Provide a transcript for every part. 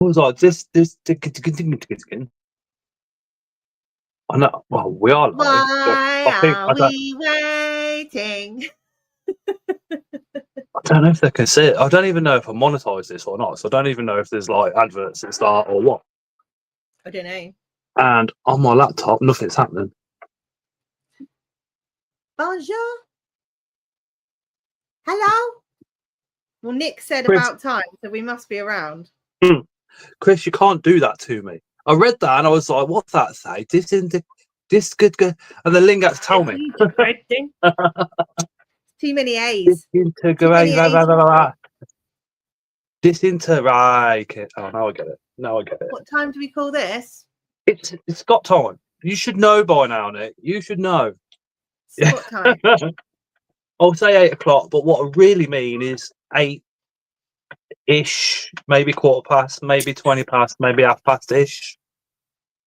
I was like, this. I know. Well, we are live. Why are we waiting? I don't know if they can see it. I don't even know if I monetize this or not. So I don't even know if there's like adverts at start or what. I don't know. And on my laptop, nothing's happening. Bonjour. Hello. Well, Nick said Chris, about time, so we must be around. Chris, you can't do that to me. I read that and I was like, what's that say? This good. And the Lingats tell me. Too many A's. Disintegrate. Oh, now I get it. What time do we call this? It's got time. You should know by now, Nick. You should know. What time? I'll say 8 o'clock, but what I really mean is 8-ish, maybe 1/4 past, maybe 20 past, maybe 1/2 past-ish.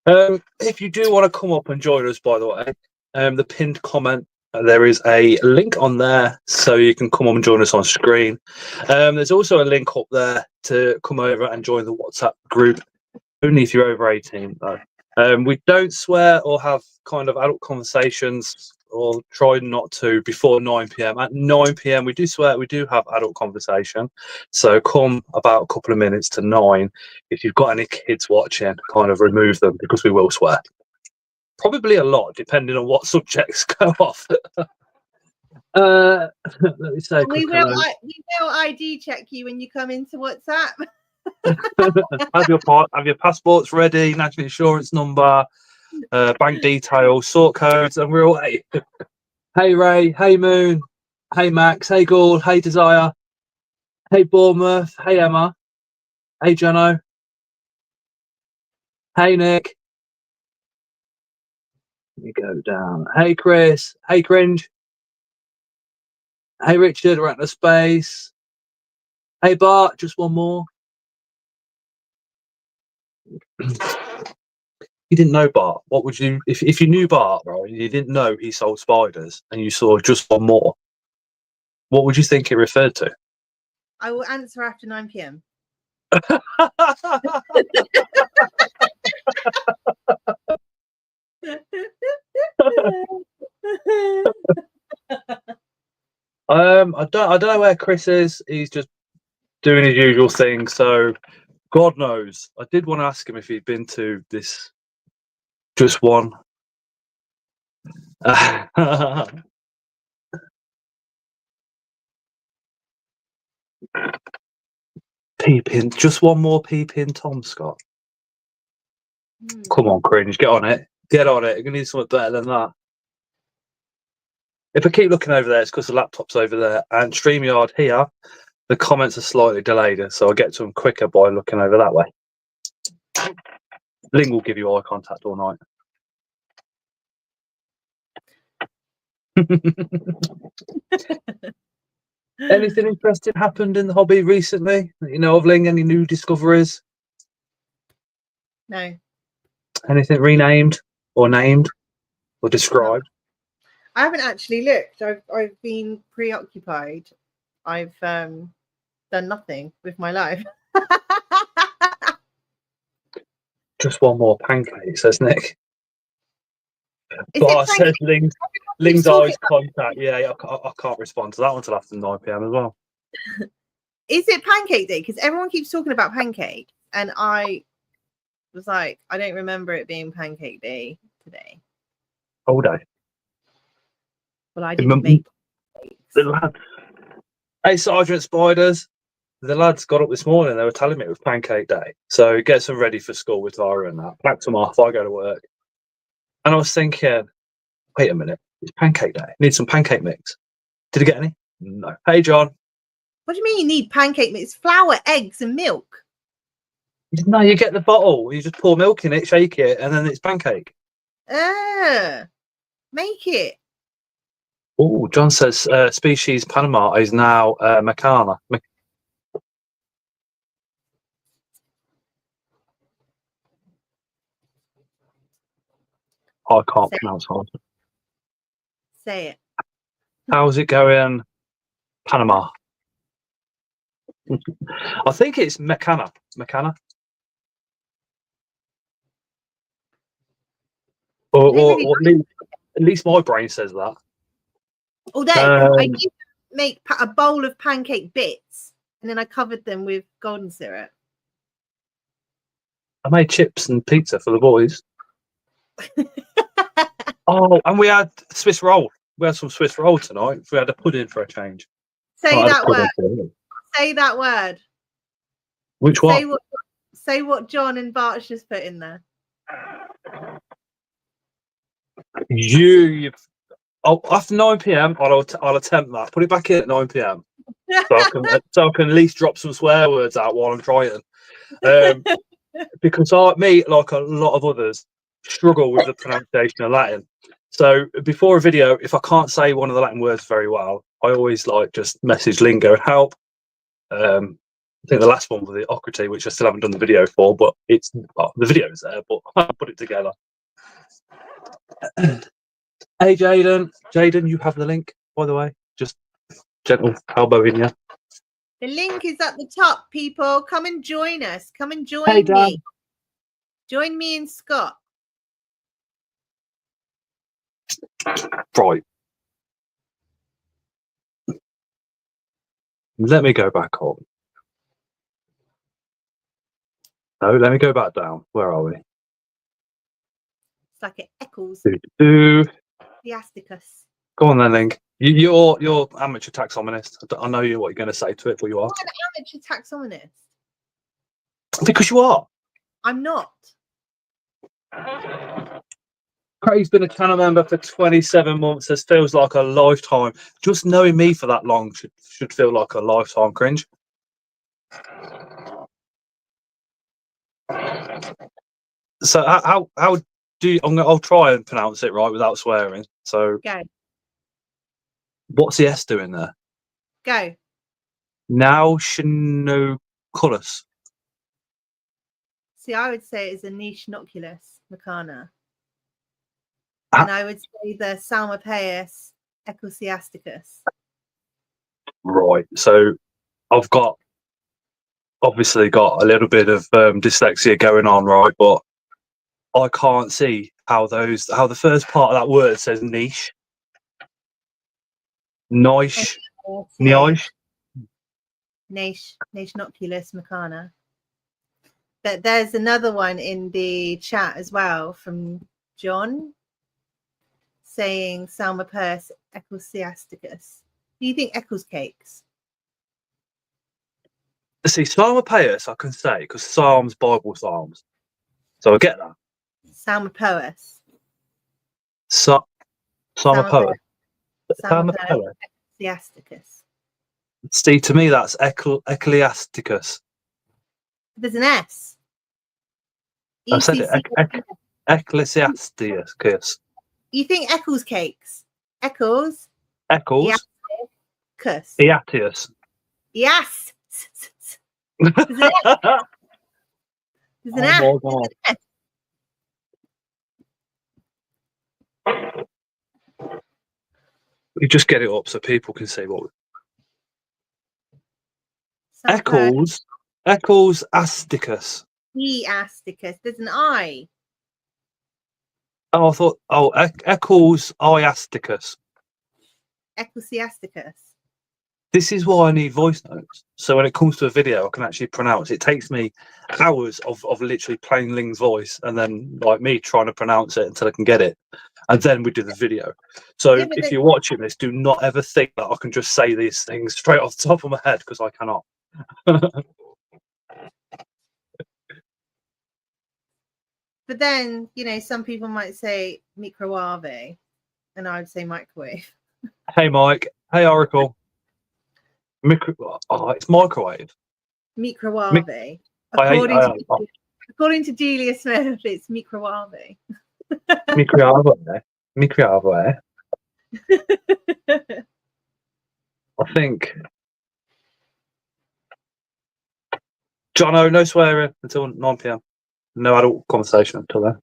If you do want to come up and join us, by the way, the pinned comment, there is a link on there so you can come up and join us on screen. There's also a link up there to come over and join the WhatsApp group, only if you're over 18, though. We don't swear or have kind of adult conversations, or try not to, before 9 p.m. At 9 p.m. we do swear, we do have adult conversation. So come about a couple of minutes to 9. If you've got any kids watching, kind of remove them, because we will swear. Probably a lot, depending on what subjects go off. Let me say, we will ID check you when you come into WhatsApp. have your passports ready, national insurance number, bank details, sort codes, and we're away. Hey Ray, hey Moon, hey Max, hey Gould, hey Desire, hey Bournemouth, hey Emma, hey Jono, hey Nick. Let me go down. Hey Chris, hey Cringe, hey Richard, we're at the space. Hey Bart, just one more. You didn't know Bart. What would you, if you knew Bart, right? You didn't know he sold spiders, and you saw just one more. What would you think it referred to? I will answer after 9 p.m. I don't know where Chris is. He's just doing his usual thing. So God knows. I did want to ask him if he'd been to this just one. Peeping, just one more peeping, Tom Scott. Come on, Cringe, get on it. Get on it. You're gonna need something better than that. If I keep looking over there, it's because the laptop's over there, and StreamYard here, the comments are slightly delayed, so I'll get to them quicker by looking over that way. Ling will give you eye contact all night. Anything interesting happened in the hobby recently? You know of, Ling? Any new discoveries? No. Anything renamed or named or described? I haven't actually looked. I've been preoccupied. I've done nothing with my life. Just one more pancake, says Nick. But says Ling's eyes contact. Yeah, I can't respond to that one until after 9 p.m. as well. Is it Pancake Day? Because everyone keeps talking about pancake, and I was like, I don't remember it being Pancake Day today. All day. Well, I didn't make the lads. Hey, Sergeant Spiders. The lads got up this morning. They were telling me it was Pancake Day, so get them ready for school with Tara and that. Packed them off. I go to work, and I was thinking, wait a minute, it's Pancake Day. Need some pancake mix. Did you get any? No. Hey, John. What do you mean you need pancake mix? Flour, eggs, and milk. No, you get the bottle. You just pour milk in it, shake it, and then it's pancake. Make it. Oh, John says species Panama is now Macana. I can't pronounce it. Say it. How's it going, Panama? I think it's Macana. Macana. Or at least my brain says that. Although I used to make a bowl of pancake bits, and then I covered them with golden syrup. I made chips and pizza for the boys. Oh, and we had Swiss roll. We had some Swiss roll tonight. We had a pudding for a change. Say that word. Say that word. Which one? Say what John and Bart's just put in there. After 9 p.m, I'll attempt that. Put it back in at 9 p.m. so I can at least drop some swear words out while I'm trying. Because me, like a lot of others, struggle with the pronunciation of Latin. So before a video, if I can't say one of the Latin words very well, I always just message Lingo and help. I think the last one was the ocrity, which I still haven't done the video for, but the video is there, but I put it together. Hey, Jaden, you have the link, by the way. Just gentle elbow in you. The link is at the top, people. Come and join us. Come and join me. Join me and Scott. Right. Let me go back up. No, let me go back down. Where are we? It's like it echoes. The Asticus. Go on then, Link. You're amateur taxonomist. I know what you're going to say to it, but you are. I'm an amateur taxonomist. Because you are. I'm not. Craig's been a channel member for 27 months. This feels like a lifetime. Just knowing me for that long should feel like a lifetime cringe. So how do you? I'll try and pronounce it right without swearing. So go. What's the S doing there? Go. Now Shinoculus. See, I would say it's a niche noculus macana. And I would say the Salmopaeus ecclesiasticus. Right. So I've obviously got a little bit of dyslexia going on, right? But I can't see how the first part of that word says niche. Niche. Niche. Niche noculus macana. But there's another one in the chat as well from John saying Salmopaeus ecclesiasticus. Do you think Eccles cakes? See, Salmopaeus I can say because Psalms, Bible Psalms. So I get that. Salmopaeus. Salmopaeus. Salmopaeus ecclesiasticus. See, to me that's ecclesiasticus. There's an S. I said it. Ecclesiasticus. You think Eccles cakes? Eccles. Eccles. Eatius. Yes. There's an S. You just get it up so people can see what. Eccles asticus. Easticus. There's an I. Oh, I thought. Oh, Eccles iasticus. Ecclesiasticus. This is why I need voice notes. So when it comes to a video, I can actually pronounce. It takes me hours of literally playing Ling's voice and then me trying to pronounce it until I can get it. And then we do the video. So if you're watching this, do not ever think that I can just say these things straight off the top of my head because I cannot. But then, some people might say microwave, and I would say microwave. Hey, Mike. Hey, Oracle. It's microwave. Microwave. According to Julia Smith, it's microwave. Microwave. I think. Jono, no swearing until 9 p.m. No adult conversation until then.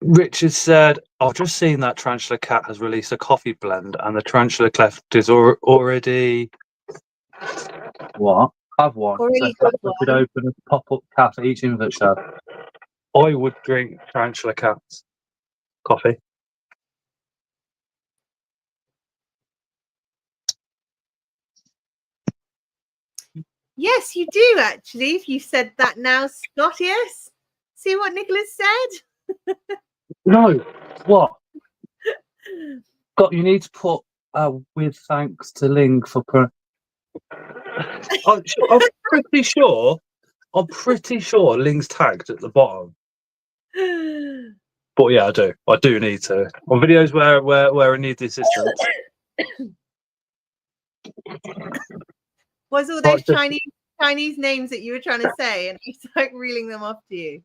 Richard said, I've just seen that Tarantula Cat has released a coffee blend and the Tarantula Cleft is already... What? Have one. Already so could open a pop-up cafe each invite shop. I would drink Tarantula Cats coffee. Yes, you do actually. If you said that now, Scott, yes. See what Nicholas said? No, what? God, you need to put with thanks to Ling for. I'm pretty sure. I'm pretty sure Ling's tagged at the bottom. But yeah, I do. I do need to. On videos where I need the assistance. Was all those Chinese names that you were trying to say, and he's like reeling them off to you?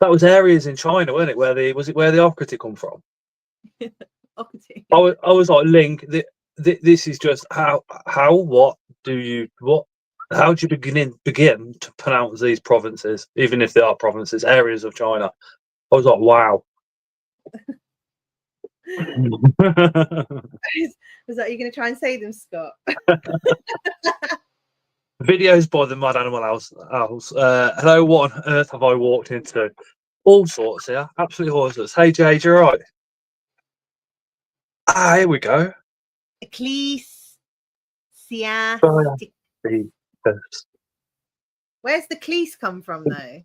That was areas in China, wasn't it? Where the ocratic come from? Ocratic. I was like, Ling, this is just how what do you how do you begin to pronounce these provinces, even if they are provinces, areas of China? I was like, wow. Was that you going to try and say them, Scott? Videos by the Mad Animal House. Hello, what on earth have I walked into? All sorts here, absolutely all sorts. Hey, Jade, you're right. Ah, here we go. Ecclesiastic. Where's the cleese come from, though?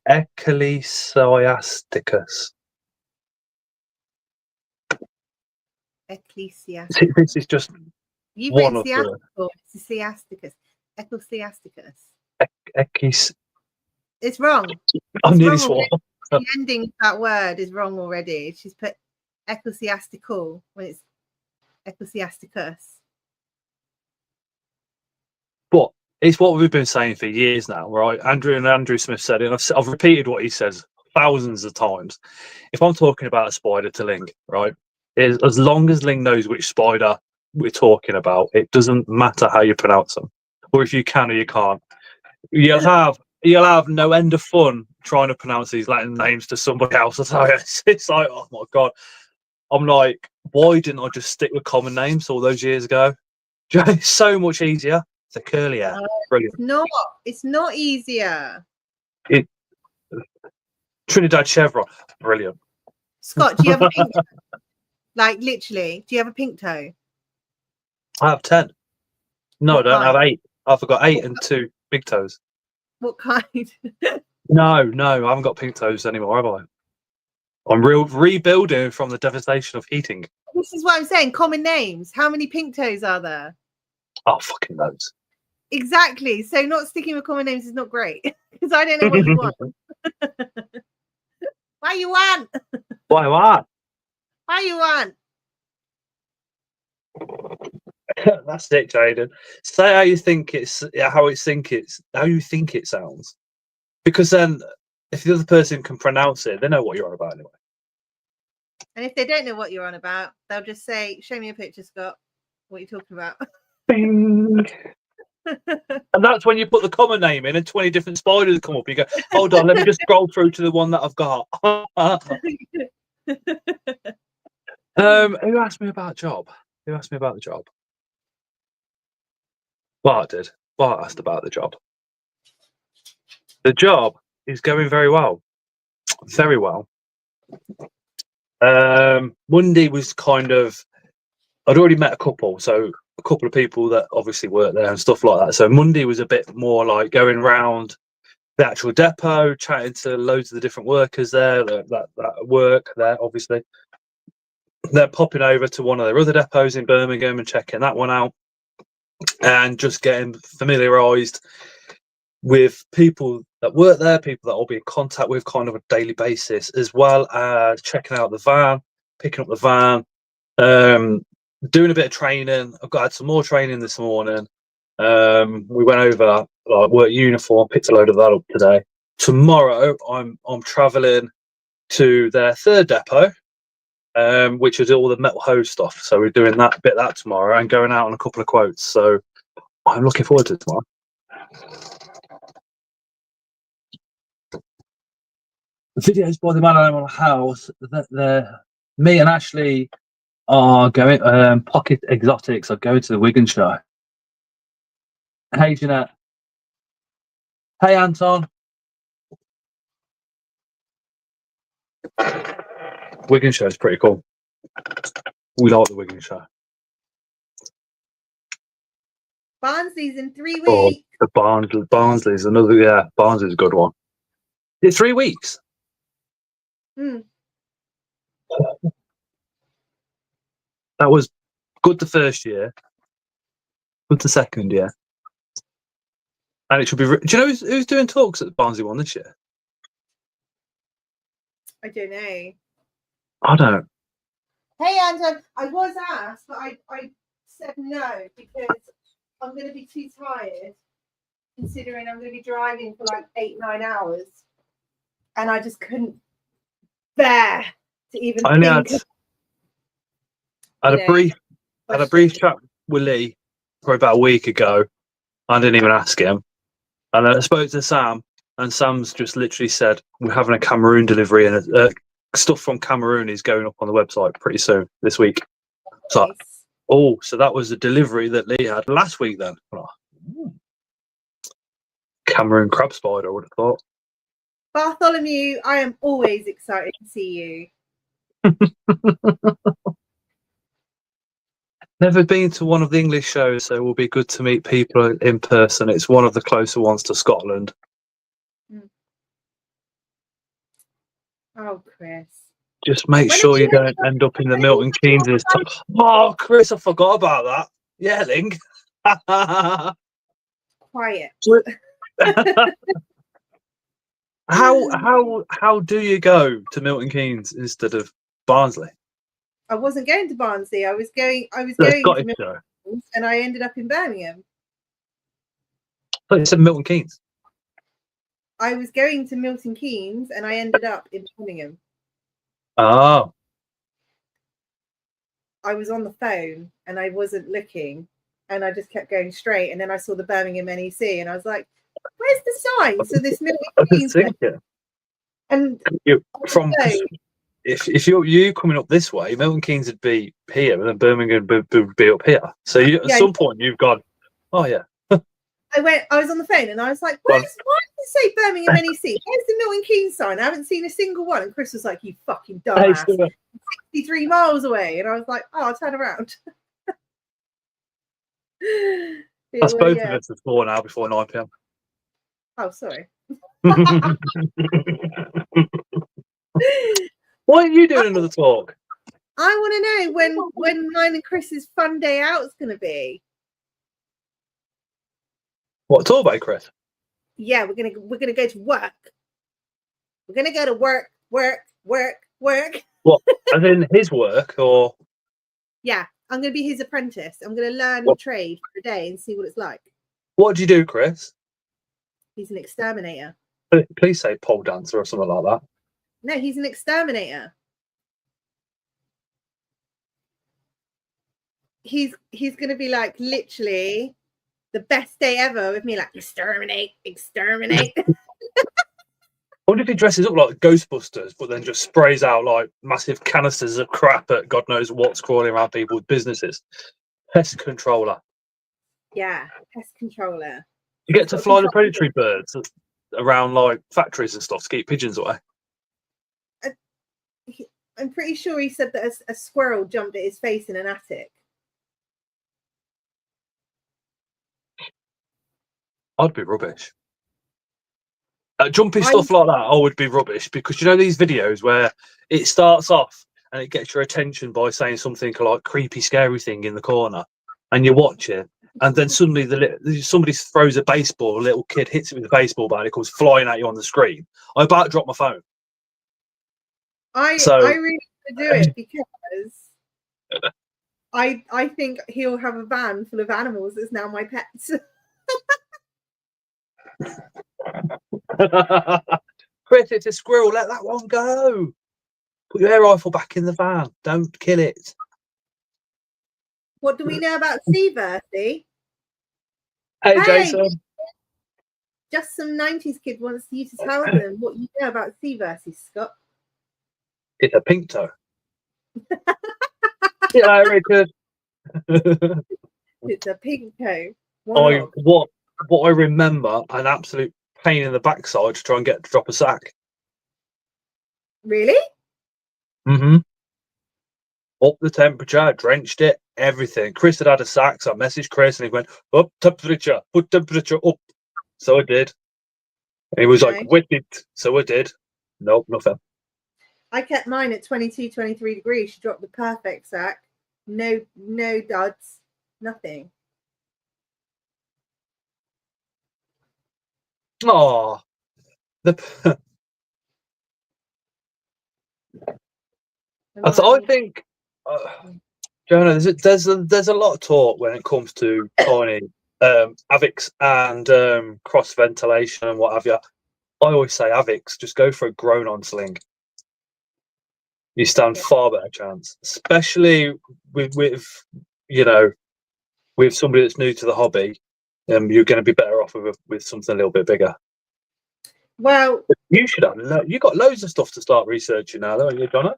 Ecclesiasticus. Ecclesiasticus. This is just You've one written of the Ecclesiasticus. Ecclesiasticus. Ecclesiasticus. It's wrong. I'm It's nearly wrong swore. the ending of that word is wrong already. She's put ecclesiastical when it's ecclesiasticus. But it's what we've been saying for years now, right? Andrew Smith said it, and I've repeated what he says thousands of times. If I'm talking about a spider to Ling, right, as long as Ling knows which spider we're talking about, it doesn't matter how you pronounce them, or if you can or you can't. You'll have no end of fun trying to pronounce these Latin names to somebody else. It's like, oh my god. I'm like, why didn't I just stick with common names all those years ago? It's so much easier. It's a curly hair. Brilliant. It's not easier. Trinidad Chevron. Brilliant. Scott, do you have a pink toe? Like literally, do you have a pink toe? I have 10. No, What I don't kind? have 8. I've got 8 and 2 big toes. What kind? No, I haven't got pink toes anymore, have I? I'm rebuilding from the devastation of heating. This is what I'm saying. Common names. How many pink toes are there? Oh, fucking knows. Exactly. So not sticking with common names is not great because I don't know what you want. Why you want? Why what? Why you want? That's it, Jaden. Say how you think it sounds. Because then if the other person can pronounce it, they know what you're on about anyway. And if they don't know what you're on about, they'll just say, show me a picture, Scott. What are you talking about? Bing. And that's when you put the common name in and 20 different spiders come up. You go, hold on, let me just scroll through to the one that I've got. Who asked me about job? Who asked me about the job? Bart did. Bart asked about the job. The job is going very well. Very well. Monday was kind of, I'd already met a couple of people that obviously work there and stuff like that. So Monday was a bit more like going around the actual depot, chatting to loads of the different workers there that work there, obviously. They're popping over to one of their other depots in Birmingham and checking that one out and just getting familiarised with people that work there, people that I'll be in contact with kind of a daily basis, as well as checking out the van, picking up the van, doing a bit of training. I've had some more training this morning. We went over work uniform, picked a load of that up today. Tomorrow I'm travelling to their third depot, which is all the metal hose stuff. So we're doing that tomorrow and going out on a couple of quotes. So I'm looking forward to it tomorrow. Videos by the Mad Animal House that me and Ashley are going. Pocket Exotics are going to the Wigan show. Hey Jeanette. Hey, Anton. Wigan show is pretty cool. We like the Wigan show. Barnsley's in 3 Oh, weeks. the Barnsley's another. Yeah, Barnsley's a good one. It's 3 weeks. Mm. That was good the first year, good the second year, and it should be. Do you know who's doing talks at the Barnsley one this year? I don't know. I don't. Hey, Anton, I was asked, but I said no because I'm going to be too tired, considering I'm going to be driving for like 8-9 hours, and I just couldn't bear to even I only think. had a brief chat with Lee for about a week ago. I didn't even ask him, and then I spoke to Sam, and Sam's just literally said we're having a Cameroon delivery, and stuff from Cameroon is going up on the website pretty soon this week. So, Nice. so that was a delivery that Lee had last week then. Cameroon crab spider, I would have thought. Bartholomew, I am always excited to see you. Never been to one of the English shows, so it will be good to meet people in person. It's one of the closer ones to Scotland. Oh, Chris. Just make sure you don't end up in the Milton Keynes. Oh, Chris, I forgot about that. Yeah, Ling. Quiet. How do you go to Milton Keynes instead of Barnsley? I wasn't going to Barnsley. I was going to Milton Keynes, and I ended up in Birmingham. But you said Milton Keynes. I was going to Milton Keynes, and I ended up in Birmingham. Oh. I was on the phone, and I wasn't looking, and I just kept going straight. And then I saw the Birmingham NEC, and I was like, "Where's the sign?" So this Milton Keynes. And if you're coming up this way, Milton Keynes would be here, and then Birmingham would be up here. So at some point you've gone, oh yeah. I was on the phone and I was like, why does it say Birmingham NEC? Where's the Milton Keynes sign? I haven't seen a single one. And Chris was like, you fucking dumbass. 63 miles away. And I was like, oh, I'll turn around. That's both of us before 9 p.m. Oh, sorry. Why are you doing another talk? I want to know when mine and Chris's fun day out is going to be. What talk about, Chris? Yeah, we're gonna go to work. We're gonna go to work. What? As in his work, or? Yeah, I'm gonna be his apprentice. I'm gonna learn the trade for a day and see what it's like. What do you do, Chris? He's an exterminator. Please say pole dancer or something like that. No, he's an exterminator. He's gonna be like literally the best day ever with me, like exterminate. I wonder if he dresses up like Ghostbusters, but then just sprays out like massive canisters of crap at God knows what's crawling around people's businesses. Pest controller. Yeah, pest controller. You get to fly the predatory birds around like factories and stuff to keep pigeons away. I'm pretty sure he said that a squirrel jumped at his face in an attic. I'd be rubbish. Jumpy stuff like that, I would be rubbish, because you know these videos where it starts off and it gets your attention by saying something like creepy, scary thing in the corner, and you watch it, and then suddenly somebody throws a baseball, a little kid hits it with a baseball bat, and it comes flying at you on the screen. I about dropped my phone. I really want to do it because I think he'll have a van full of animals that's now my pets. Chris, it's a squirrel. Let that one go. Put your air rifle back in the van. Don't kill it. What do we know about Seaverty? Hey, Jason. Just some 90s kid wants you to tell them what you know about Seaverty, Scott. It's a pink toe. Yeah, Richard. It's a pink toe. What I remember, an absolute pain in the backside to try and get to drop a sack. Really? Mm-hmm. Up the temperature, drenched it, everything. Chris had a sack, so I messaged Chris and he went, up temperature, put temperature up. So I did. And he was like, with it. So I did. Nope, nothing. I kept mine at 22, 23 degrees. She dropped the perfect sack. No duds, nothing. Oh, I think, Jonah, there's a lot of talk when it comes to tiny AVICs and cross ventilation and what have you. I always say AVICs, just go for a grown-on sling. You stand far better chance, especially with with somebody that's new to the hobby. You're going to be better off with something a little bit bigger. Well, you should have. You got loads of stuff to start researching now, though, haven't you, Donna?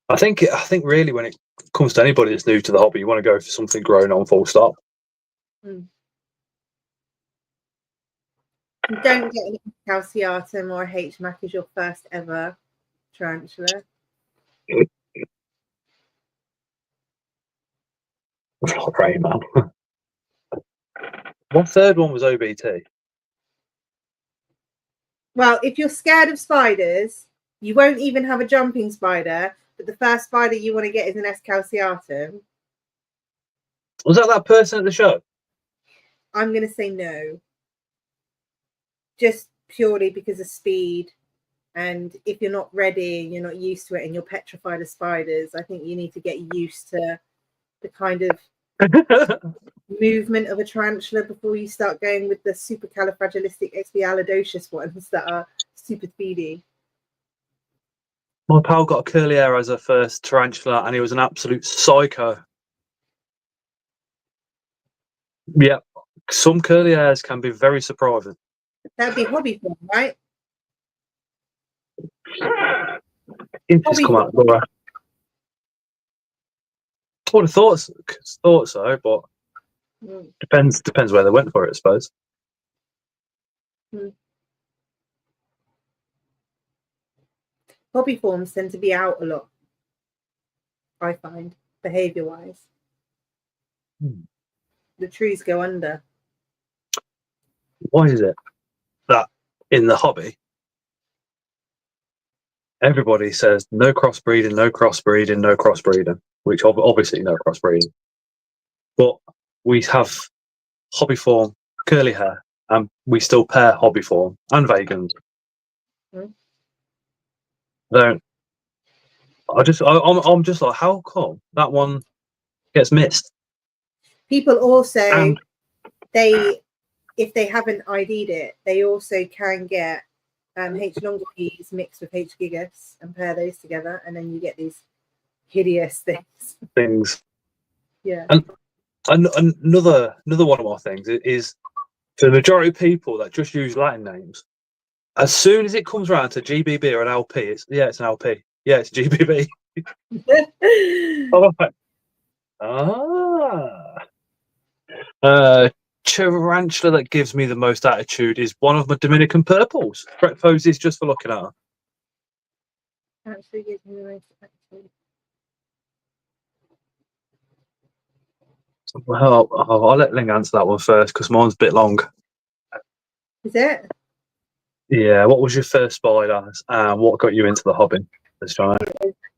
I think really when it comes to anybody that's new to the hobby, you want to go for something grown on, full stop. You don't get an calciatum or a HMAC as your first ever tarantula. Not great, man. One third one was OBT. Well, if you're scared of spiders, you won't even have a jumping spider, but the first spider you want to get is an S. calciatum. Was that person at the show? I'm going to say no. Just purely because of speed. And if you're not ready, you're not used to it, and you're petrified of spiders, I think you need to get used to the kind of movement of a tarantula before you start going with the supercalifragilisticexpialidocious ones that are super speedy. My pal got a curly hair as her first tarantula, and he was an absolute psycho. Yeah, some curly hairs can be very surprising. That'd be hobby form, right? Just come out, Laura. I would have thought so, but depends where they went for it, I suppose. Hobby forms tend to be out a lot, I find, behavior-wise. The trees go under. Why is it that in the hobby, everybody says no crossbreeding, no crossbreeding, no crossbreeding, which obviously no crossbreeding, but we have hobby form curly hair, and we still pair hobby form and vegans. I'm just like, how come that one gets missed? People also, if they haven't ID'd it, they also can get H. longipes mixed with H. gigas and pair those together, and then you get these hideous things. Yeah. And another one of my things is for the majority of people that just use Latin names. As soon as it comes around to GBB or an LP, it's an LP. Yeah, it's GBB. Tarantula that gives me the most attitude is one of my Dominican purples. Brett poses just for looking at her. Actually gives me the most attitude. Well, I'll let Ling answer that one first because mine's a bit long. Is it? Yeah. What was your first spider and what got you into the hobby? Let's try.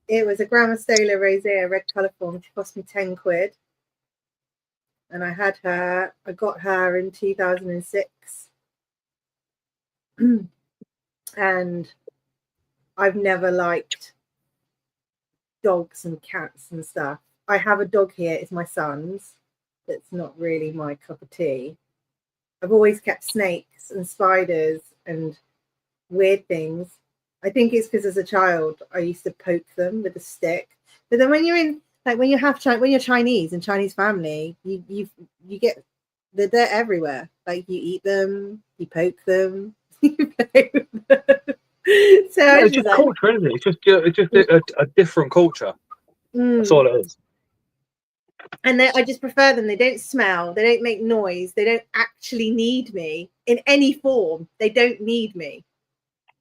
It was a Gramastola rosea, red colourform. She cost me 10 quid. And I got her in 2006. And I've never liked dogs and cats and stuff. I have a dog here, it's my son's. That's not really my cup of tea. I've always kept snakes and spiders and weird things. I think it's because as a child I used to poke them with a stick. But then when you're Chinese and Chinese family, you get they're everywhere. Like you eat them, you poke them, you play with them. So it's just culture, isn't it? It's just a different culture. That's all it is. And I just prefer them. They don't smell. They don't make noise. They don't actually need me in any form. They don't need me.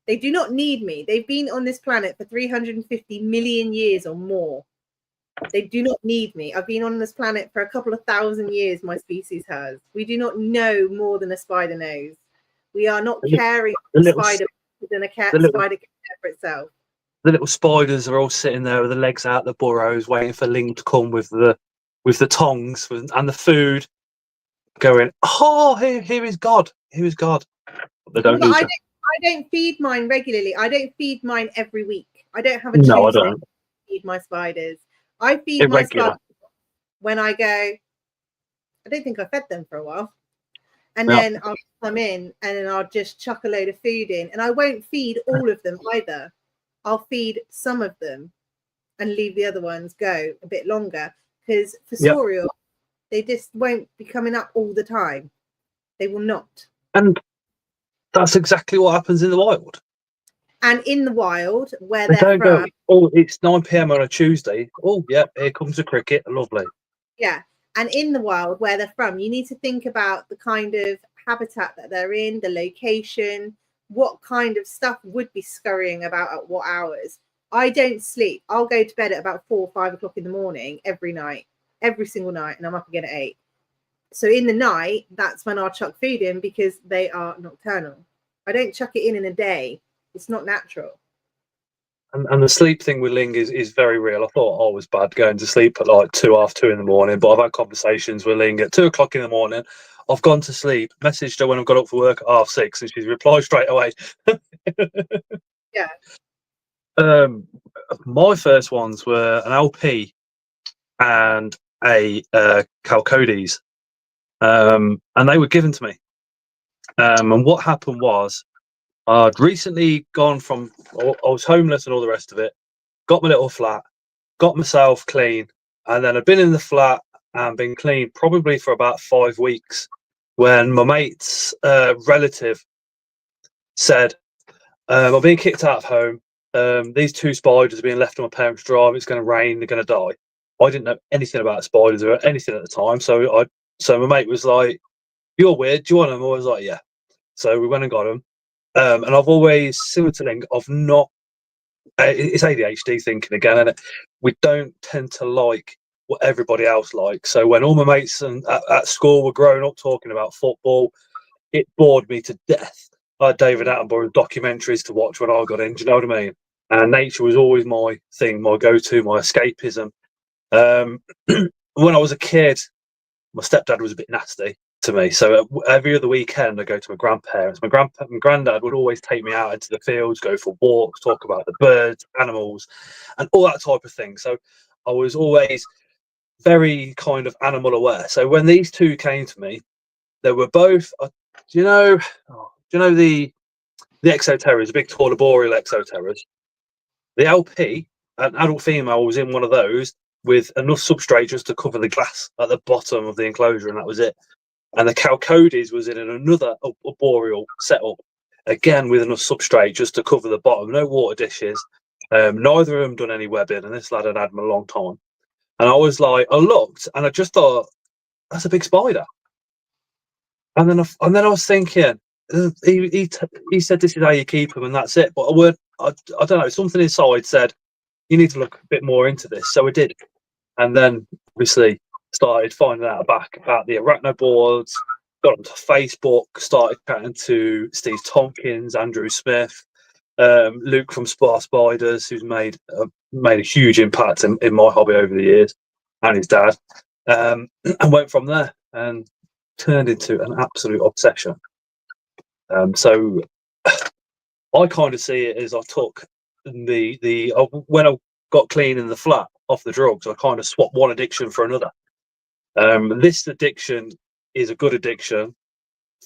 They do not need me. They've been on this planet for 350 million years or more. They do not need me. I've been on this planet for a couple of 1,000 years, my species has. We do not know more than a spider knows. We are not caring for a spider than a spider can care for itself. The little spiders are all sitting there with the legs out the burrows, waiting for Ling to come with the tongs and the food, going, "Oh, here is God, here is God." But they don't need to. I don't feed mine regularly. I don't feed mine every week. I don't have a No, I Tuesday don't. to feed my spiders. I feed my spiders when I go. I don't think I fed them for a while. And then I'll come in and then I'll just chuck a load of food in. And I won't feed all of them either. I'll feed some of them and leave the other ones go a bit longer. Because for Sorial, they just won't be coming up all the time. They will not. And that's exactly what happens in the wild. And in the wild, where they they're don't from, go, "Oh, it's 9 p.m. on a Tuesday. Oh, yeah, here comes a cricket. Lovely." Yeah. And in the wild, where they're from, you need to think about the kind of habitat that they're in, the location, what kind of stuff would be scurrying about at what hours. I don't sleep. I'll go to bed at about 4 or 5 o'clock in the morning every night, every single night, and I'm up again at 8. So in the night, that's when I'll chuck food in because they are nocturnal. I don't chuck it in a day. It's not natural. And the sleep thing with Ling is very real. I thought I was bad going to sleep at like 2, half 2 in the morning, but I've had conversations with Ling at 2 o'clock in the morning. I've gone to sleep, messaged her when I've got up for work at 6:30, and she's replied straight away. Yeah. My first ones were an LP and a Calcodes, and they were given to me. And what happened was, I'd recently gone from, I was homeless and all the rest of it, got my little flat, got myself clean, and then I'd been in the flat and been clean probably for about 5 weeks when my mate's relative said, "I'm being kicked out of home. These 2 spiders are being left on my parents' drive. It's going to rain. They're going to die." I didn't know anything about spiders or anything at the time, so my mate was like, "You're weird. Do you want them?" I was like, "Yeah." So we went and got them. And I've always, similar to Ling, I've not. It's ADHD thinking again, and we don't tend to like what everybody else likes. So when all my mates at school were growing up talking about football, it bored me to death. I had David Attenborough's documentaries to watch when I got in. Do you know what I mean? And nature was always my thing, my go-to, my escapism. When I was a kid, my stepdad was a bit nasty to me. So every other weekend, I go to my grandparents. My granddad would always take me out into the fields, go for walks, talk about the birds, animals, and all that type of thing. So I was always very kind of animal aware. So when these 2 came to me, they were both. Do you know the exoterrors, the big tall arboreal exoterrors? The LP, an adult female, was in one of those with enough substrate just to cover the glass at the bottom of the enclosure, and that was it. And the Calcodes was in another arboreal setup, again with enough substrate just to cover the bottom. No water dishes. Neither of them done any webbing, and this lad had them a long time. And I was like, I looked, and I just thought, that's a big spider. And then I was thinking, he said this is how you keep them, and that's it. But I don't know, something inside said you need to look a bit more into this. So I did, and then obviously started finding out about the arachnoboards, got onto Facebook, started chatting to Steve Tompkins, Andrew Smith, Luke from Spar Spiders, who's made a huge impact in my hobby over the years, and his dad, and went from there and turned into an absolute obsession. So I kind of see it as I took when I got clean in the flat off the drugs, I kind of swapped one addiction for another. This addiction is a good addiction,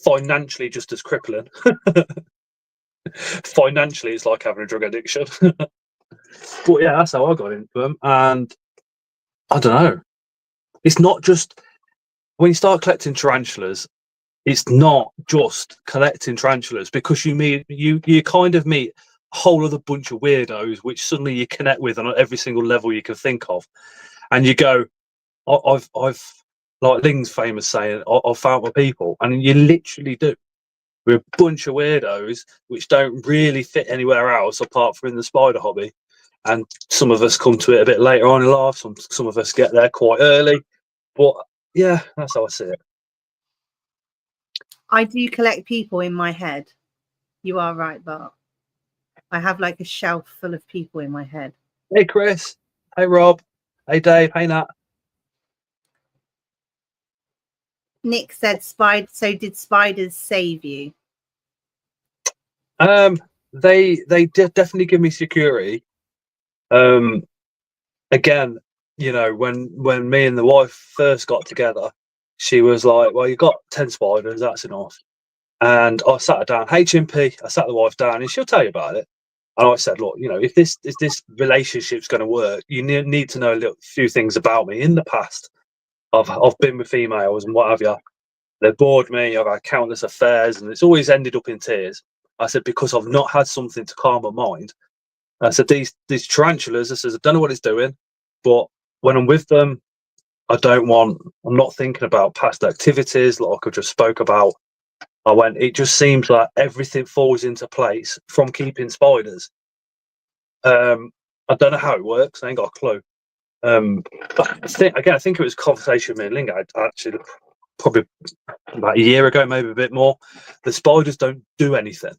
financially just as crippling. Financially, it's like having a drug addiction. But yeah, that's how I got into them. And I don't know. It's not just when you start collecting tarantulas. It's not just collecting tarantulas, because you kind of meet a whole other bunch of weirdos which suddenly you connect with on every single level you can think of, and you go, I've like Ling's famous saying, I've found my people, and you literally do. We're a bunch of weirdos which don't really fit anywhere else apart from in the spider hobby. And some of us come to it a bit later on in life. Some of us get there quite early. But yeah, that's how I see it. I do collect people in my head. You are right, Bart. I have like a shelf full of people in my head. Hey Chris. Hey Rob. Hey Dave. Hey Nat. Nick said, so did spiders save you? They definitely give me security. Again, you know, when me and the wife first got together, she was like, "Well, you got 10 spiders, that's enough." And I sat her down, HMP. I sat the wife down, and she'll tell you about it. And I said, "Look, you know, if this relationship's going to work, you need to know a few things about me. In the past, I've been with females and what have you. They've bored me. I've had countless affairs, and it's always ended up in tears." I said, because I've not had something to calm my mind. I said, these tarantulas, I said, I don't know what it's doing, but when I'm with them, I'm not thinking about past activities like I just spoke about. It just seems like everything falls into place from keeping spiders. I don't know how it works. I ain't got a clue. But I think it was a conversation with me and Ling. I actually probably about a year ago, maybe a bit more. The spiders don't do anything.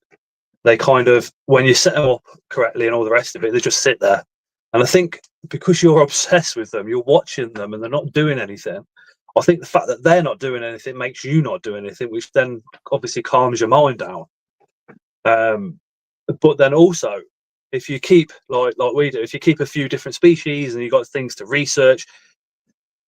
They kind of, when you set them up correctly and all the rest of it, they just sit there. And I think because you're obsessed with them, you're watching them and they're not doing anything. I think the fact that they're not doing anything makes you not do anything, which then obviously calms your mind down. But then also, if you keep like we do, if you keep a few different species and you've got things to research,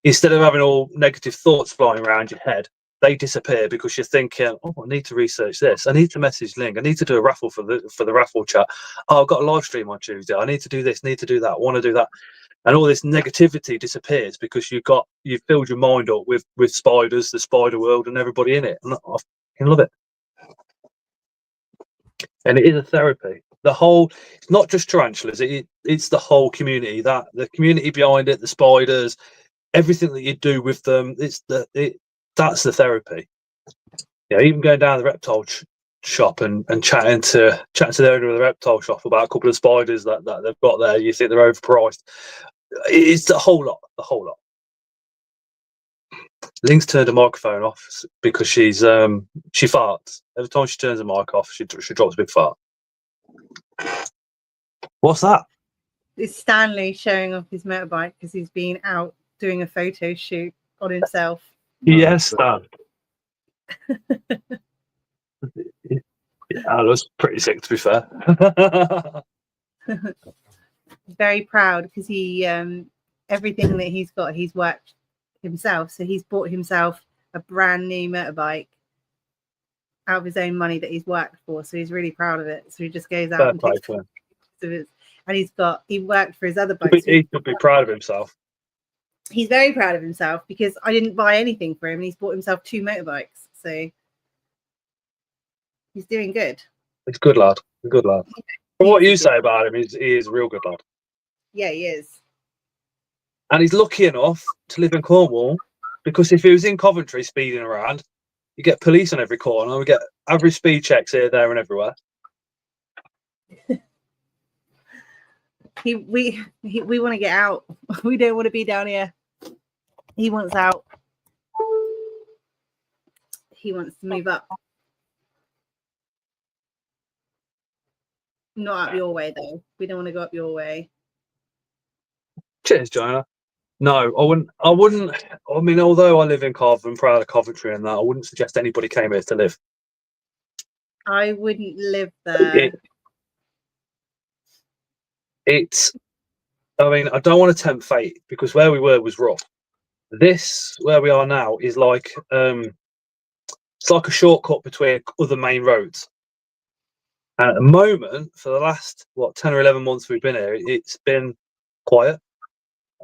instead of having all negative thoughts flying around your head, they disappear because you're thinking, "Oh, I need to research this. I need to message Ling. I need to do a raffle for the raffle chat. Oh, I've got a live stream on Tuesday. I need to do this. Need to do that. I want to do that." And all this negativity disappears because you've filled your mind up with spiders, the spider world, and everybody in it. And I fucking love it. And it is a therapy. It's not just tarantulas. It's the whole community. That the community behind it, the spiders, everything that you do with them. That's the therapy. Yeah, even going down the reptile shop and chatting to the owner of the reptile shop about a couple of spiders that they've got there. You think they're overpriced. It's the whole lot. The whole lot. Ling's turned her microphone off because she farts. Every time she turns the mic off, she drops a big fart. What's that? It's Stanley showing off his motorbike because he's been out doing a photo shoot on himself. Yes, Stan. Yeah, that was pretty sick, to be fair. Very proud because he everything that he's got, he's worked himself. So he's bought himself a brand new motorbike out of his own money that he's worked for. So he's really proud of it. So he just goes out and takes photos of it. And he worked for his other bikes. He should be proud of himself. He's very proud of himself because I didn't buy anything for him and he's bought himself 2 motorbikes. So he's doing good. He's a good lad. A good lad. From what you say about him, he is a real good lad. Yeah, he is. And he's lucky enough to live in Cornwall because if he was in Coventry speeding around, you get police on every corner. We get average speed checks here, there, and everywhere. We want to get out. We don't want to be down here. He wants out. He wants to move up. Not up your way, though. We don't want to go up your way. Cheers, Jonah. No, I wouldn't. I mean, although I live in Coventry, I'm proud of Coventry and that, I wouldn't suggest anybody came here to live. I wouldn't live there. I mean, I don't want to tempt fate because where we were was rough. This, where we are now, is like it's like a shortcut between other main roads. And at the moment, for the last 10 or 11 months we've been here, it's been quiet.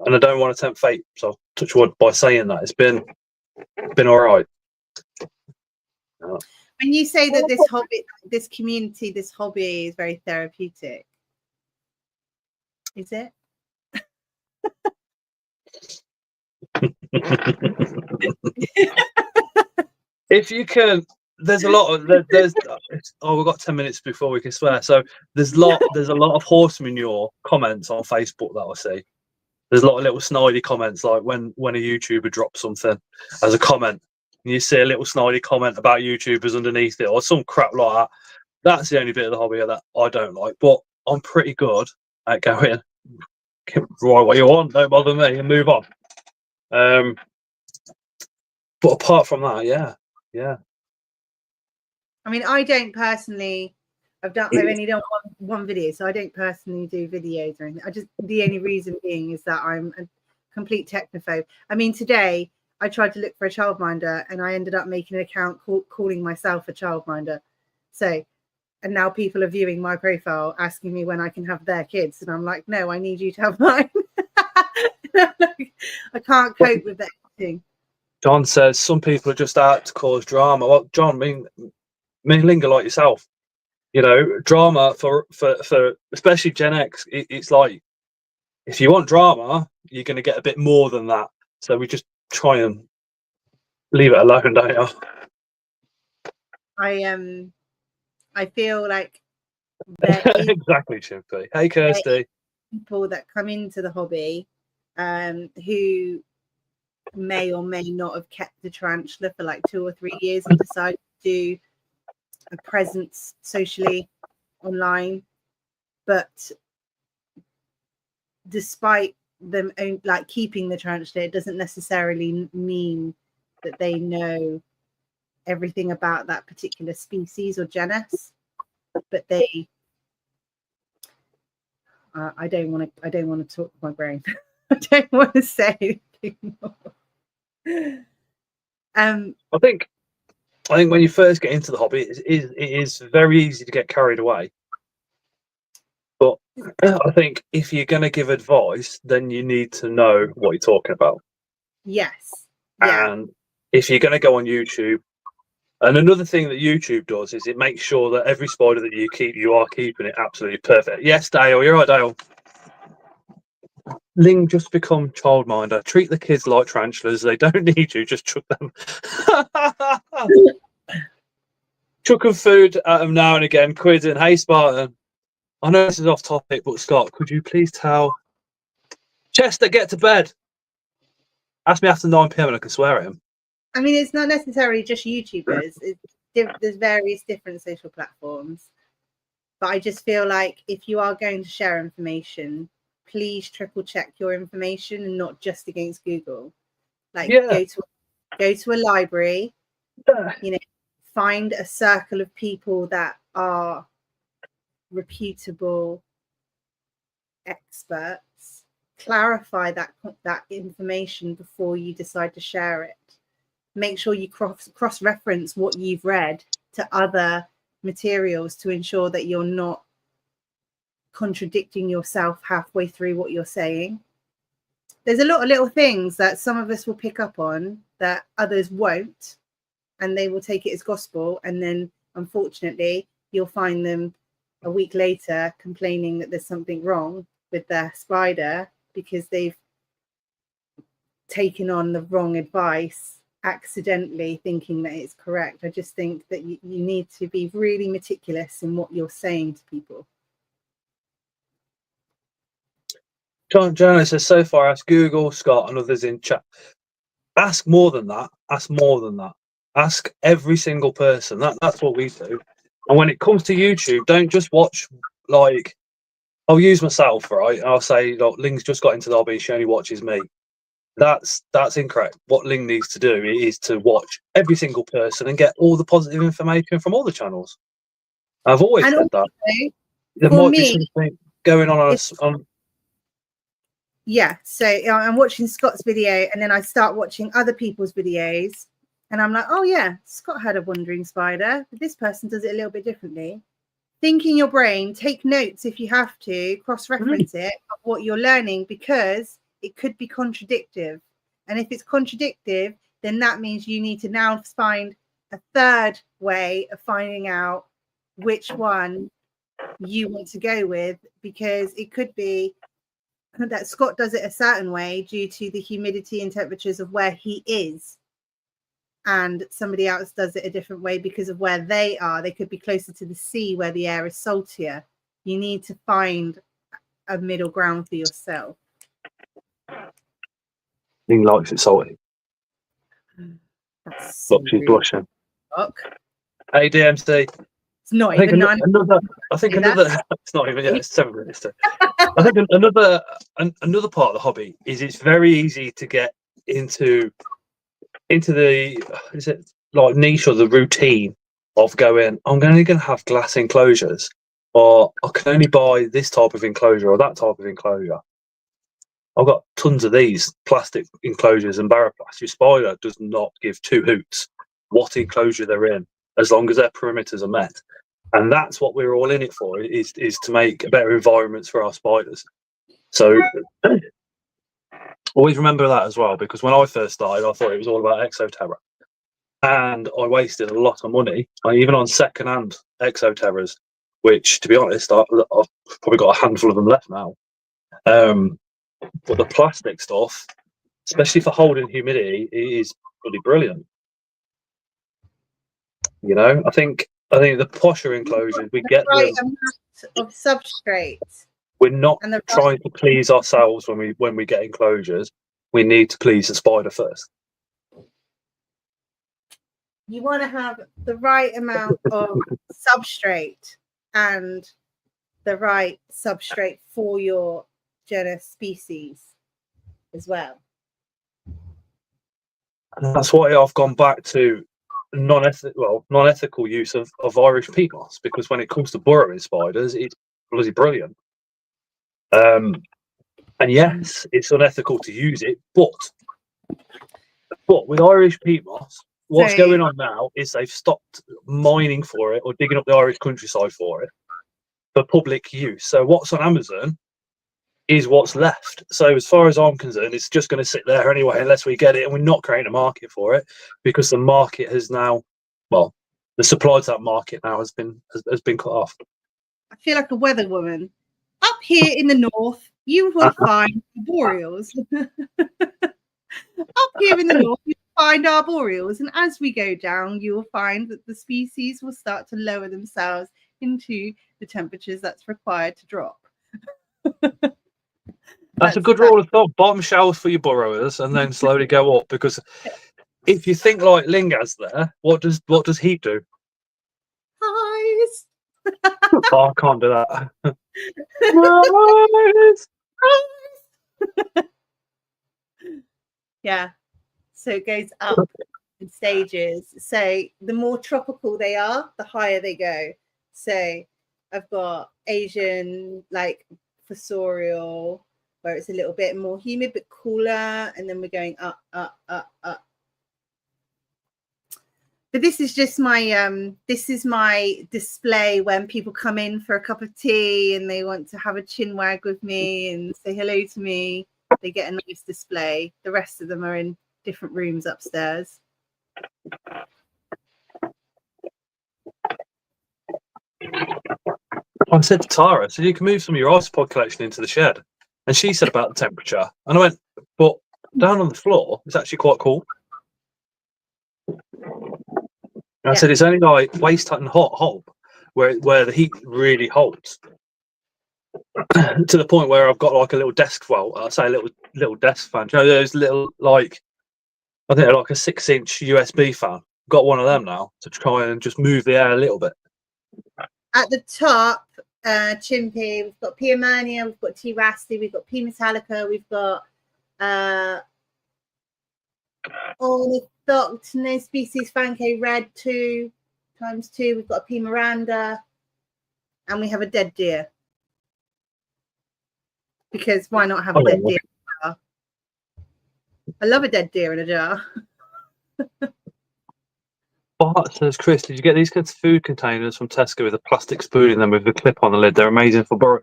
And I don't want to tempt fate, so I'll touch wood by saying that it's been all right. When you say that this community, this hobby is very therapeutic, is it? If you can, there's a lot of there's. Oh, we've got 10 minutes before we can swear. So there's a lot of horse manure comments on Facebook that I see. There's a lot of little snidey comments, like when a YouTuber drops something as a comment, and you see a little snidey comment about YouTubers underneath it, or some crap like that. That's the only bit of the hobby that I don't like. But I'm pretty good at going, write what you want, don't bother me, and move on. But apart from that, yeah. I mean, I don't personally. I've only done one video, so I don't personally do videos or anything. The only reason being is that I'm a complete technophobe. I mean, today I tried to look for a childminder, and I ended up making an account calling myself a childminder. So, and now people are viewing my profile, asking me when I can have their kids, and I'm like, no, I need you to have mine. I can't cope with that thing. John says some people are just out to cause drama. Well, John, me and Linga like yourself. You know, drama for especially Gen X, it's like if you want drama, you're going to get a bit more than that. So we just try and leave it alone, don't you? I feel like exactly, Chimpy. Hey, Kirsty. People that come into the hobby who may or may not have kept the tarantula for like 2 or 3 years and decide to do a presence socially online, but despite them like keeping the tarantula, it doesn't necessarily mean that they know everything about that particular species or genus. But they I don't want to talk my brain. I don't want to say anything more. I think when you first get into the hobby, it is very easy to get carried away. But I think if you're going to give advice, then you need to know what you're talking about. Yes. Yeah. And if you're going to go on YouTube, and another thing that YouTube does is it makes sure that every spider that you keep, you are keeping it absolutely perfect. Yes, Dale, you're right, Dale. Ling, just become childminder. Treat the kids like tarantulas. They don't need you. Just chuck them. Chucking food at them now and again. Quizzing. Hey, Spartan. I know this is off topic, but Scott, could you please tell Chester get to bed? Ask me after 9 p.m. and I can swear at him. I mean, it's not necessarily just YouTubers. There's various different social platforms. But I just feel like if you are going to share information, please triple check your information and not just against Google. Like go to a library, you know, find a circle of people that are reputable experts, clarify that information before you decide to share it. Make sure you cross-reference what you've read to other materials to ensure that you're not contradicting yourself halfway through what you're saying. There's a lot of little things that some of us will pick up on that others won't, and they will take it as gospel, and then unfortunately you'll find them a week later complaining that there's something wrong with their spider because they've taken on the wrong advice accidentally thinking that it's correct. I just think that you need to be really meticulous in what you're saying to people. John Jonas says, so far, ask Google, Scott, and others in chat. Ask more than that. Ask more than that. Ask every single person. That's what we do. And when it comes to YouTube, don't just watch, like, I'll use myself, right? I'll say, look, Ling's just got into the hobby. She only watches me. That's incorrect. What Ling needs to do is to watch every single person and get all the positive information from all the channels. I've always said that. There might be something going on. Yeah, so I'm watching Scott's video and then I start watching other people's videos and I'm like, oh yeah, Scott had a wandering spider, but this person does it a little bit differently. Think in your brain, take notes if you have to, cross-reference it of what you're learning, because it could be contradictive. And if it's contradictive, then that means you need to now find a third way of finding out which one you want to go with, because it could be that Scott does it a certain way due to the humidity and temperatures of where he is, and somebody else does it a different way because of where they are. They could be closer to the sea where the air is saltier. You need to find a middle ground for yourself. He likes it salty. That's so Look, she's rude. blushing. Fuck. Hey, DMC. It's not I think even none. I think another. It's not even yet. It's 7 minutes. I think another part of the hobby is it's very easy to get into the, is it like niche or the routine of going, I'm only going to have glass enclosures, or I can only buy this type of enclosure or that type of enclosure. I've got tons of these plastic enclosures and Barraplast. Your spider does not give two hoots what enclosure they're in, as long as their perimeters are met. And that's what we're all in it for, is to make better environments for our spiders. So always remember that as well, because when I first started, I thought it was all about Exoterra. And I wasted a lot of money, even on second-hand Exoterras, which, to be honest, I've probably got a handful of them left now. But the plastic stuff, especially for holding humidity, is really brilliant. You know, I think the posher enclosures, we get right them. amount of substrate. We're not And trying to please ourselves when we get enclosures. We need to please the spider first. You want to have the right amount of substrate and the right substrate for your genus species as well. And that's why I've gone back to non-ethical use of Irish peat moss, because when it comes to burrowing spiders, it's bloody brilliant. And yes, it's unethical to use it, but with Irish peat moss, what's going on now is they've stopped mining for it or digging up the Irish countryside for it for public use. So what's on Amazon is what's left. So as far as I'm concerned, it's just going to sit there anyway unless we get it, and we're not creating a market for it, because the market has now, well, the supply to that market now has been cut off. I feel like a weather woman. Up here in the north, you will find boreals. Up here in the north, you find arboreals, and as we go down, you will find that the species will start to lower themselves into the temperatures that's required to drop. That's a good rule of thumb. Bottom shelf for your burrowers, and then slowly go up. Because if you think like Lingaz there, what does heat do? Highs. Oh, I can't do that. Yeah, so it goes up in stages. So the more tropical they are, the higher they go. So I've got Asian, like fossorial, where it's a little bit more humid but cooler, and then we're going up, up, up, up. But this is just my display when people come in for a cup of tea and they want to have a chin wag with me and say hello to me. They get a nice display. The rest of them are in different rooms upstairs. I said to Tara, so you can move some of your iPod collection into the shed. And she said about the temperature. And I went, but down on the floor, it's actually quite cool. And I said, it's only like waist and hot where the heat really holds. To the point where I've got like a little desk, I say a little desk fan. You know, those little, like, I think they're like a 6-inch USB fan. Got one of them now to try and just move the air a little bit. At the top, Chimpy, we've got Pia Mania, we've got T Rasty, we've got P Metallica, we've got Ornithoct, no species, Fanco Red 2 times 2, we've got a P Miranda, and we have a dead deer. Because why not have a dead deer in a jar? I love a dead deer in a jar. Bart says, Chris, did you get these kinds of food containers from Tesco with a plastic spoon in them with the clip on the lid? They're amazing for burrow.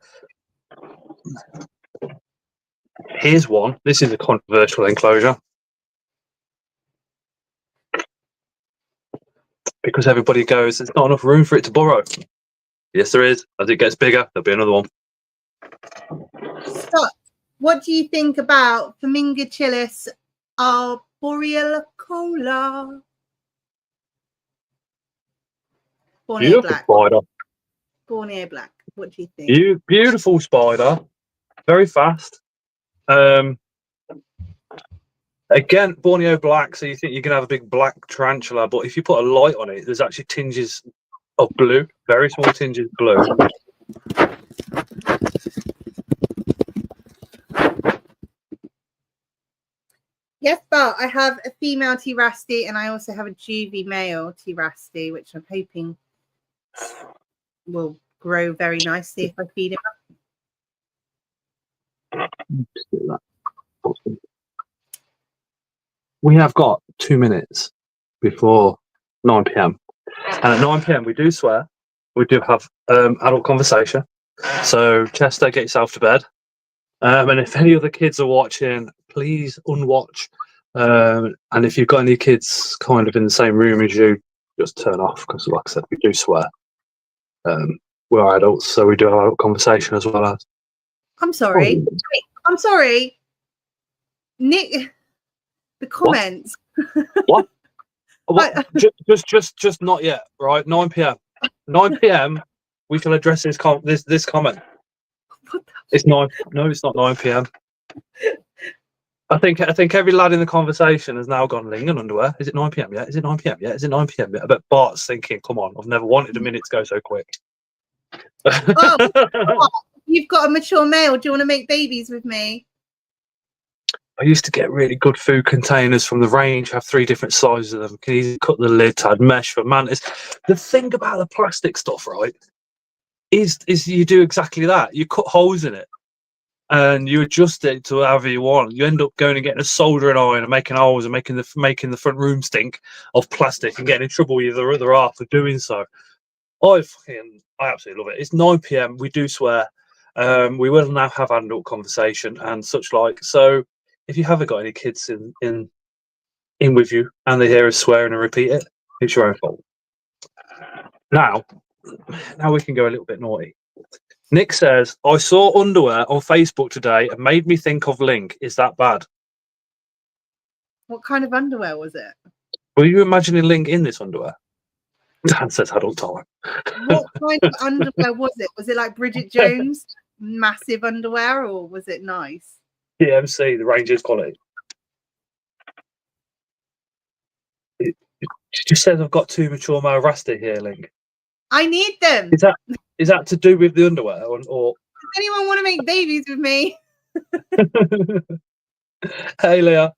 Here's one. This is a controversial enclosure. Because everybody goes, there's not enough room for it to burrow. Yes, there is. As it gets bigger, there'll be another one. Stop. What do you think about Flamingochilus arboricola? Borneo Beautiful black. spider. Borneo black. What do you think? Beautiful spider. Very fast. Again, Borneo black, so you think you're going to have a big black tarantula, but if you put a light on it, there's actually tinges of blue, very small tinges of blue. Yes, but I have a female T-Rasty and I also have a juvie male T-Rasty, which I'm hoping will grow very nicely if I feed him up. We have got 2 minutes before 9 p.m. And at 9 p.m. we do swear. We do have adult conversation. So Chester, get yourself to bed. And if any other kids are watching, please unwatch. And if you've got any kids kind of in the same room as you, just turn off because, like I said, we do swear. We're adults, so we do have adult conversation as well as. I'm sorry. I'm sorry. Nick, the comments. What? Just not yet, right? 9 p.m. 9 p.m. We can address this comment. It's 9. No, it's not 9 p.m. I think every lad in the conversation has now gone Ling and underwear. Is it 9 p.m. yet? Is it 9 p.m. yet? Is it 9 p.m. yet? I bet Bart's thinking, come on, I've never wanted a minute to go so quick. Oh, you've got a mature male. Do you want to make babies with me? I used to get really good food containers from the range, have 3 different sizes of them. Can easily cut the lid, had mesh for mantis. The thing about the plastic stuff, right, is you do exactly that. You cut holes in it and you adjust it to however you want. You end up going and getting a soldering iron and making holes and making the front room stink of plastic and getting in trouble with the other half for doing so. I absolutely love it. It's 9 p.m. We do swear. We will now have adult conversation and such like. So if you haven't got any kids in with you and they hear us swearing and repeat it, it's your own fault. Now we can go a little bit naughty. Nick says, I saw underwear on Facebook today and made me think of Link. Is that bad? What kind of underwear was it? Were you imagining Link in this underwear? Dan says adult time. What kind of underwear was it? Was it like Bridget Jones, massive underwear, or was it nice? TMC, the Rangers quality. It just says I've got 2 mature male Rasta here, Link. I need them. Is that to do with the underwear or? Does anyone want to make babies with me? Hey, Leah.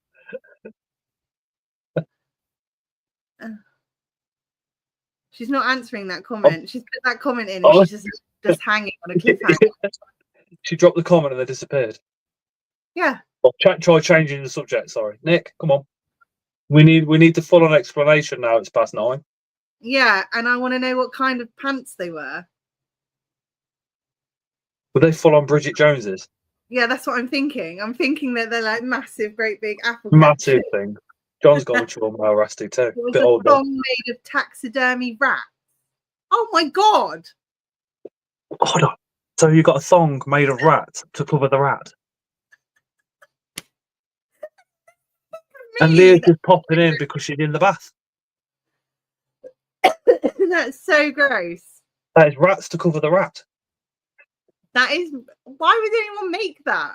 She's not answering that comment. She's put that comment in and she's just hanging on a cliffhanger. She dropped the comment and they disappeared. Yeah. Well, try changing the subject. Sorry, Nick. Come on. We need the full-on explanation now. It's past 9. Yeah, and I want to know what kind of pants they were. Were they full-on Bridget Joneses? Yeah, that's what I'm thinking. I'm thinking that they're like massive, great big apple. Massive thing. John's got mature male Rusty too. It was bit a older. thong made of taxidermy rats. Oh my god! Hold on. So you got a thong made of rat to cover the rat? And Leah's just popping in because she's in the bath. That's so gross. That is rats to cover the rat. That is. Why would anyone make that?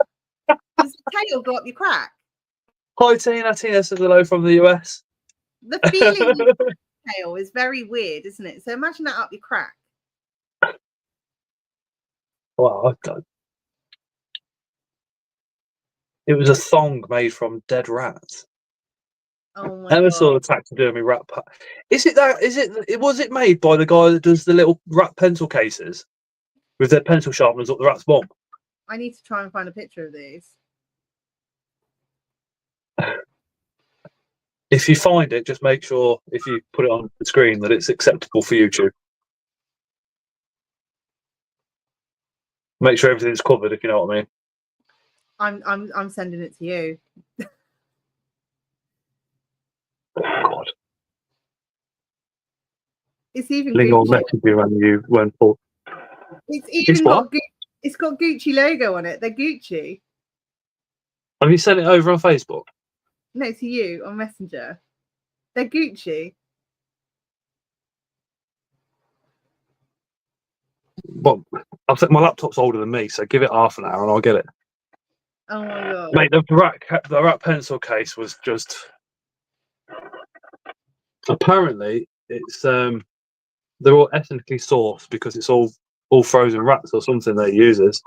Does the tail go up your crack? Hi Tina. Tina says hello from the US. The feeling of the tail is very weird, isn't it? So imagine that up your crack. Well, it was a thong made from dead rats. Oh my Never god! saw the taxidermy rat. Was it made by the guy that does the little rat pencil cases with their pencil sharpeners up the rat's bum? I need to try and find a picture of these. If you find it, just make sure if you put it on the screen that it's acceptable for YouTube. Make sure everything's covered, if you know what I mean. I'm sending it to you. Oh God! It's even Ling will Gucci. message you when you went for. It's even got Gucci logo on it. They're Gucci. Have you sent it over on Facebook? No, to you on Messenger. They're Gucci. Well, I think my laptop's older than me, so give it half an hour and I'll get it. Oh my god. Mate, the rat pencil case was just. Apparently, it's they're all ethnically sourced because it's all frozen rats or something that it uses.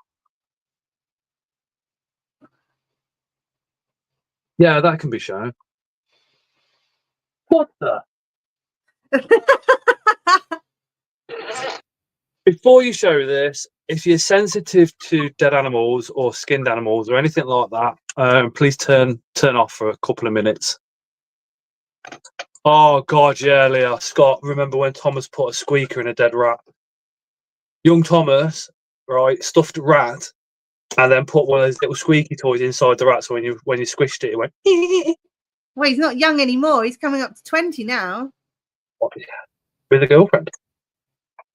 Yeah, that can be shown. What the? Before you show this, if you're sensitive to dead animals or skinned animals or anything like that, please turn off for a couple of minutes. Oh God, yeah, Leah Scott. Remember when Thomas put a squeaker in a dead rat? Young Thomas, right, stuffed a rat, and then put one of those little squeaky toys inside the rat. So when you squished it, it went. Well, he's not young anymore. He's coming up to 20 now. With a girlfriend.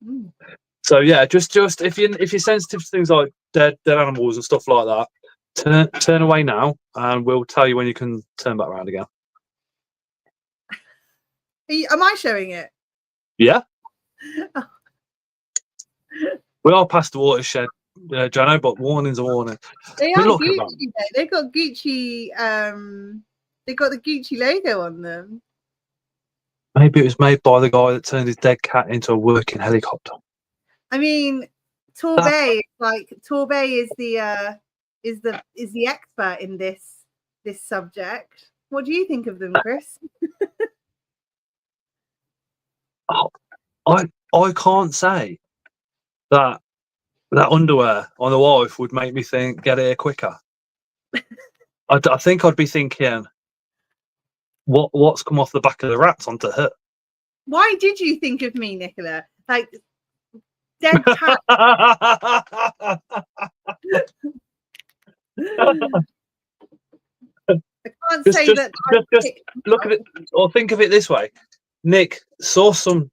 Mm. So yeah, just if you're sensitive to things like dead animals and stuff like that, turn away now, and we'll tell you when you can turn back around again. Am I showing it? Yeah. We are past the watershed, Jono, but warning's a warning. They are Gucci though. They've got Gucci. They got the Gucci logo on them. Maybe it was made by the guy that turned his dead cat into a working helicopter. I mean, Torbay is the expert in this subject. What do you think of them, Chris? I can't say that underwear on the wife would make me think get here quicker. I think I'd be thinking, what's come off the back of the rats onto her? Why did you think of me, Nicola? Like dead cat. I can't say that. Just look at it, or think of it this way: Nick saw some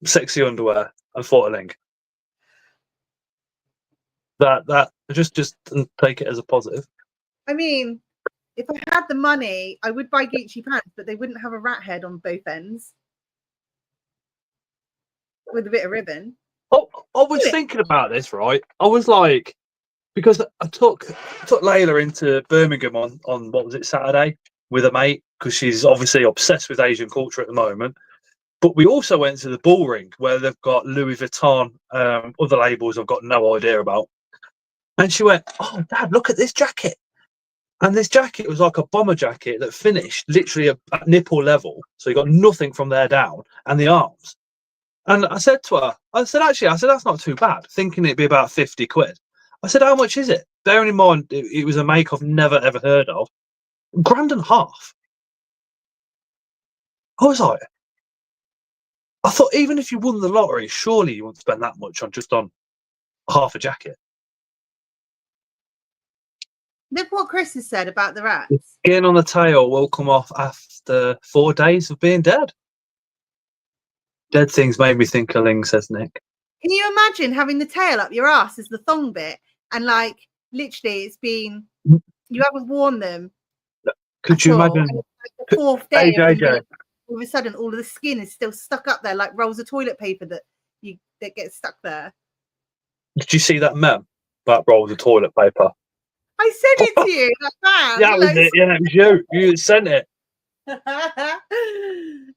sexy underwear and thought a link. That just take it as a positive. I mean, if I had the money, I would buy Gucci pants, but they wouldn't have a rat head on both ends with a bit of ribbon. Oh, I was thinking about this, right? I was like, because I took Layla into Birmingham on what was it, Saturday with a mate, because she's obviously obsessed with Asian culture at the moment. But we also went to the Bull Ring where they've got Louis Vuitton, other labels I've got no idea about. And she went, "Oh, Dad, look at this jacket." And this jacket was like a bomber jacket that finished literally at nipple level. So you got nothing from there down and the arms. And I said to her, actually, that's not too bad, thinking it'd be about 50 quid. I said, how much is it? Bearing in mind, it was a make I've never, ever heard of. £1.50. I was like, I thought even if you won the lottery, surely you wouldn't spend that much on half a jacket. Look what Chris has said about the rats. The skin on the tail will come off after 4 days of being dead. Dead things made me think of Ling, says Nick. Can you imagine having the tail up your ass as the thong bit, and like literally it's been, you haven't worn them. Could you imagine? Like the 4th day, AJ. All of a sudden, all of the skin is still stuck up there, like rolls of toilet paper that gets stuck there. Did you see that meme about rolls of toilet paper? I sent it to you. That man. Yeah, it was you. You sent it.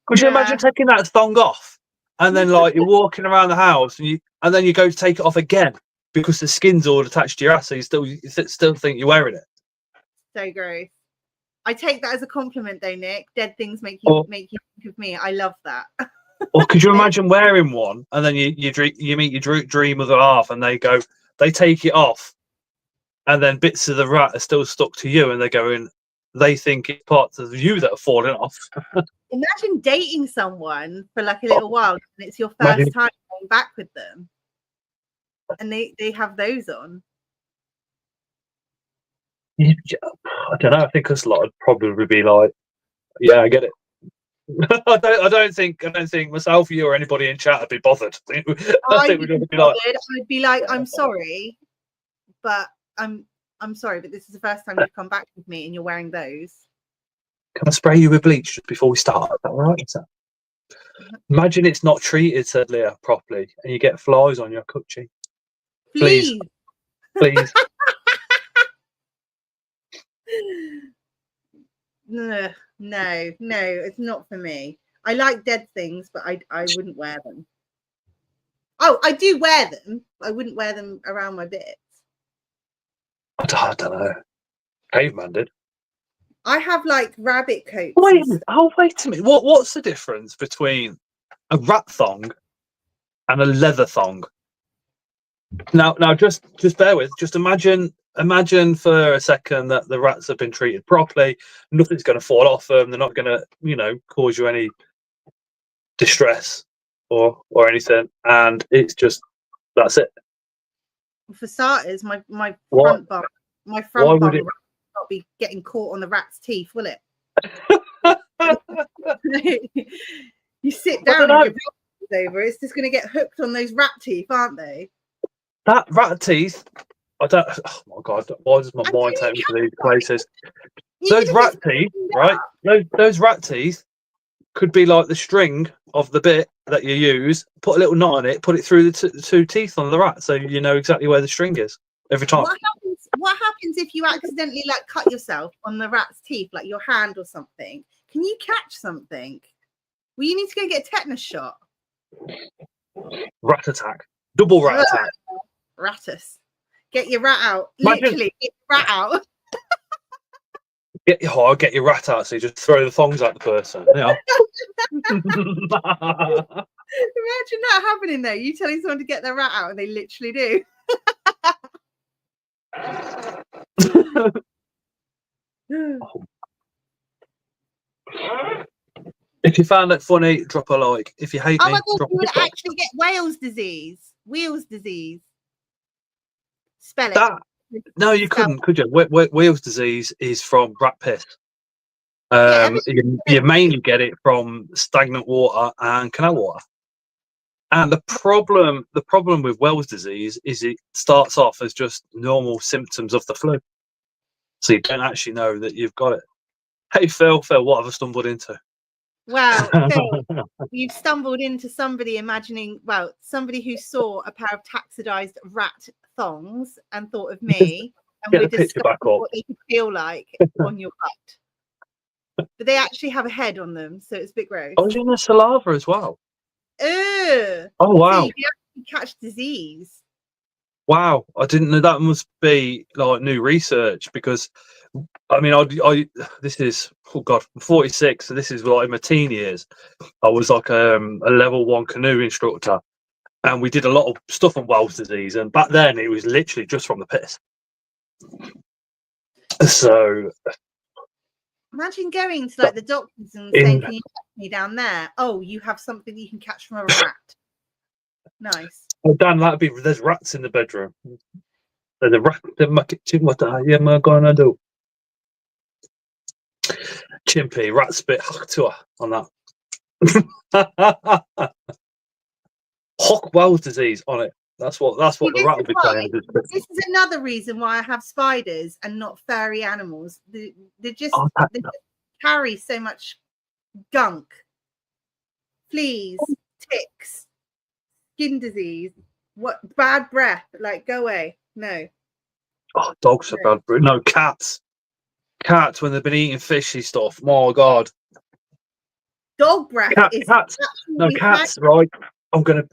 Could you imagine taking that thong off and then like you're walking around the house and then you go to take it off again because the skin's all attached to your ass, so you still think you're wearing it? So gross. I take that as a compliment, though, Nick. Dead things make you think of me. I love that. Or could you imagine wearing one and then you meet your dream other half and they take it off and then bits of the rat are still stuck to you and they think it's parts of you that are falling off. Imagine dating someone for like a little while and it's your first time going back with them and they have those on. I don't know. I think us lot would probably be like, yeah, I get it. I don't think myself, you, or anybody in chat would be bothered. I think we'd be like, I'd be like, I'm sorry, but I'm I'm sorry, but this is the first time you've come back with me and you're wearing those. Can I spray you with bleach just before we start? Is that all right? Imagine it's not treated, said Leah, properly, and you get flies on your coochie. Please. Please. No, it's not for me. I like dead things, but I wouldn't wear them. Oh, I do wear them. I wouldn't wear them around my bits. I don't know. Caveman did. I have like rabbit coats. Wait a minute. Oh, wait a minute. What's the difference between a rat thong and a leather thong? Now, just bear with. Just imagine for a second that the rats have been treated properly. Nothing's going to fall off them. They're not going to, cause you any distress or anything. And it's just that's it. For starters, my What? front bum, Why will would it? not be getting caught on the rat's teeth, will it? You sit down and your over. It's just going to get hooked on those rat teeth, aren't they? That rat teeth. I don't. Oh my god! Why does my mind take me to these places? Those rat teeth, right? Those rat teeth could be like the string of the bit that you use. Put a little knot on it. Put it through the two teeth on the rat, so you know exactly where the string is every time. What happens if you accidentally like cut yourself on the rat's teeth, like your hand or something? Can you catch something? Well, you need to go get a tetanus shot. Rat attack. Double rat attack. Ratus. Get your rat out. Literally, get your rat out. Get your rat out, so you just throw the thongs at the person. Yeah. Imagine that happening though. You telling someone to get their rat out and they literally do. If you found it funny, drop a like. If you hate me, my God, drop you a would dislike. actually get Wales disease. Wheels disease. Spell it. That, no, you couldn't, could you? Wheels disease is from rat piss. You mainly get it from stagnant water and canal water. And the problem with Wells disease is it starts off as just normal symptoms of the flu, so you don't actually know that you've got it. Hey Phil, what have I stumbled into? Wow, Phil, you've stumbled into somebody somebody who saw a pair of taxidized rat thongs and thought of me, and we discussed what they could feel like on your butt. But they actually have a head on them, so it's a bit gross. I was in the saliva as well. Ugh. Oh wow! So you can actually catch disease. Wow, I didn't know. That must be like new research, because I mean, this is, oh god, I'm 46, so this is like in my teen years. I was like a level 1 canoe instructor, and we did a lot of stuff on Wells disease, and back then it was literally just from the piss. So imagine going to like the doctors and saying, "Can you catch me down there?" Oh, you have something you can catch from a rat. Nice. Oh Dan, there's rats in the bedroom. There's a rat in my kitchen. What am I gonna do? Chimpy, rat spit to her on that. Hock Wells disease on it. That's what the rat will be saying. This is another reason why I have spiders and not furry animals. They just carry so much gunk. Fleas, ticks, skin disease, bad breath. Like, go away. No. Oh, dogs are bad breath. No, cats. Cats when they've been eating fishy stuff. Oh God. Dog breath cats. No, cats, right? I'm gonna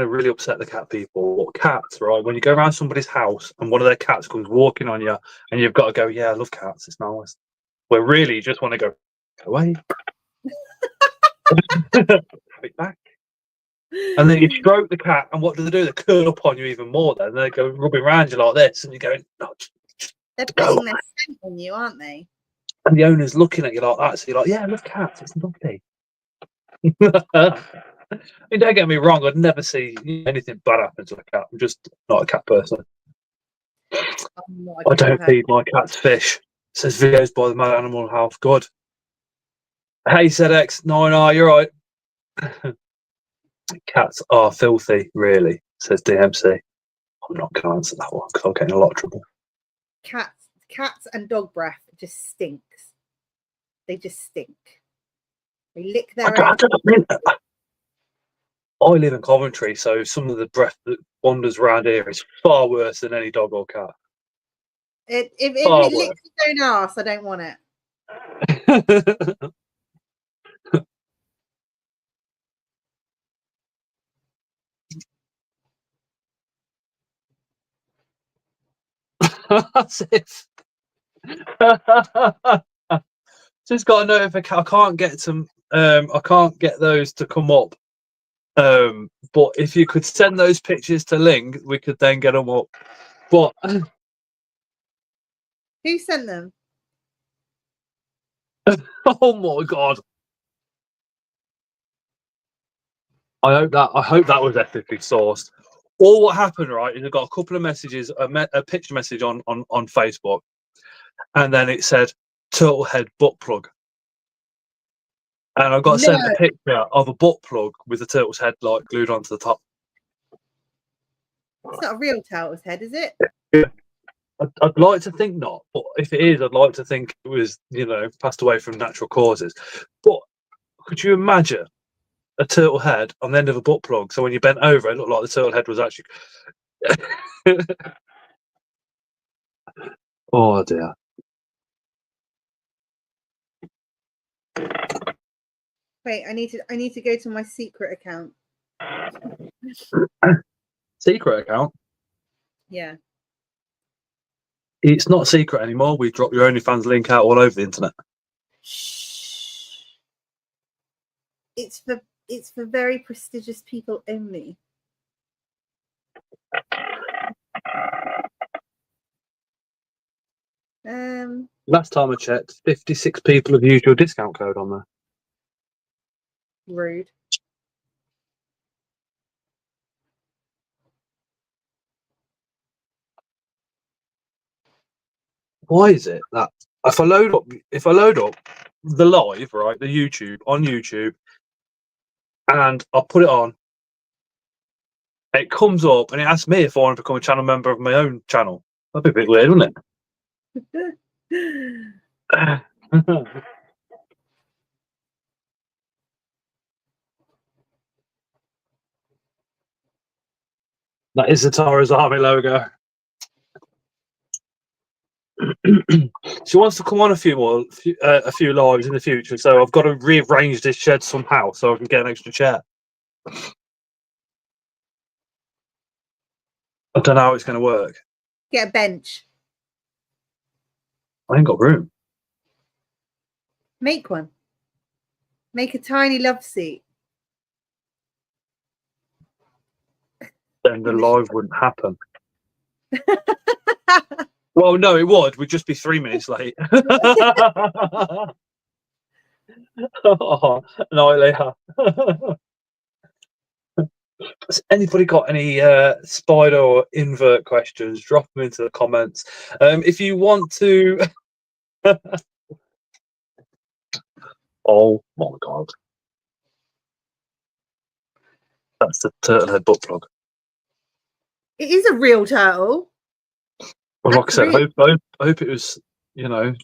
really upset the cat people. Cats, right? When you go around somebody's house and one of their cats comes walking on you, and you've got to go, yeah, I love cats, it's nice. Where really you just want to go away. Have it back. And then you stroke the cat, and what do? They curl up on you even more. Then they go rubbing around you like this, and you're going, no, they're putting their scent on you, aren't they? And the owner's looking at you like that, so you're like, yeah, I love cats, it's lovely. I mean, don't get me wrong, I'd never see anything bad happen to a cat. I'm just not a cat person. I don't feed my cats fish. It says videos by the Mad Animal Health. Good. Hey, ZX. No, you're right. Cats are filthy, really, says DMC. I'm not going to answer that one because I'll get in a lot of trouble. Cats Cats and dog breath just stinks. They just stink. They lick their I own. don't know. I live in Coventry, so some of the breath that wanders around here is far worse than any dog or cat. If Far it licks its own arse, I don't want it. That's it. Just got a notification. I can't get some. I can't get those to come up. But if you could send those pictures to Ling, we could then get them up. But Who sent them? oh my god! I hope that was ethically sourced. All what happened, right, is I got a couple of messages, a picture message on Facebook, and then it said turtle head butt plug. And I got sent a picture of a butt plug with the turtle's head like glued onto the top. It's not a real turtle's head, is it? Yeah. I'd like to think not, but if it is, I'd like to think it was, passed away from natural causes. But could you imagine a turtle head on the end of a butt plug? So when you bent over, it looked like the turtle head was actually. Oh dear. Wait, I need to go to my secret account. Secret account? Yeah. It's not secret anymore. We drop your OnlyFans link out all over the internet. Shh. It's for very prestigious people only. Last time I checked, 56 people have used your discount code on there. Rude. Why is it that if I load up the live, right, the YouTube on YouTube, and I put it on, it comes up and it asks me if I want to become a channel member of my own channel? That'd be a bit weird, wouldn't it? That is the Tara's Army logo. She wants to come on a few lives in the future, so I've got to rearrange this shed somehow so I can get an extra chair. I don't know how it's going to work. Get a bench. I ain't got room. Make one. Make a tiny love seat. Then the live wouldn't happen. Well, no, it would. We'd just be 3 minutes late. Oh, no, Leah. Has anybody got any spider or invert questions? Drop them into the comments. If you want to. Oh my god. That's the turtle head butt plug. It is a real turtle. Well, like I said, I hope it was, hope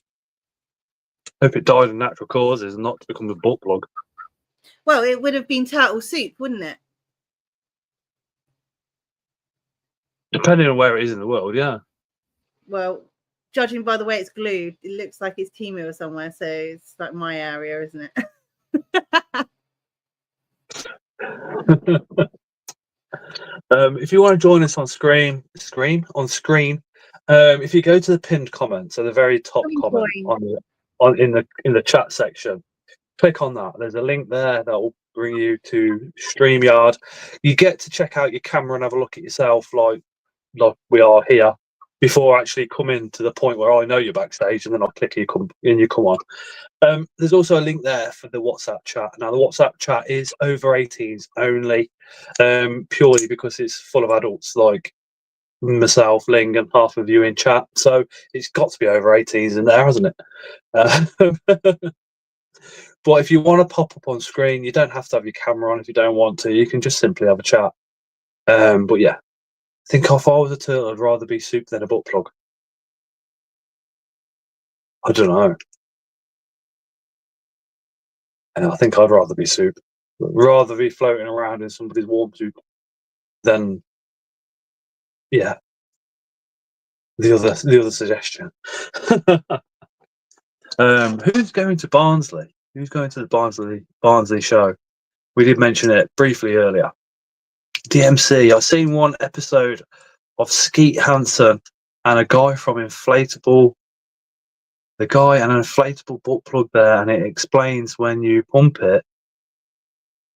it died of natural causes and not to become a butt plug. Well, it would have been turtle soup, wouldn't it? Depending on where it is in the world, yeah. Well, judging by the way it's glued, it looks like it's Timu or somewhere, so it's like my area, isn't it? If you want to join us on screen, if you go to the pinned comment, so the very top comment in the chat section, click on that. There's a link there that will bring you to StreamYard. You get to check out your camera and have a look at yourself, like we are here, before actually coming to the point where I know you're backstage, and then I'll click you come on. There's also a link there for the WhatsApp chat. Now, the WhatsApp chat is over 18s only, purely because it's full of adults like myself, Ling, and half of you in chat. So it's got to be over 18s in there, hasn't it? But if you want to pop up on screen, you don't have to have your camera on if you don't want to. You can just simply have a chat. But yeah, I think if I was a turtle, I'd rather be soup than a butt plug. I don't know. And I think I'd rather be soup. Rather be floating around in somebody's warm soup than, yeah, the other suggestion. Who's going to Barnsley? Who's going to the Barnsley show? We did mention it briefly earlier. DMC. I've seen one episode of Skeet Hansen and a guy from Inflatable. The guy and an inflatable butt plug there, and it explains when you pump it,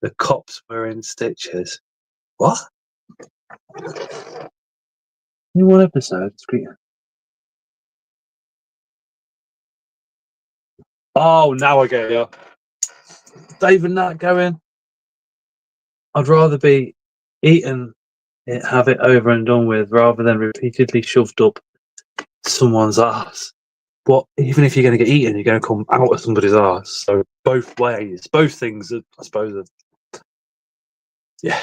the cops were in stitches. What? In one episode, Skeet. Oh, now I get you. Dave and Nat going. I'd rather be eaten it, have it over and done with, rather than repeatedly shoved up someone's ass. But even if you're going to get eaten, you're going to come out of somebody's ass. So both ways, both things, I suppose. Yeah.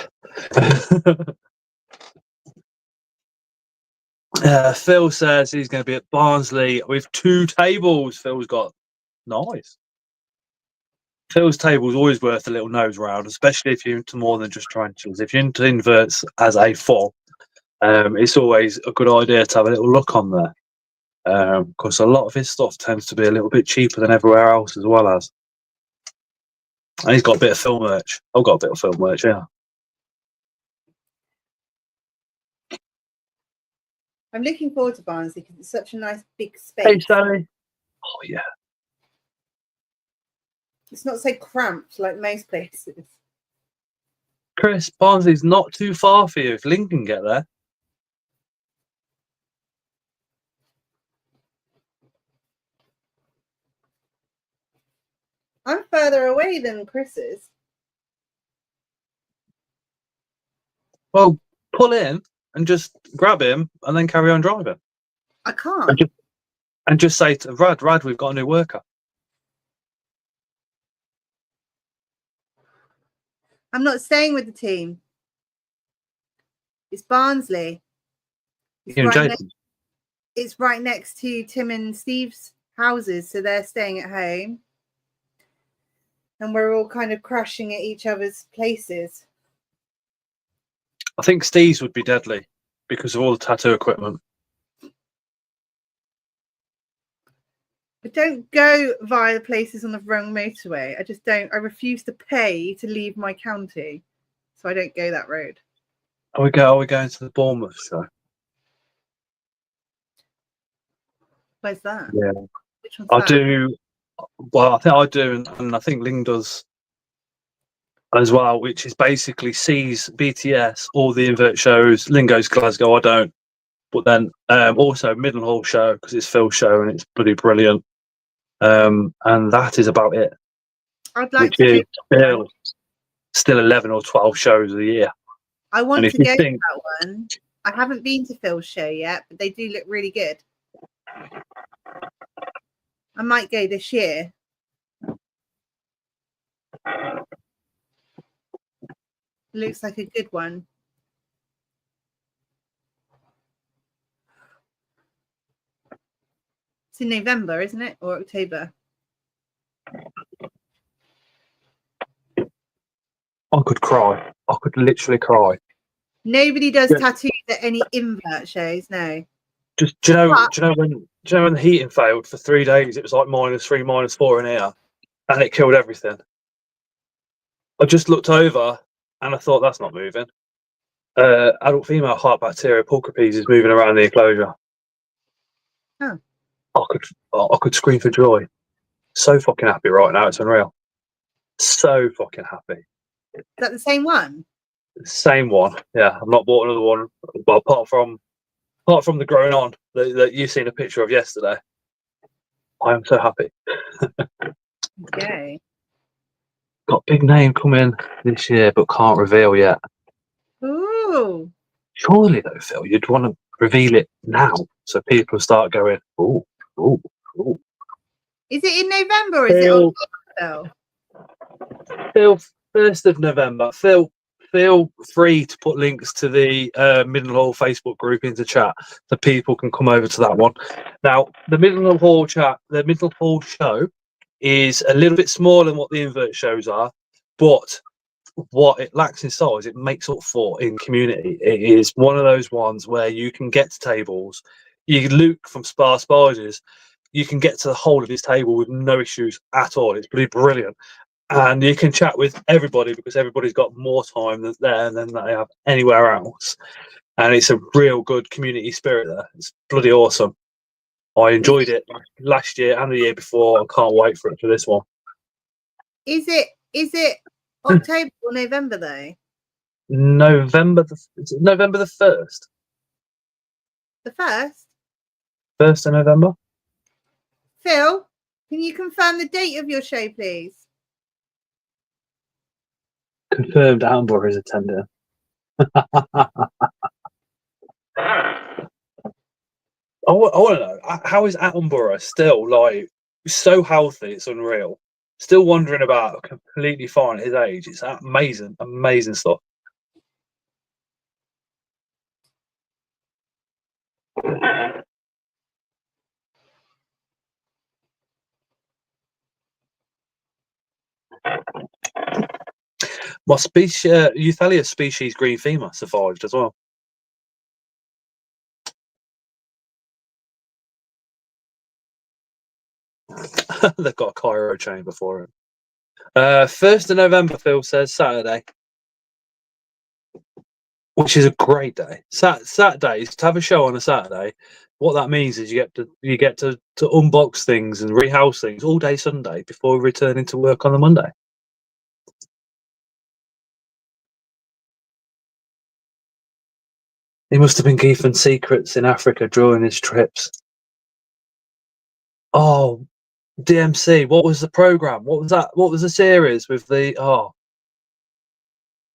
Phil says he's going to be at Barnsley with 2 tables. Phil's got nice. Phil's table is always worth a little nose round, especially if you're into more than just tarantulas. If you're into inverts as a full, it's always a good idea to have a little look on there. Because a lot of his stuff tends to be a little bit cheaper than everywhere else as well as. And he's got a bit of film merch. I've got a bit of film merch, yeah. I'm looking forward to Barnsley because it's such a nice big space. Hey, Sally. Oh, yeah. It's not so cramped like most places. Chris, Barnsley's not too far for you if Lynn can get there. I'm further away than Chris is. Well, pull in and just grab him and then carry on driving. I can't. And just say to Rad, we've got a new worker. I'm not staying with the team. It's Barnsley. It's right next to Tim and Steve's houses, so they're staying at home. And we're all kind of crashing at each other's places. I think Steve's would be deadly because of all the tattoo equipment. But don't go via places on the wrong motorway. I just don't. I refuse to pay to leave my county, so I don't go that road. Are we going to the Bournemouth show? Where's that? Yeah, Which one's I that? do. Well, I think I do, and I think Ling does as well, which is basically sees BTS, all the invert shows. Ling goes Glasgow, I don't. But then also Middlehall show because it's Phil's show and it's bloody brilliant. And that is about it. I'd like to go. Still 11 or 12 shows a year. I want to go to that one. I haven't been to Phil's show yet, but they do look really good. I might go this year. Looks like a good one. It's in November, isn't it? Or October? I could cry. I could literally cry. Nobody does tattoos at any invert shows, no. Do you know when the heating failed for 3 days? It was like -3, -4 in here, and it killed everything. I just looked over and I thought that's not moving. Adult female heart bacteria pulchripes is moving around the enclosure. Huh. I could scream for joy. So fucking happy right now. It's unreal. So fucking happy. Is that the same one? Same one. Yeah, I've not bought another one. But apart from the growing on that you've seen a picture of yesterday, I am so happy. Okay. Got big name coming this year, but can't reveal yet. Ooh. Surely though, Phil, you'd want to reveal it now so people start going, ooh, ooh, ooh. Is it in November or is it October? Phil, 1st of November. Phil, feel free to put links to the Middlehall Facebook group into chat so people can come over to that one. Now, the Middlehall show is a little bit smaller than what the invert shows are, but what it lacks in size, it makes up for in community. It is one of those ones where you can get to tables. Luke from Spa Spiders, you can get to the whole of his table with no issues at all. It's pretty brilliant. And you can chat with everybody because everybody's got more time than they have anywhere else. And it's a real good community spirit there. It's bloody awesome. I enjoyed it last year and the year before. I can't wait for this one. Is it October or November though? November the 1st. The 1st? 1st of November. Phil, can you confirm the date of your show, please? Confirmed Attenborough is attending. I want to know, how is Attenborough still like so healthy? It's unreal. Still wandering about completely fine at his age. It's amazing, amazing stuff. My species, Euthalia species green femur survived as well. They've got a Cairo chamber for it. 1st of November, Phil says Saturday, which is a great day. Saturdays, to have a show on a Saturday, what that means is you get to unbox things and rehouse things all day Sunday before returning to work on the Monday. He must have been keeping secrets in Africa during his trips. Oh, DMC, what was the program? What was that? What was the series with the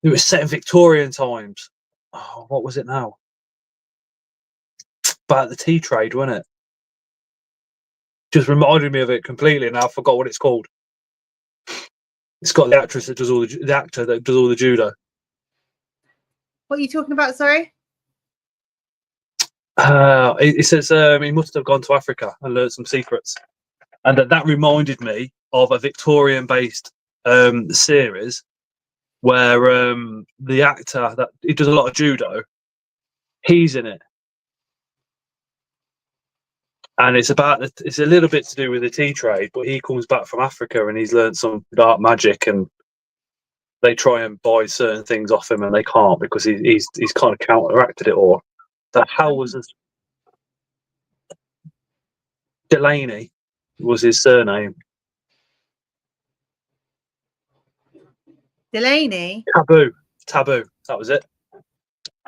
it was set in Victorian times. Oh, what was it now? About the tea trade, wasn't it? Just reminded me of it completely, and I forgot what it's called. It's got the actress that does the actor that does all the judo. What are you talking about? Sorry. It says he must have gone to Africa and learned some secrets, and that reminded me of a Victorian-based series where the actor that he does a lot of judo, he's in it, and it's a little bit to do with the tea trade, but he comes back from Africa and he's learned some dark magic, and they try and buy certain things off him and they can't because he's kind of counteracted it all. The hell was this? Delaney was his surname. Delaney? Taboo. That was it.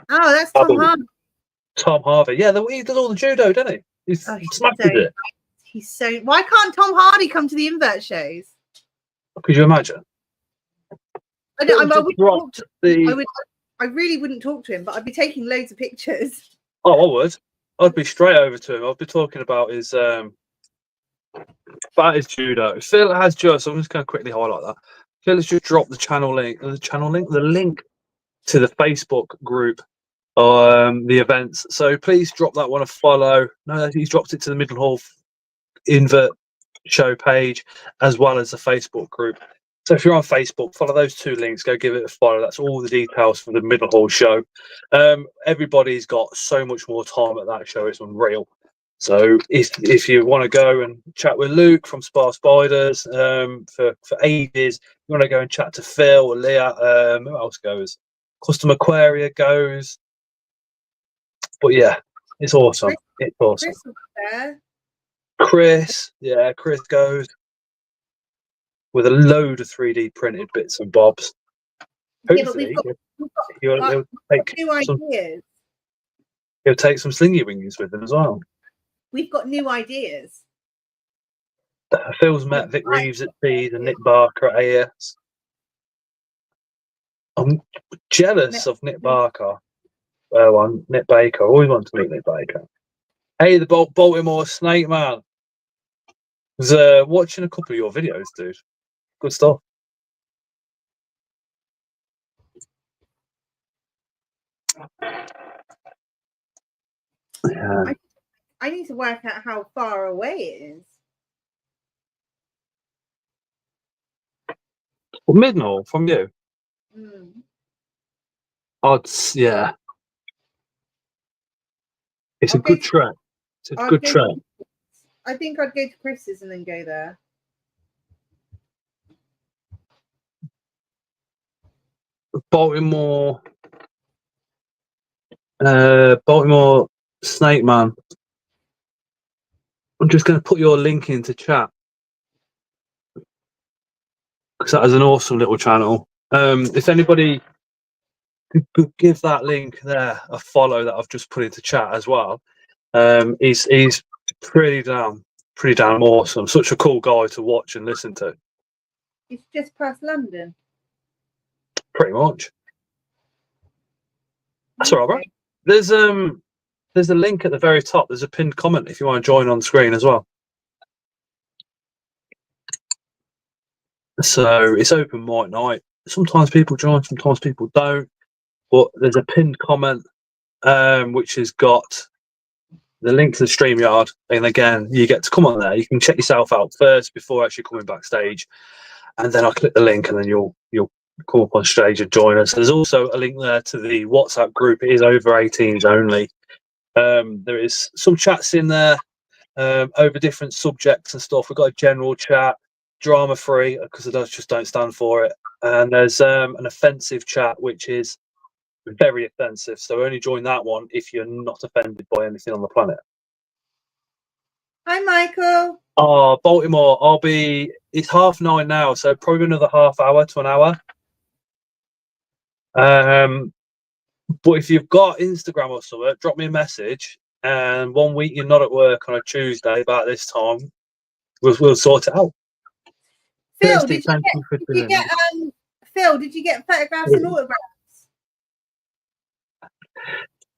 Oh, that's Tom Hardy. Tom Hardy. Yeah, he does all the judo, doesn't he? He's smashed it. He's so... Why can't Tom Hardy come to the invert shows? Could you imagine? I really wouldn't talk to him, but I'd be taking loads of pictures. Oh, I would. I'd be straight over to him. I'd be talking about his judo. Phil has just. I'm just going to quickly highlight that. Phil has just dropped the link to the Facebook group, the events. So please drop that one a follow. No, he's dropped it to the Middlehall invert show page as well as the Facebook group. So if you're on Facebook, follow those two links. Go give it a follow. That's all the details for the Middlehall show. Everybody's got so much more time at that show. It's unreal. So if you want to go and chat with Luke from Spa Spiders for ages, you want to go and chat to Phil or Leah. Who else goes? Custom Aquaria goes. But yeah, it's awesome. It's awesome. Chris goes with a load of 3D printed bits and bobs. Hopefully, he'll take new ideas. He'll take some slingy wingers with him as well. We've got new ideas. Phil's met Vic Reeves at Feed and Nick Barker at AS. I'm jealous of Nick Barker. Nick Baker. I always wanted to meet Nick Baker. Hey, the Baltimore Snake Man. I was watching a couple of your videos, dude. Good stuff. Yeah. I need to work out how far away it is. Well, Midnall from you? Yeah. It's a good trek. It's a good trek. I think I'd go to Chris's and then go there. Baltimore Snake Man. I'm just going to put your link into chat because that is an awesome little channel. If anybody could give that link there a follow that I've just put into chat as well. He's pretty damn awesome. Such a cool guy to watch and listen to. It's just past London. Pretty much. That's all right. There's a link at the very top. There's a pinned comment if you want to join on screen as well. So it's open mic night. Sometimes people join, sometimes people don't. But there's a pinned comment which has got the link to the StreamYard, and again, you get to come on there. You can check yourself out first before actually coming backstage, and then I'll click the link, and then you'll come up on stage and join us. There's also a link there to the WhatsApp group. It is over 18s only. There is some chats in there over different subjects and stuff. We've got a general chat, drama free because I just don't stand for it, and there's an offensive chat which is very offensive. So only join that one if you're not offended by anything on the planet. Hi, Michael. Oh, Baltimore. It's 9:30 now, so probably another half hour to an hour. But if you've got Instagram or something, drop me a message. And 1 week you're not at work on a Tuesday about this time, we'll sort it out. Phil, did you get photographs and autographs?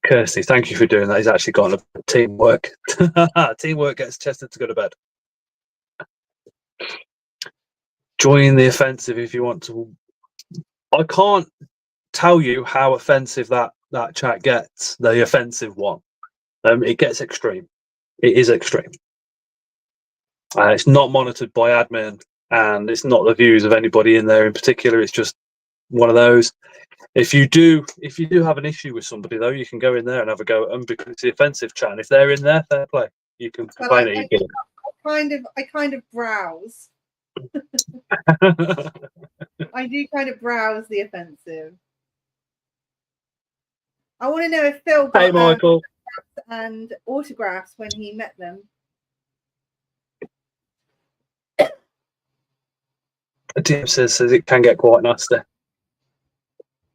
Kirsty, thank you for doing that. He's actually got a teamwork. Teamwork gets Chester to go to bed. Join the offensive if you want to. I can't tell you how offensive that chat gets. The offensive one. It gets extreme. It is extreme. It's not monitored by admin, and it's not the views of anybody in there in particular. It's just one of those. If you do have an issue with somebody though, you can go in there and have a go at them because it's the offensive chat. And if they're in there, fair play. You can complain at each other. I kind of browse. I do kind of browse the offensive. I want to know if Phil got Michael. And autographs when he met them. The team says it can get quite nasty.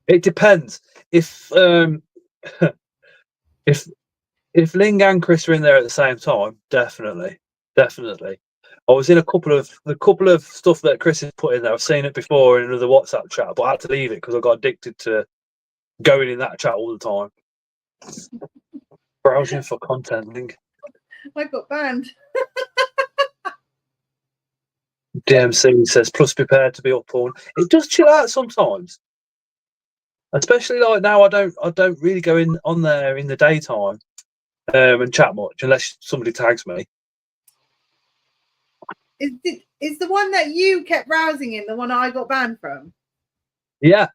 It depends. If if Ling and Chris are in there at the same time, definitely. I was in a couple of stuff that Chris has put in there. I've seen it before in another WhatsApp chat, but I had to leave it because I got addicted to going in that chat all the time. Browsing for content, Ling. I got banned. DMC says plus prepared to be up on. It does chill out sometimes. Especially like now, I don't really go in on there in the daytime and chat much unless somebody tags me. Is the one that you kept browsing in the one I got banned from? Yeah.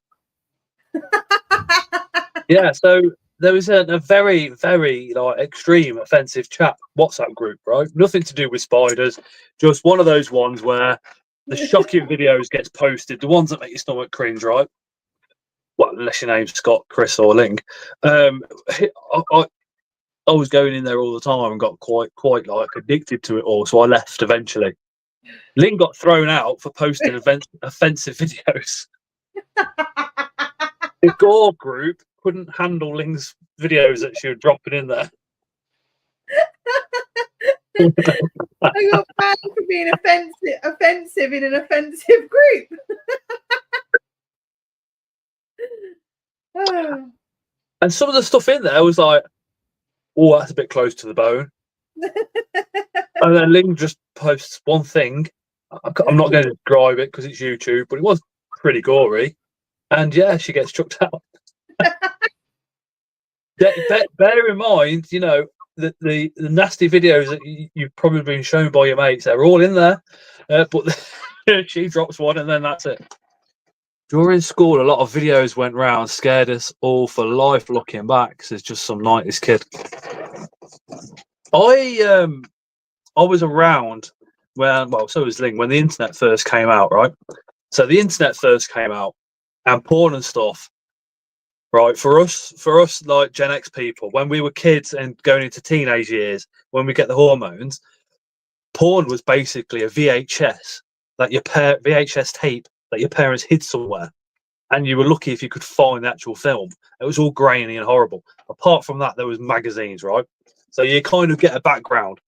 Yeah. So there was a very, very like extreme offensive chat WhatsApp group, right? Nothing to do with spiders, just one of those ones where the shocking videos gets posted, the ones that make your stomach cringe, right? Well, unless your name's Scott, Chris, or Ling. I was going in there all the time and got quite like addicted to it all, so I left eventually. Ling got thrown out for posting offensive videos. The Gore group couldn't handle Ling's videos that she was dropping in there. I got banned for being offensive in an offensive group. And some of the stuff in there was like, oh, that's a bit close to the bone. And then Ling just posts one thing. I'm not going to describe it because it's YouTube, but it was pretty gory. And yeah, she gets chucked out. Bear in mind, you know, the nasty videos that you've probably been shown by your mates, they're all in there. But she drops one and then that's it. During school, a lot of videos went round, scared us all for life looking back, 'cause it's just some 90s kid. I was around when, well, so was Ling, when the internet first came out, right? So the internet first came out and porn and stuff, right? For us, like Gen X people, when we were kids and going into teenage years, when we get the hormones, porn was basically a VHS VHS tape that your parents hid somewhere, and you were lucky if you could find the actual film. It was all grainy and horrible. Apart from that, there was magazines, right? So you kind of get a background.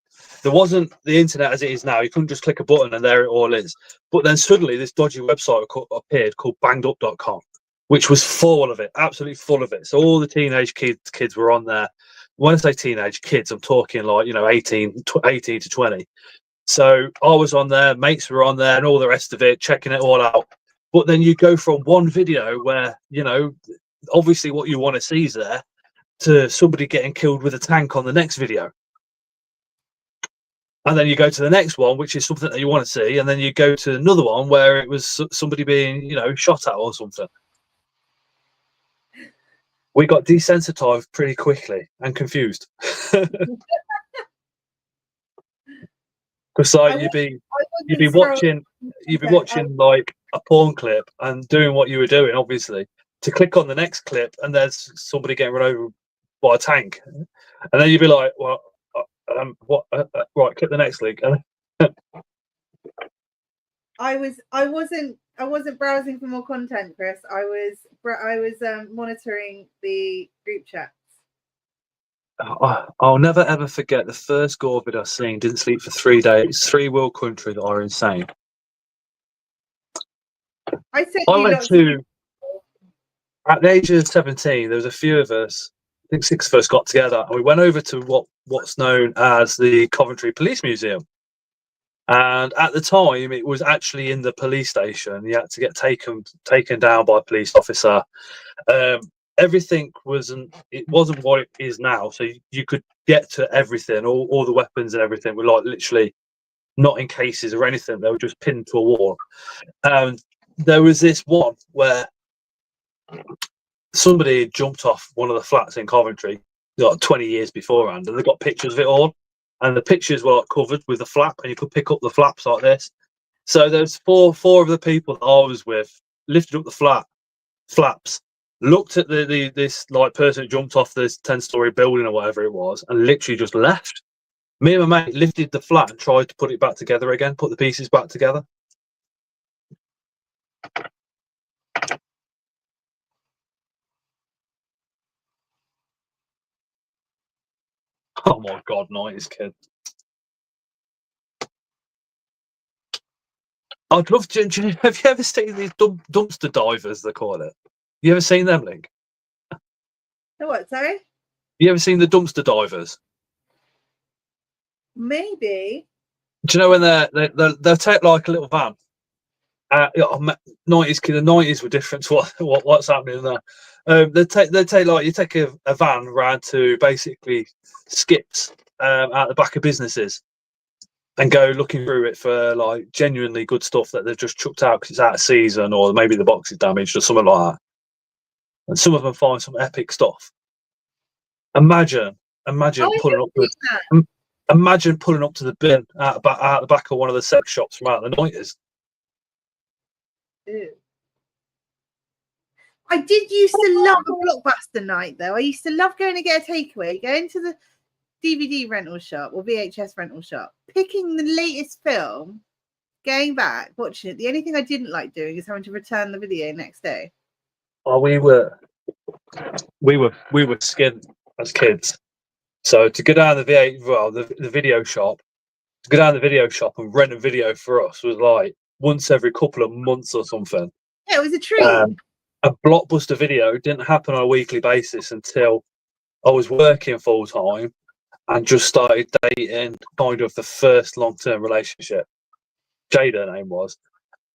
There wasn't the internet as it is now. You couldn't just click a button and there it all is. But then suddenly this dodgy website appeared called bangedup.com, which was full of it, absolutely full of it. So all the teenage kids were on there. When I say teenage kids, I'm talking like, you know, 18 to 20. So I was on there, mates were on there and all the rest of it, checking it all out. But then you go from one video where, you know, obviously what you want to see is there, to somebody getting killed with a tank on the next video. And then you go to the next one, which is something that you want to see. And then you go to another one where it was somebody being, you know, shot at or something. We got desensitized pretty quickly and confused. Because like you'd be watching like a porn clip and doing what you were doing, obviously, to click on the next clip and there's somebody getting run over by a tank, and then you'd be like, well, right, click the next link. I wasn't browsing for more content, Chris. I was monitoring the group chats. I'll never ever forget the first gore video I seen. Didn't sleep for 3 days. 3 world countries that are insane. I went to, at the age of 17, there was a few of us, I think 6 of us got together, and we went over to what's known as the Coventry Police Museum. And at the time, it was actually in the police station. You had to get taken down by a police officer. Everything wasn't what it is now. So you could get to everything, all the weapons and everything were like literally not in cases or anything. They were just pinned to a wall. And there was this one where somebody had jumped off one of the flats in Coventry like 20 years beforehand, and they got pictures of it all. And the pictures were like covered with a flap, and you could pick up the flaps like this. So there's four of the people that I was with lifted up the flaps, looked at this like person that jumped off this 10-story building or whatever it was, and literally just left. Me and my mate lifted the flat and tried to put it back together again, put the pieces back together. Oh my god, 90s kid. I'd love to. Have you ever seen these dumpster divers, they call it? You ever seen them, Link? The what, sorry? You ever seen the dumpster divers? Maybe. Do you know when they'll take like a little van? 90s kid, the 90s were different to what's happening there. They take like, you take a van round to basically skips out the back of businesses and go looking through it for like genuinely good stuff that they've just chucked out because it's out of season, or maybe the box is damaged or something like that. And some of them find some epic stuff. Imagine pulling up to the bin out the back of one of the sex shops from out the 90s. Ew. I did used to love a Blockbuster night, though. I used to love going to get a takeaway, going to the DVD rental shop or VHS rental shop, picking the latest film, going back, watching it. The only thing I didn't like doing is having to return the video next day. Oh, we were skinned as kids. So to go down the video shop, and rent a video for us was like once every couple of months or something. Yeah, it was a treat. A Blockbuster video didn't happen on a weekly basis until I was working full time and just started dating kind of the first long-term relationship. Jada, her name was.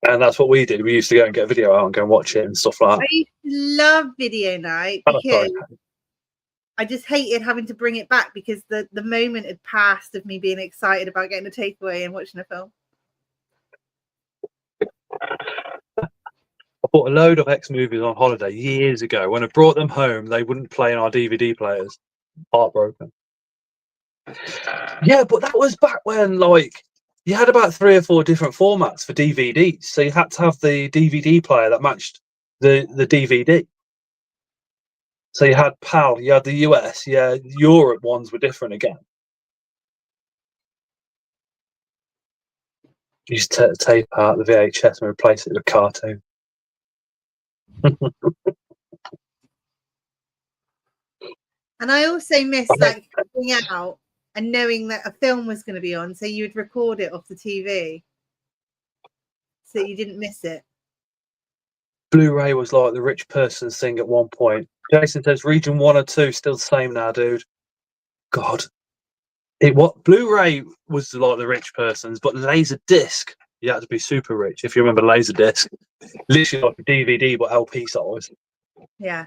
And that's what we did. We used to go and get a video out and go and watch it and stuff like that. I used to love video night because I just hated having to bring it back because the moment had passed of me being excited about getting a takeaway and watching a film. I bought a load of X movies on holiday years ago. When I brought them home, they wouldn't play in our DVD players. Heartbroken. Yeah, but that was back when, like, you had about 3 or 4 different formats for DVDs. So you had to have the DVD player that matched the DVD. So you had PAL, you had the US, yeah, Europe ones were different again. You used to tape out the VHS and replace it with a cartoon. And I also miss like going out and knowing that a film was going to be on, so you would record it off the TV so you didn't miss it. Blu-ray was like the rich person's thing at one point. Jason says region 1 or 2 still the same now, dude. God. What Blu-ray was like the rich person's, but laser disc, you had to be super rich if you remember laser disc. Literally like a DVD but LP size. Yeah.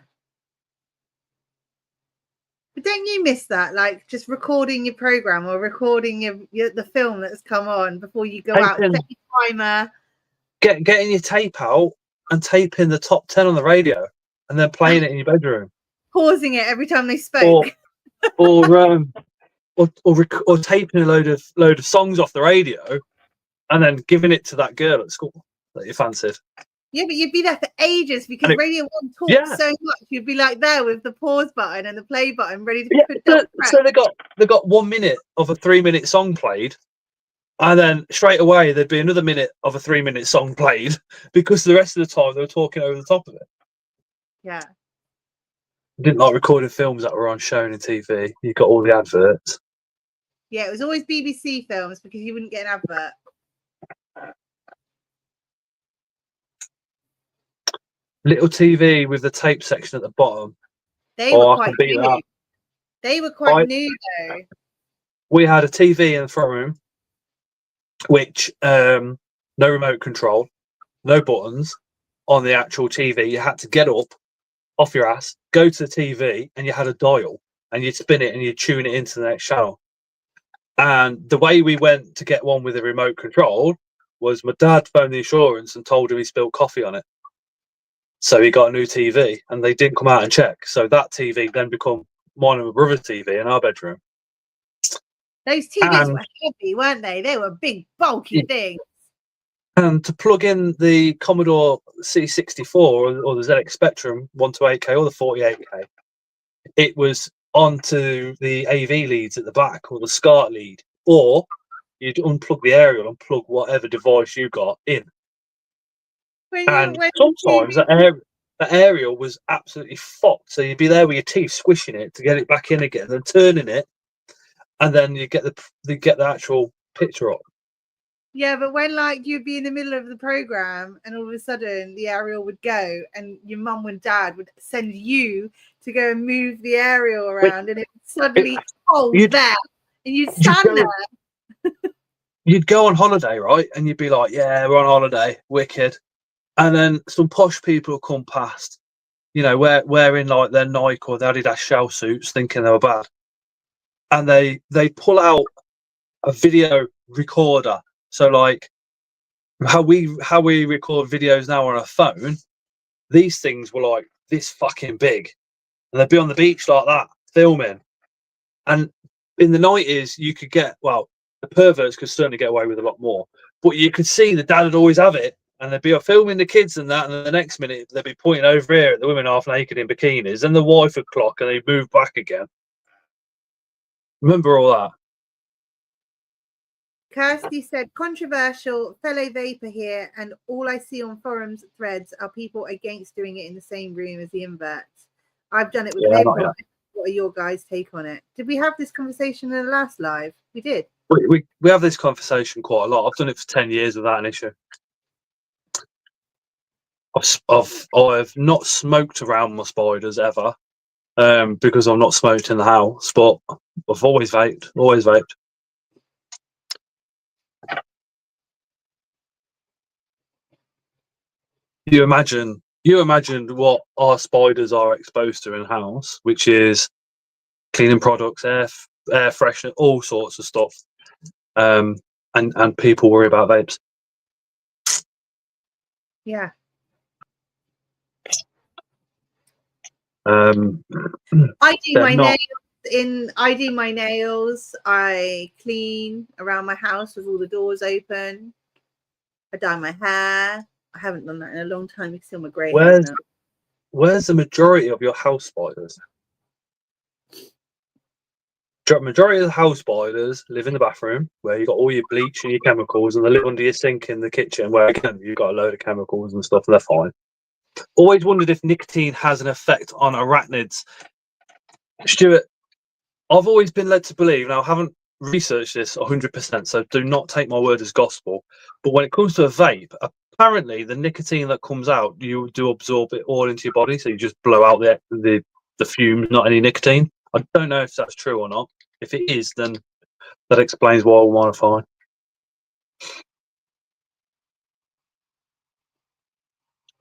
But don't you miss that? Like just recording your program or recording the film that's come on before you go out, set your timer. Getting your tape out and taping the top 10 on the radio and then playing it in your bedroom. Pausing it every time they spoke. Or taping a load of songs off the radio and then giving it to that girl at school that you fancied. Yeah, but you'd be there for ages because Radio 1 talks so much. You'd be like there with the pause button and the play button ready to put down. So they got 1 minute of a 3-minute song played, and then straight away there'd be another minute of a 3-minute song played because the rest of the time they were talking over the top of it. Yeah. Didn't like recording films that were on shown on TV. You got all the adverts. Yeah, it was always BBC films because you wouldn't get an advert. Little TV with the tape section at the bottom. They were quite new. They were quite new though. We had a TV in the front room, which no remote control, no buttons on the actual TV. You had to get up off your ass, go to the TV, and you had a dial, and you'd spin it and you'd tune it into the next channel. And the way we went to get one with a remote control was my dad phoned the insurance and told him he spilled coffee on it. So he got a new TV, and they didn't come out and check. So that TV then became mine and my brother's TV in our bedroom. Those TVs were heavy, weren't they? They were big, bulky things. And to plug in the Commodore C64 or the ZX Spectrum 128K or the 48K, it was onto the AV leads at the back or the SCART lead, or you'd unplug the aerial and plug whatever device you got in. Sometimes that aerial was absolutely fucked. So you'd be there with your teeth squishing it to get it back in again, and turning it, and then you get the actual picture up. Yeah, but when like you'd be in the middle of the program and all of a sudden the aerial would go, and your mum and dad would send you to go and move the aerial around, and it would suddenly there, and you'd stand there. You'd go on holiday, right? And you'd be like, "Yeah, we're on holiday, wicked." And then some posh people come past, wearing like their Nike or their Adidas shell suits, thinking they were bad, and they pull out a video recorder. So like how we record videos now on a phone, these things were like this fucking big, and they'd be on the beach like that filming. And in the 90s, you could get the perverts could certainly get away with a lot more, but you could see the dad would always have it. And they'd be filming the kids and that, and the next minute they'd be pointing over here at the women half naked in bikinis, and the wife would clock, and they'd move back again. Remember all that? Kirsty said, controversial fellow vapor here, and all I see on forums threads are people against doing it in the same room as the inverts. I've done it with vapor. What are your guys' take on it? Did we have this conversation in the last live? We did. We have this conversation quite a lot. I've done it for 10 years without an issue. I've not smoked around my spiders ever, because I've not smoked in the house, but I've always vaped. You imagine what our spiders are exposed to in house, which is cleaning products, air freshener, all sorts of stuff. And people worry about vapes. Yeah. I do my nails I do my nails. I clean around my house with all the doors open. I dye my hair. I haven't done that in a long time. You can see my grey hairs now. Where's the majority of your house spiders? The majority of the house spiders live in the bathroom, where you got all your bleach and your chemicals, and they live under your sink in the kitchen, where again you've got a load of chemicals and stuff, and they're fine. Always wondered if nicotine has an effect on arachnids. Stuart, I've always been led to believe, now I haven't researched this 100%, so do not take my word as gospel, but when it comes to a vape, apparently the nicotine that comes out, you do absorb it all into your body, so you just blow out the fumes, not any nicotine. I don't know if that's true or not. If it is, then that explains why I want to find.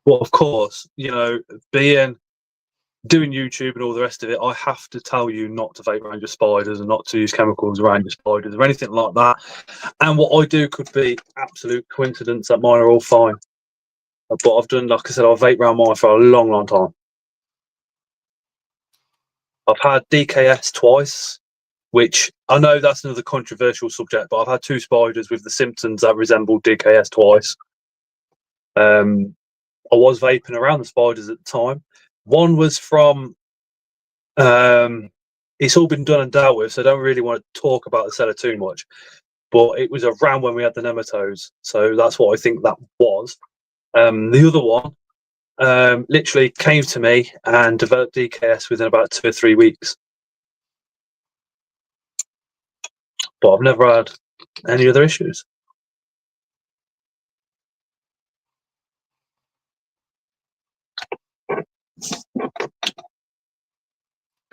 Well, of course, doing YouTube and all the rest of it, I have to tell you not to vape around your spiders and not to use chemicals around your spiders or anything like that. And what I do could be absolute coincidence that mine are all fine. But I've done, like I said, I've vaped around mine for a long, long time. I've had DKS twice, which I know that's another controversial subject, but I've had 2 spiders with the symptoms that resemble DKS twice. I was vaping around the spiders at the time. One was from, it's all been done and dealt with, so I don't really want to talk about the seller too much, but it was around when we had the nematodes, so that's what I think that was. The other one literally came to me and developed DKS within about 2 or 3 weeks. But I've never had any other issues.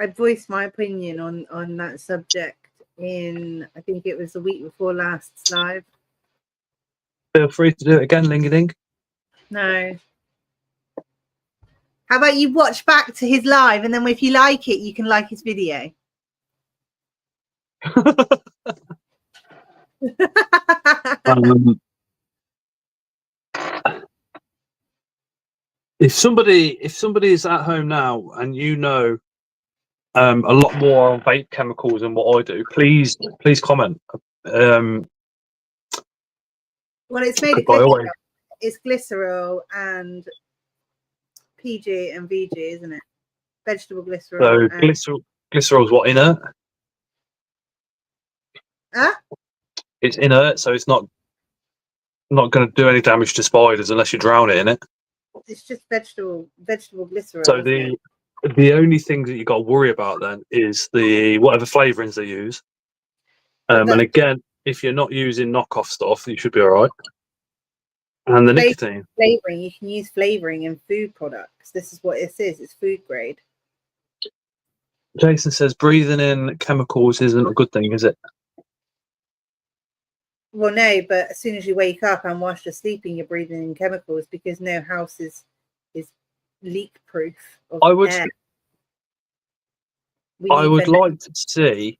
I voiced my opinion on that subject in, I think it was the week before last live. Feel free to do it again, Ling-a-ding. No. How about you watch back to his live, and then if you like it, you can like his video. If somebody is at home now and you know a lot more on vape chemicals than what I do, please comment. Well, it's made of glycerol. It's glycerol and PG and VG, isn't it? Vegetable glycerol. So glycerol is what, inert? Huh? It's inert, so it's not going to do any damage to spiders unless you drown it in it. It's just vegetable glycerol. So the only thing that you got to worry about then is the whatever flavorings they use. And again, if you're not using knockoff stuff, you should be all right. And the nicotine. Flavoring, you can use flavoring in food products. This is what it is. It's food grade. Jason says breathing in chemicals isn't a good thing, is it? Well, no, but as soon as you wake up and whilst you're sleeping, you're breathing in chemicals because no house is leak proof. I would like to see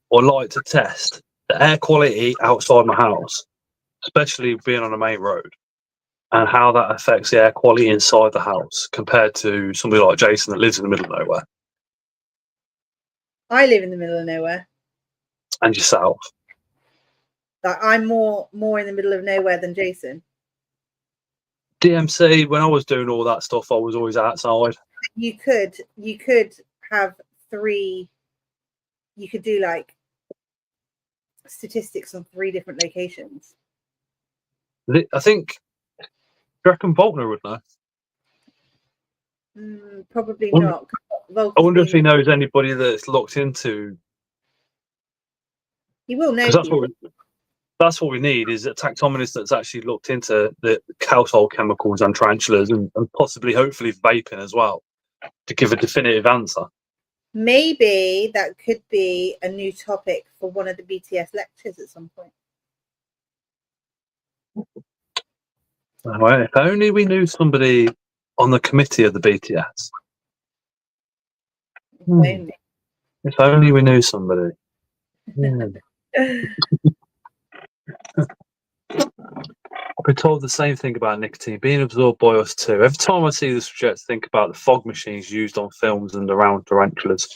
or like to test the air quality outside my house, especially being on a main road, and how that affects the air quality inside the house compared to somebody like Jason that lives in the middle of nowhere. I live in the middle of nowhere. And yourself. Like, I'm more in the middle of nowhere than Jason. DMC, when I was doing all that stuff, I was always outside. You could have 3. You could do like statistics on 3 different locations. I think. Do you reckon Volkner would know? Probably not. I wonder if he knows anybody that's looked into. He will know. That's what we need, is a taxonomist that's actually looked into the household chemicals and tarantulas and possibly, hopefully, vaping as well, to give a definitive answer. Maybe that could be a new topic for one of the BTS lectures at some point. Well, if only we knew somebody on the committee of the BTS. If only we knew somebody. Yeah. I've been told the same thing about nicotine being absorbed by us too. Every time I see the subject, I think about the fog machines used on films and around tarantulas.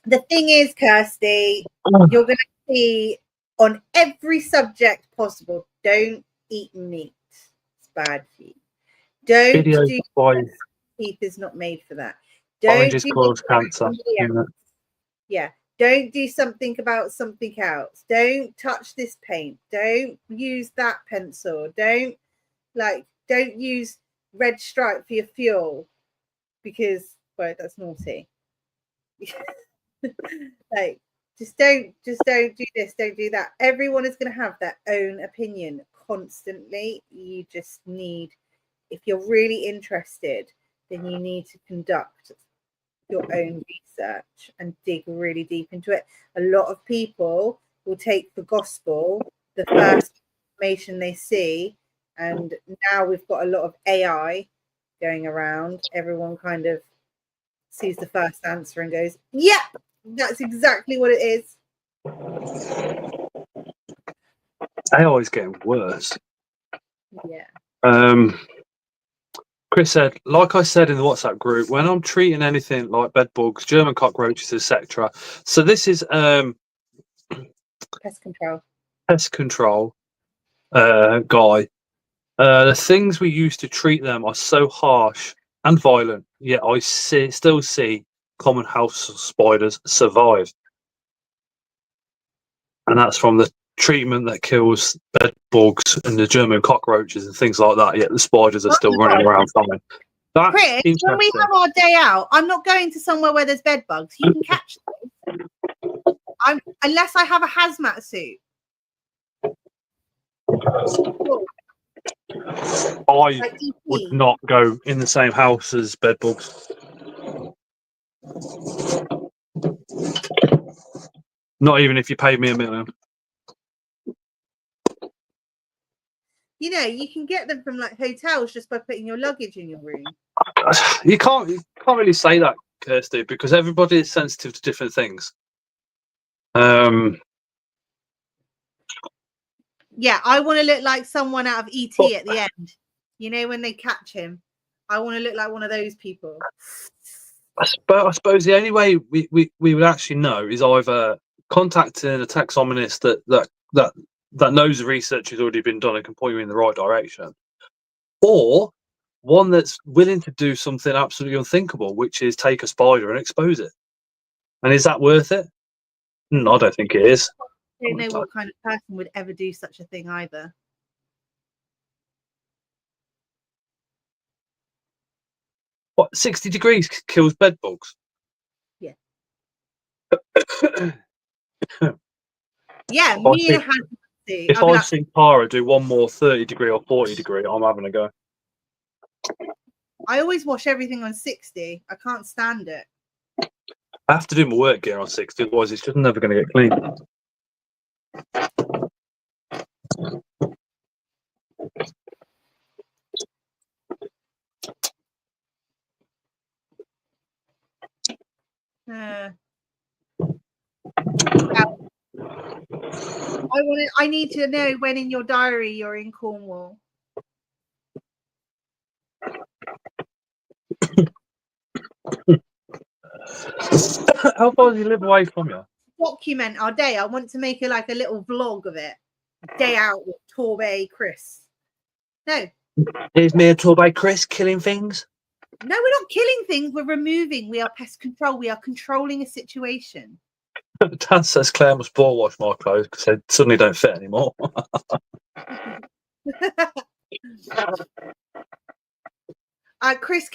The thing is, Kirsty, you're going to see on every subject possible, don't eat meat. It's bad for you. Don't Videos do by teeth is not made for that. oranges Don't do cause cancer. Yeah. Don't do something about something else. Don't touch this paint. Don't use that pencil. Don't use red stripe for your fuel because that's naughty. Like just don't do this, don't do that. Everyone is going to have their own opinion constantly. You just need, if you're really interested, then you need to conduct your own research and dig really deep into it. A lot of people will take for gospel the first information they see, and now we've got a lot of AI going around. Everyone kind of sees the first answer and goes, yep, that's exactly what it is. AI is getting worse. Yeah. Chris said, like I said in the WhatsApp group, when I'm treating anything like bed bugs, German cockroaches, etc. So this is Pest control. Pest control guy. The things we use to treat them are so harsh and violent, yet I still see common house spiders survive. And that's from the treatment that kills bed bugs and the German cockroaches and things like that, yet the spiders are still running around fine. That's Chris, when we have our day out, I'm not going to somewhere where there's bed bugs. You can catch them. Unless I have a hazmat suit. I would not go in the same house as bed bugs. Not even if you paid me $1 million. You know, you can get them from like hotels just by putting your luggage in your room. You can't really say that, Kirsty, because everybody is sensitive to different things. Yeah, I want to look like someone out of ET at the end. You know, when they catch him, I want to look like one of those people. I suppose the only way we would actually know is either contacting a taxonomist that knows the research has already been done and can point you in the right direction, or one that's willing to do something absolutely unthinkable, which is take a spider and expose it. And is that worth it? I don't think it is. I don't know what kind of person would ever do such a thing either. What, 60 degrees kills bed bugs? Yeah. Yeah, me and a hazmat suit. If I've seen Tara do one more 30 degree or 40 degree, I'm having a go. I always wash everything on 60. I can't stand it. I have to do my work gear on 60, otherwise it's just never going to get clean. I need to know when in your diary you're in Cornwall. How far do you live away from you? Document our day. I want to make a little vlog of it. Day out with Torbay Chris. No. Here's me and Torbay Chris killing things. No, we're not killing things. We're removing. We are pest control. We are controlling a situation. Dan says Claire must ball wash my clothes because they suddenly don't fit anymore. Chris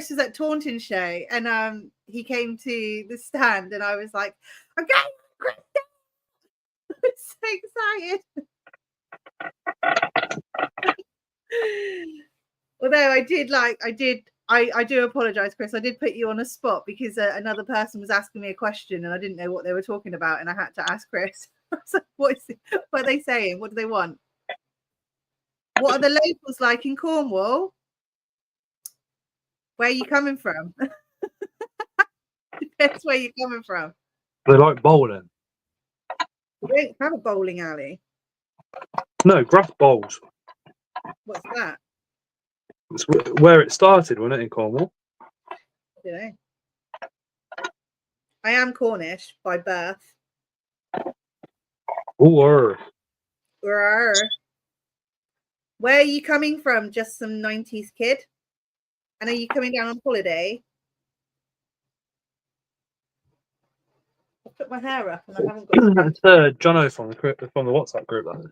was at Taunton show and he came to the stand and I was like, I'm going, Chris! I was so excited. Although I do apologize, Chris. I did put you on a spot because another person was asking me a question and I didn't know what they were talking about and I had to ask Chris. I was like, what are they saying? What do they want? What are the locals like in Cornwall? Where are you coming from? Depends where you're coming from. They like bowling. We don't have a bowling alley. No, grass bowls. What's that? It's where it started, wasn't it, in Cornwall? I don't know. I am Cornish by birth. Ooh. Where are you coming from? Just some 90s kid? And are you coming down on holiday? I put my hair up and I haven't got. That's Jono from the WhatsApp group. That.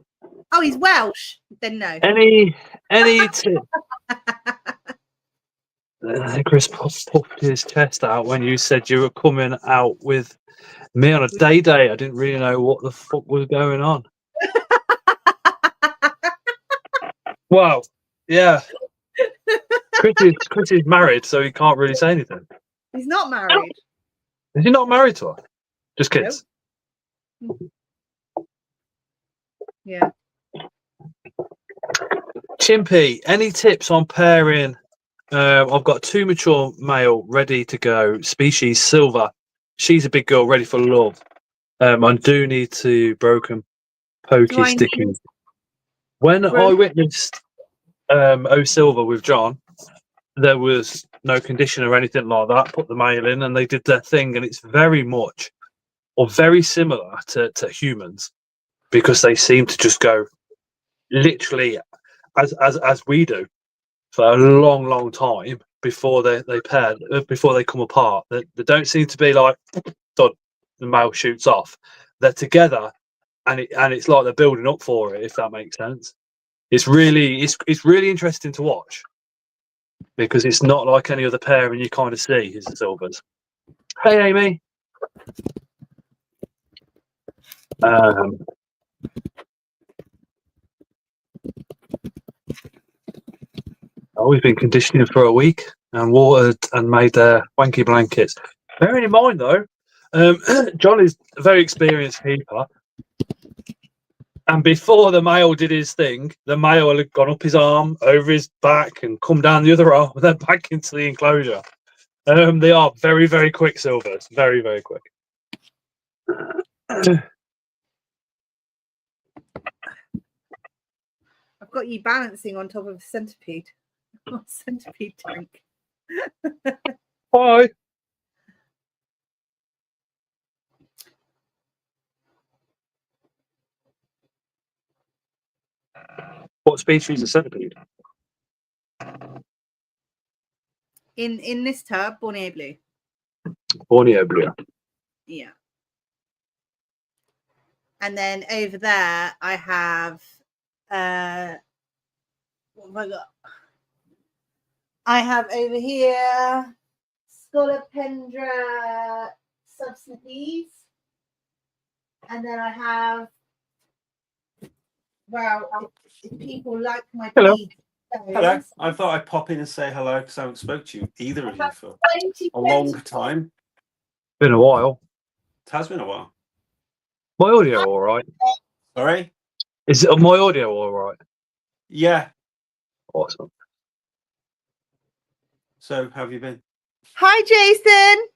Oh, he's Welsh. Then no. Any tip? Chris puffed his chest out when you said you were coming out with me on a day. I didn't really know what the fuck was going on. Wow. Yeah. Chris is married, so he can't really say anything. He's not married. Is he not married to her? Just kids? Nope. Yeah. Chimpy, any tips on pairing? I've got 2 mature male ready to go. Species silver. She's a big girl ready for love. I do need to broken pokey sticky. When I witnessed O Silver with John, there was no condition or anything like that. Put the male in and they did their thing, and it's very much or very similar to humans because they seem to just go literally as we do for a long time before they pair, before they come apart. They don't seem to be like the male shoots off. They're together, and it's like they're building up for it. If that makes sense, it's really interesting to watch because it's not like any other pair, and you kind of see is the Silvers. Hey, Amy. We've been conditioning for a week and watered and made their wanky blankets. Bearing in mind, though, John is a very experienced keeper. And before the male did his thing, the male had gone up his arm, over his back, and come down the other arm, and then back into the enclosure. They are very, very quick Silvers. Very, very quick. I've got you balancing on top of a centipede. Centipede tank. Hi. What species is centipede? In this tub, Borneo blue. Borneo blue. Yeah. And then over there, I have what have I got? I have over here Scolopendra subspecies. And then I have, well, if people like my beads. Hello. I thought I'd pop in and say hello because I haven't spoke to you, either of you, for a long time. Been a while. It has been a while. My audio all right? Sorry? Is it my audio all right? Yeah. Awesome. So, how have you been? Hi, Jason.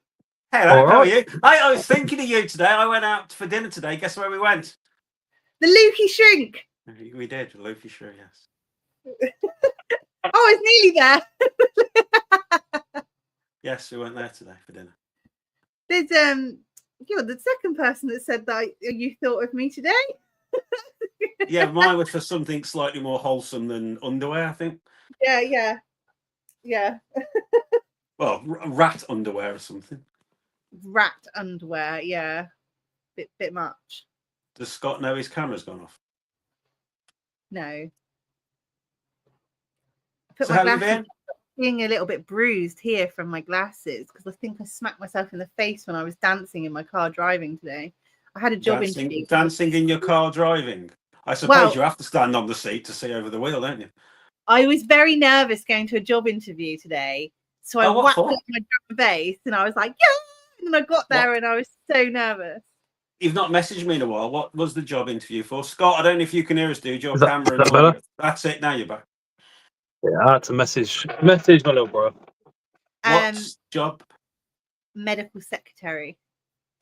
Hello, how are you? I was thinking of you today. I went out for dinner today. Guess where we went? The Lukey Shrink. We did. Luffy, sure, yes. Oh, it's nearly there. Yes, we went there today for dinner. There's you're the second person that said that you thought of me today. Yeah, mine was for something slightly more wholesome than underwear, I think. Yeah. Well, rat underwear or something. Rat underwear, yeah. Bit much. Does Scott know his camera's gone off? No. So how have you been? Being a little bit bruised here from my glasses because I think I smacked myself in the face when I was dancing in my car driving today. I had a job interview. Dancing in your car driving? I suppose you have to stand on the seat to see over the wheel, don't you? I was very nervous going to a job interview today. So I whacked up my drum bass and I was like, yeah! And I got there and I was so nervous. You've not messaged me in a while. What was the job interview for? Scott, I don't know if you can hear us, dude. Your camera and audio. That's it. Now you're back. Yeah, that's a message. Message, my little bro. What job? Medical secretary.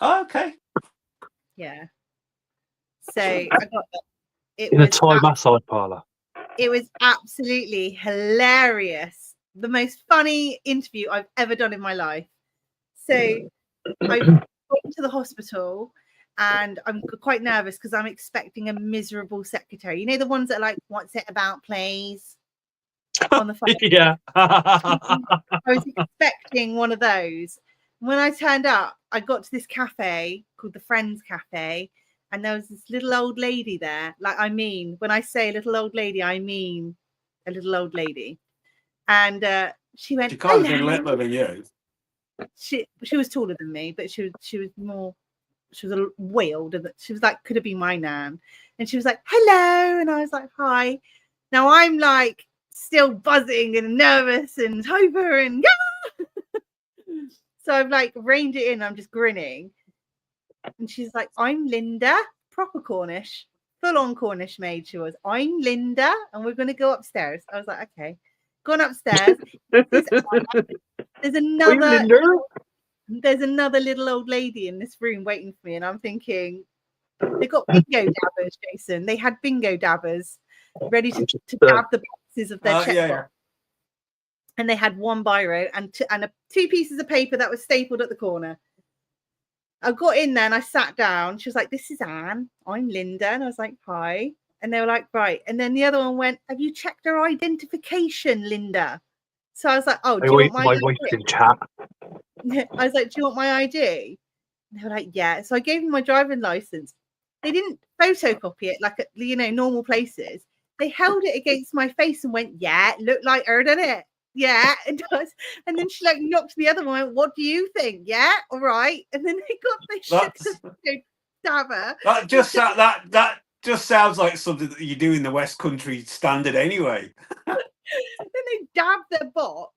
Oh, okay. Yeah. So I got that. It In a Thai massage parlour. It was absolutely hilarious. The most funny interview I've ever done in my life. So I went to the hospital and I'm quite nervous because I'm expecting a miserable secretary. You know, the ones that are like, what's it about, please? On the phone. Yeah. I was expecting one of those. When I turned up, I got to this cafe called the Friends Cafe, and there was this little old lady there. Like, I mean, when I say little old lady, I mean a little old lady. And she went, She can't have been hello. littler than you. She was taller than me, but she was a way older. She was like, could have been my nan. And she was like, hello. And I was like, hi. Now I'm like still buzzing and nervous and hyper and yeah. So I've like reined it in. I'm just grinning. And she's like, I'm Linda, proper Cornish, full on Cornish maid. She was, I'm Linda, and we're going to go upstairs. I was like, okay, gone upstairs. There's another little old lady in this room waiting for me. And I'm thinking, they got bingo dabbers, Jason. They had bingo dabbers ready to dab the boxes of their checkbook. Yeah. And they had one biro and two pieces of paper that was stapled at the corner. I got in there and I sat down. She was like, this is Anne. I'm Linda. And I was like, hi. And they were like, right. And then the other one went, have you checked her identification, Linda? So I was like, oh, do you want my ID? Chat. I was like, do you want my ID? And they were like, yeah. So I gave them my driving license. They didn't photocopy it like at, normal places. They held it against my face and went, yeah, it looked like her, didn't it? Yeah, it does. And then she like knocked the other one. What do you think? Yeah, all right. And then they dabber. That just sounds like something that you do in the West Country Standard anyway. Then they dabbed their box.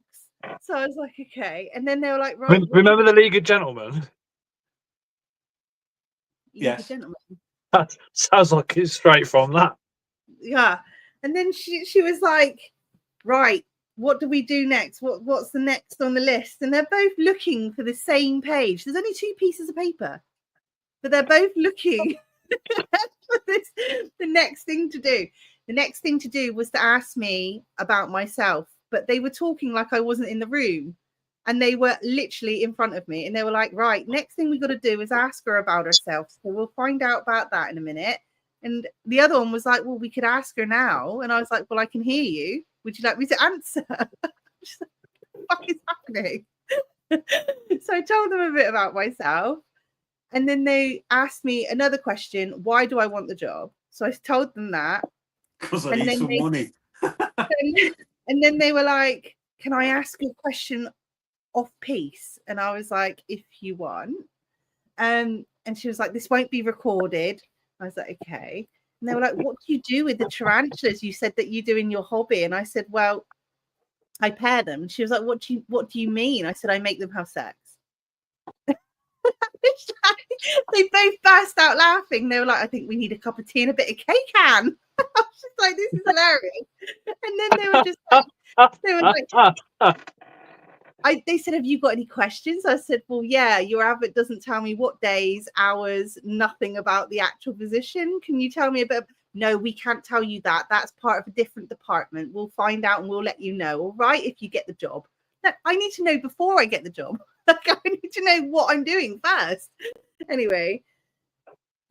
So I was like, okay. And then they were like, right. Remember the League of Gentlemen? Yes. Gentlemen. That sounds like it's straight from that. Yeah. And then she was like, right, what do we do next? What's the next on the list? And they're both looking for the same page. There's only 2 pieces of paper, but they're both looking for the next thing to do. The next thing to do was to ask me about myself, but they were talking like I wasn't in the room, and they were literally in front of me, and they were like, right, next thing we got to do is ask her about herself. So we'll find out about that in a minute. And the other one was like, well, we could ask her now. And I was like, well, I can hear you. Would you like me to answer? She's like, what the fuck is happening? So I told them a bit about myself. And then they asked me another question. Why do I want the job? So I told them that. Because I need some money. And then they were like, can I ask a question off piece? And I was like, if you want. And she was like, this won't be recorded. I was like, okay. And they were like, what do you do with the tarantulas? You said that you do in your hobby. And I said, well, I pair them. And she was like, what do you mean? I said, I make them have sex. They both burst out laughing. They were like, I think we need a cup of tea and a bit of cake, Anne. I was just like, this is hilarious. And then they were just like, they said, have you got any questions? I said, well, yeah, your advert doesn't tell me what days, hours, nothing about the actual position. Can you tell me a bit? No, we can't tell you that. That's part of a different department. We'll find out and we'll let you know. All right, if you get the job. No, I need to know before I get the job. Like, I need to know what I'm doing first. Anyway,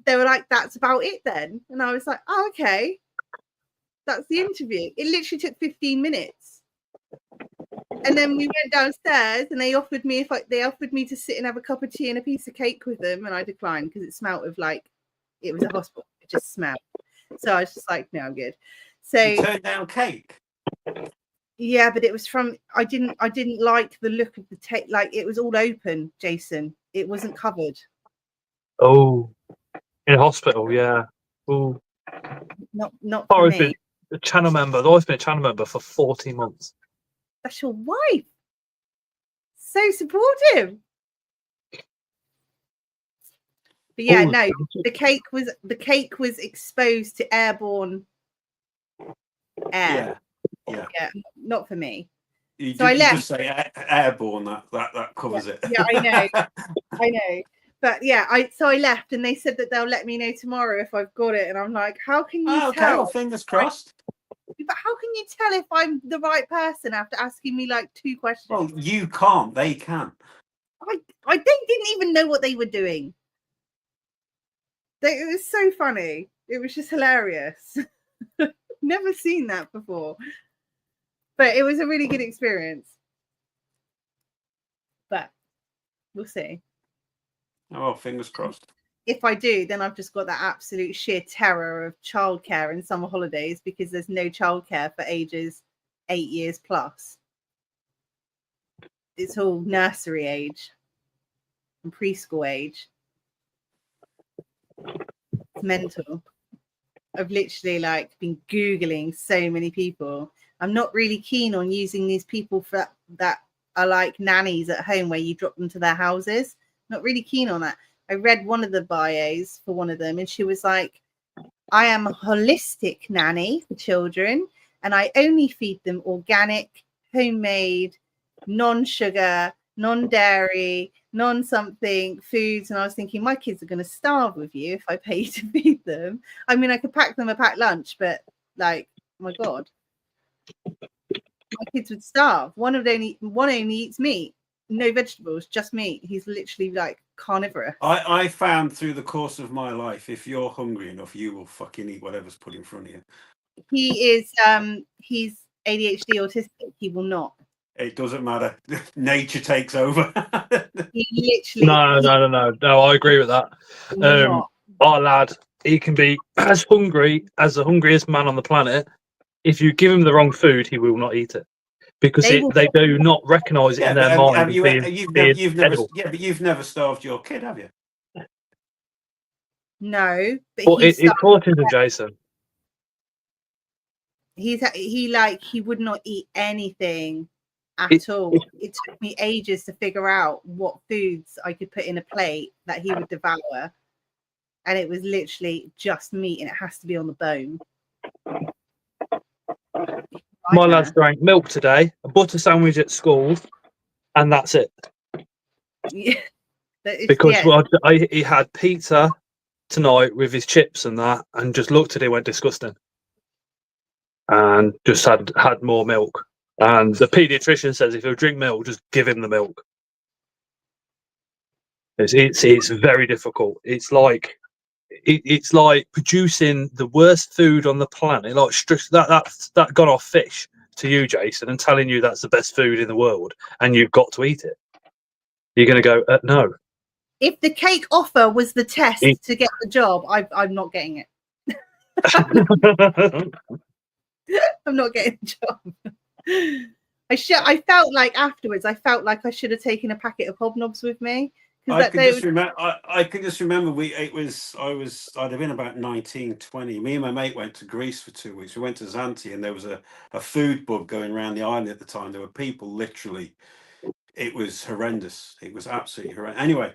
they were like, that's about it then. And I was like, oh, okay. That's the interview. It literally took 15 minutes. And then we went downstairs and they offered me to sit and have a cup of tea and a piece of cake with them, and I declined because it smelled of like it was a hospital. It just smelled. So I was just like, no, I'm good. So you turned down cake. Yeah, but it was from I didn't like the look of the tape. Like it was all open, Jason. It wasn't covered. Oh, in a hospital, yeah. Oh, not for me. Been a channel member. I've always been a channel member for 40 months. That's your wife. So supportive. But yeah, no, the cake was exposed to airborne air. Yeah, not for me. I left. Just say airborne. That covers it. Yeah, I know. But yeah, I left and they said that they'll let me know tomorrow if I've got it. And I'm like, how can you Oh, okay, tell? well, fingers crossed. But how can you tell if I'm the right person after asking me like 2 questions? Well, you can't, they can. They didn't even know what they were doing. It was so funny. It was just hilarious. Never seen that before. But it was a really good experience. But we'll see. Oh, well, fingers crossed. If I do, then I've just got that absolute sheer terror of childcare in summer holidays because there's no childcare for ages 8 years plus. It's all nursery age and preschool age. It's mental. I've literally like been Googling so many people. I'm not really keen on using these people for that are like nannies at home where you drop them to their houses. Not really keen on that. I read one of the bios for one of them and she was like, I am a holistic nanny for children and I only feed them organic, homemade, non-sugar, non-dairy, non-something foods. And I was thinking, my kids are going to starve with you if I pay you to feed them. I mean, I could pack them a packed lunch, but like, oh my God, my kids would starve. One only eats meat, no vegetables, just meat. He's literally like carnivorous. I found through the course of my life, if you're hungry enough, you will fucking eat whatever's put in front of you. He's ADHD autistic. He will not. It doesn't matter. Nature takes over. He literally No, I agree with that. Our lad, he can be as hungry as the hungriest man on the planet. If you give him the wrong food, he will not eat it because they do not recognise it in their mind. But you've never starved your kid, have you? No, but it's autism, Jason. He would not eat anything at all. It took me ages to figure out what foods I could put in a plate that he would devour, and it was literally just meat, and it has to be on the bone. My lads drank milk today, a butter sandwich at school, and that's it. Yeah, because he had pizza tonight with his chips and that, and just looked at it, went disgusting, and just had more milk. And the paediatrician says if he'll drink milk, just give him the milk. It's very difficult. It's like producing the worst food on the planet, like that got off fish to you, Jason, and telling you that's the best food in the world, and you've got to eat it. You're going to go no. If the cake offer was the test to get the job, I'm not getting it. I'm not getting the job. I felt like afterwards, I felt like I should have taken a packet of hobnobs with me. I can just remember I'd have been about 19, 20. Me and my mate went to Greece for 2 weeks. We went to Zante, and there was a food bug going around the island at the time. There were people literally, it was horrendous. It was absolutely horrendous. Anyway,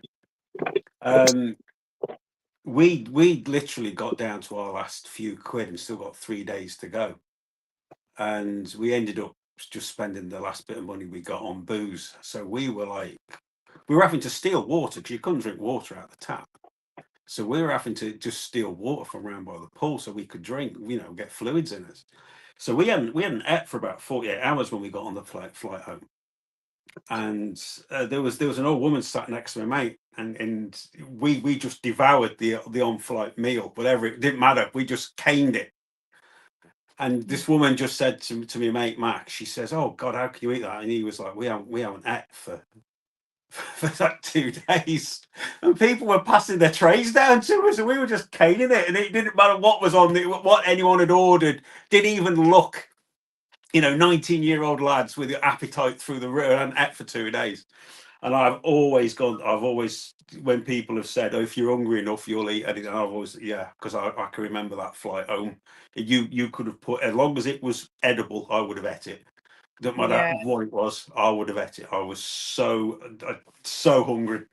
we literally got down to our last few quid and still got 3 days to go. And we ended up just spending the last bit of money we got on booze. So we were having to steal water because you couldn't drink water out of the tap. So we were having to just steal water from around by the pool so we could drink, get fluids in us. So we hadn't ate for about 48 hours when we got on the flight home. And there was an old woman sat next to my mate, and we just devoured the on-flight meal, whatever. It didn't matter. We just caned it. And this woman just said to me mate Max, she says, "Oh God, how can you eat that?" And he was like, "We haven't ate for like 2 days." And people were passing their trays down to us, and we were just caning it. And it didn't matter what was on what anyone had ordered. Didn't even look. 19-year-old lads with your appetite through the roof and ate for 2 days. And I've always, when people have said, "Oh, if you're hungry enough, you'll eat anything," I've always, because I can remember that flight home. You could have put, as long as it was edible, I would have ate it. Don't matter what it was, I would have ate it. I was so hungry.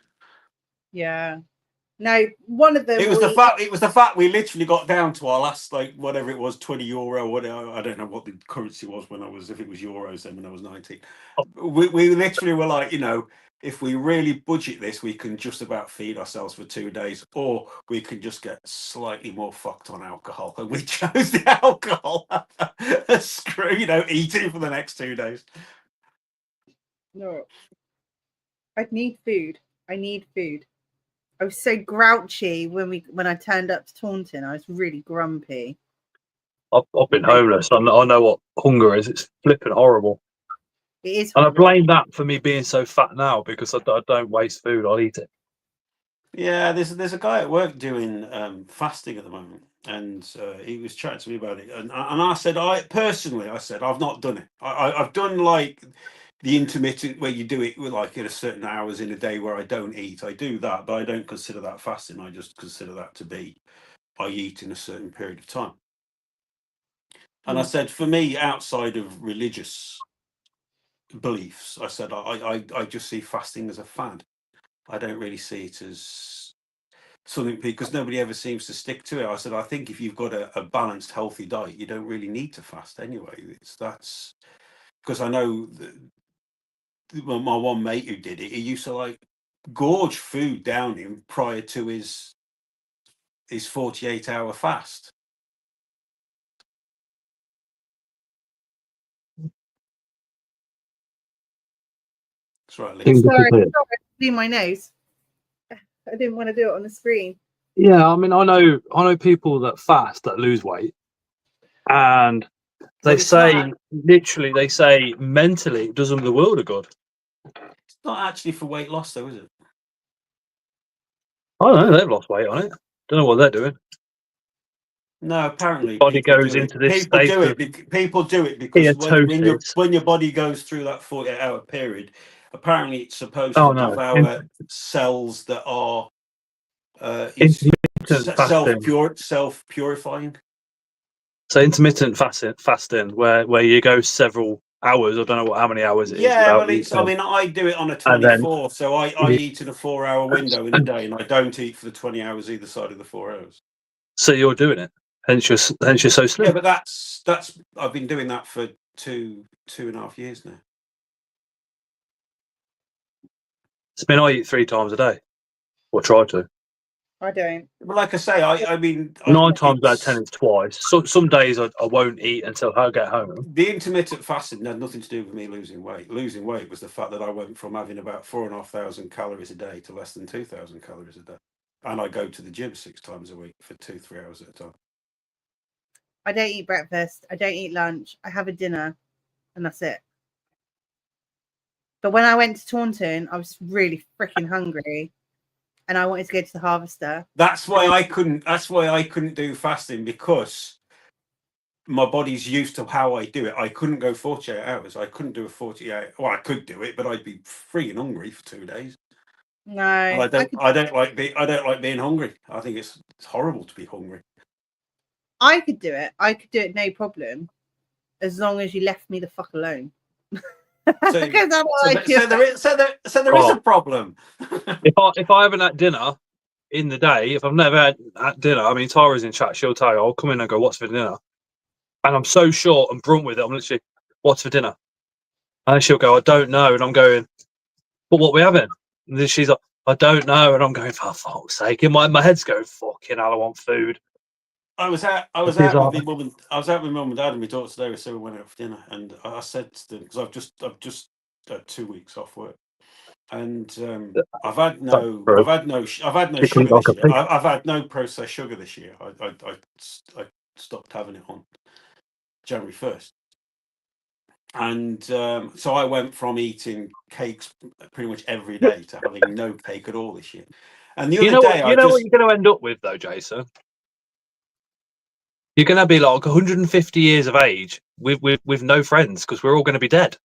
Yeah. No, one of them. It was the fact we literally got down to our last, whatever it was, €20. Whatever, I don't know what the currency was if it was euros then when I was 19. We literally were like, if we really budget this, we can just about feed ourselves for 2 days, or we can just get slightly more fucked on alcohol. And we chose the alcohol. Screw, eating for the next 2 days. No. I need food. I need food. I was so grouchy when I turned up to Taunton. I was really grumpy. I've been homeless. I know what hunger is. It's flipping horrible. It is And I horrible. blame that for me being so fat now because I don't waste food. I'll eat it. Yeah, there's a guy at work doing fasting at the moment, and he was chatting to me about it, and I said, I said I've not done it. I've done like the intermittent where you do it with like in a certain hours in a day where I don't eat. I do that, but I don't consider that fasting. I just consider that to be I eat in a certain period of time. And I said, for me, outside of religious beliefs, I said I just see fasting as a fad. I don't really see it as something, because nobody ever seems to stick to it. I said, I think if you've got a balanced, healthy diet, you don't really need to fast anyway. That's because I know my one mate who did it, he used to like gorge food down him prior to his 48-hour fast. That's right, Lee. Sorry, do my nose. I didn't want to do it on the screen. Yeah, I mean, I know people that fast that lose weight, and they say literally, they say mentally it does them the world of good. It's not actually for weight loss, though, is it? I don't know. They've lost weight on it. Don't know what they're doing. No, apparently Body people goes do into it. this People state do of it. People do it because ketosis. when your body goes through that 48-hour period, apparently it's supposed Oh to no, devour cells that are intermittent fasting. self purifying. So intermittent fasting, where you go several hours. I don't know how many hours it is Yeah, without well, eating. I mean, I do it on a And then 24, so I eat in a 4-hour window in a day, and I don't eat for the 20 hours either side of the 4 hours. so you're doing it, hence you're so slim. Yeah, but that's I've been doing that for 2.5 years now. I mean, I eat 3 times a day, or try to. I don't. But like I say, I mean, 9 times out of 10 is twice. So some days I won't eat until I get home. The intermittent fasting had nothing to do with me losing weight. Losing weight was the fact that I went from having about 4,500 calories a day to less than 2,000 calories a day, and I go to the gym 6 times a week for 2-3 hours at a time. I don't eat breakfast. I don't eat lunch. I have a dinner, and that's it. But when I went to Taunton, I was really freaking hungry, and I wanted to go to the Harvester. That's why I couldn't. That's why I couldn't do fasting, because my body's used to how I do it. I couldn't go 48 hours. I couldn't do a 48. Well, I could do it, but I'd be freaking hungry for 2 days. No, And I don't like being hungry. I think it's horrible to be hungry. I could do it. I could do it, no problem, as long as you left me the fuck alone. So there is Oh. a problem. If I haven't had dinner in the day, if I've never had dinner, I mean, Tara's in chat. She'll tell you. I'll come in and go, "What's for dinner?" And I'm so short and brunt with it. I'm literally, "What's for dinner?" And she'll go, "I don't know." And I'm going, "But what we having?" And then she's like, "I don't know." And I'm going, "For fuck's sake!" In my head's going, "Fucking hell, I want food." I was out with my mum and dad and my daughter today, so we went out for dinner, and I said to them, because I've just had 2 weeks off work, and I've had no sugar this year. I've had no processed sugar this year. I stopped having it on January 1st, and so I went from eating cakes pretty much every day to having no cake at all this year. And the other day, what you're going to end up with, though, Jason. You're going to be like 150 years of age with no friends, because we're all going to be dead.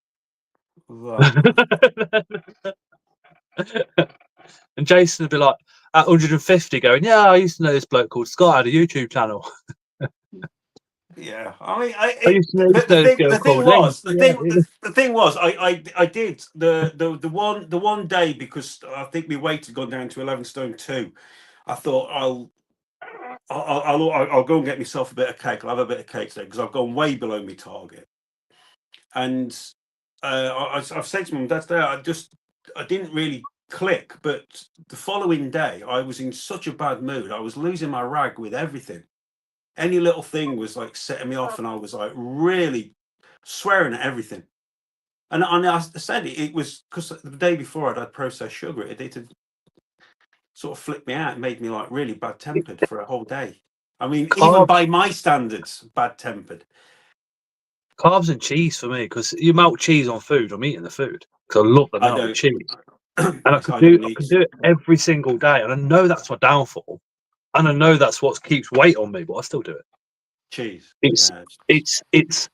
And Jason would be like at 150 going, "Yeah, I used to know this bloke called Scott, had a YouTube channel." Yeah, I mean, the thing was, I did the one day, because I think my weight had gone down to 11 stone 2. I thought I'll go and get myself a bit of cake. I'll have a bit of cake today, because I've gone way below my target. And I've said to Mum, Dad, today I didn't really click. But the following day, I was in such a bad mood. I was losing my rag with everything. Any little thing was like setting me off, and I was like really swearing at everything. And I said it was because the day before I'd had processed sugar. It had sort of flipped me out and made me like really bad tempered for a whole day. I mean, even by my standards, bad tempered. Carbs and cheese for me, because you melt cheese on food. I'm eating the food because I love the I melted don't. cheese, and I can don't do it every single day, and I know that's my downfall, and I know that's what keeps weight on me, but I still do it. cheese. It's Yeah. it's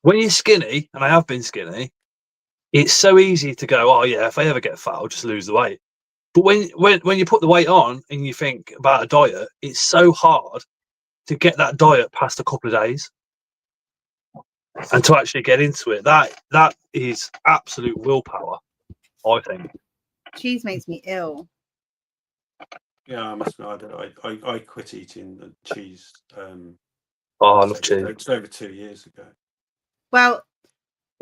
when you're skinny, and I have been skinny. It's so easy to go, oh yeah, if I ever get fat, I'll just lose the weight. But when you put the weight on and you think about a diet, it's so hard to get that diet past a couple of days and to actually get into it. That is absolute willpower, I think. Cheese makes me ill. Yeah, I must admit, I quit eating the cheese. Oh, I love cheese. It's over 2 years ago. Well,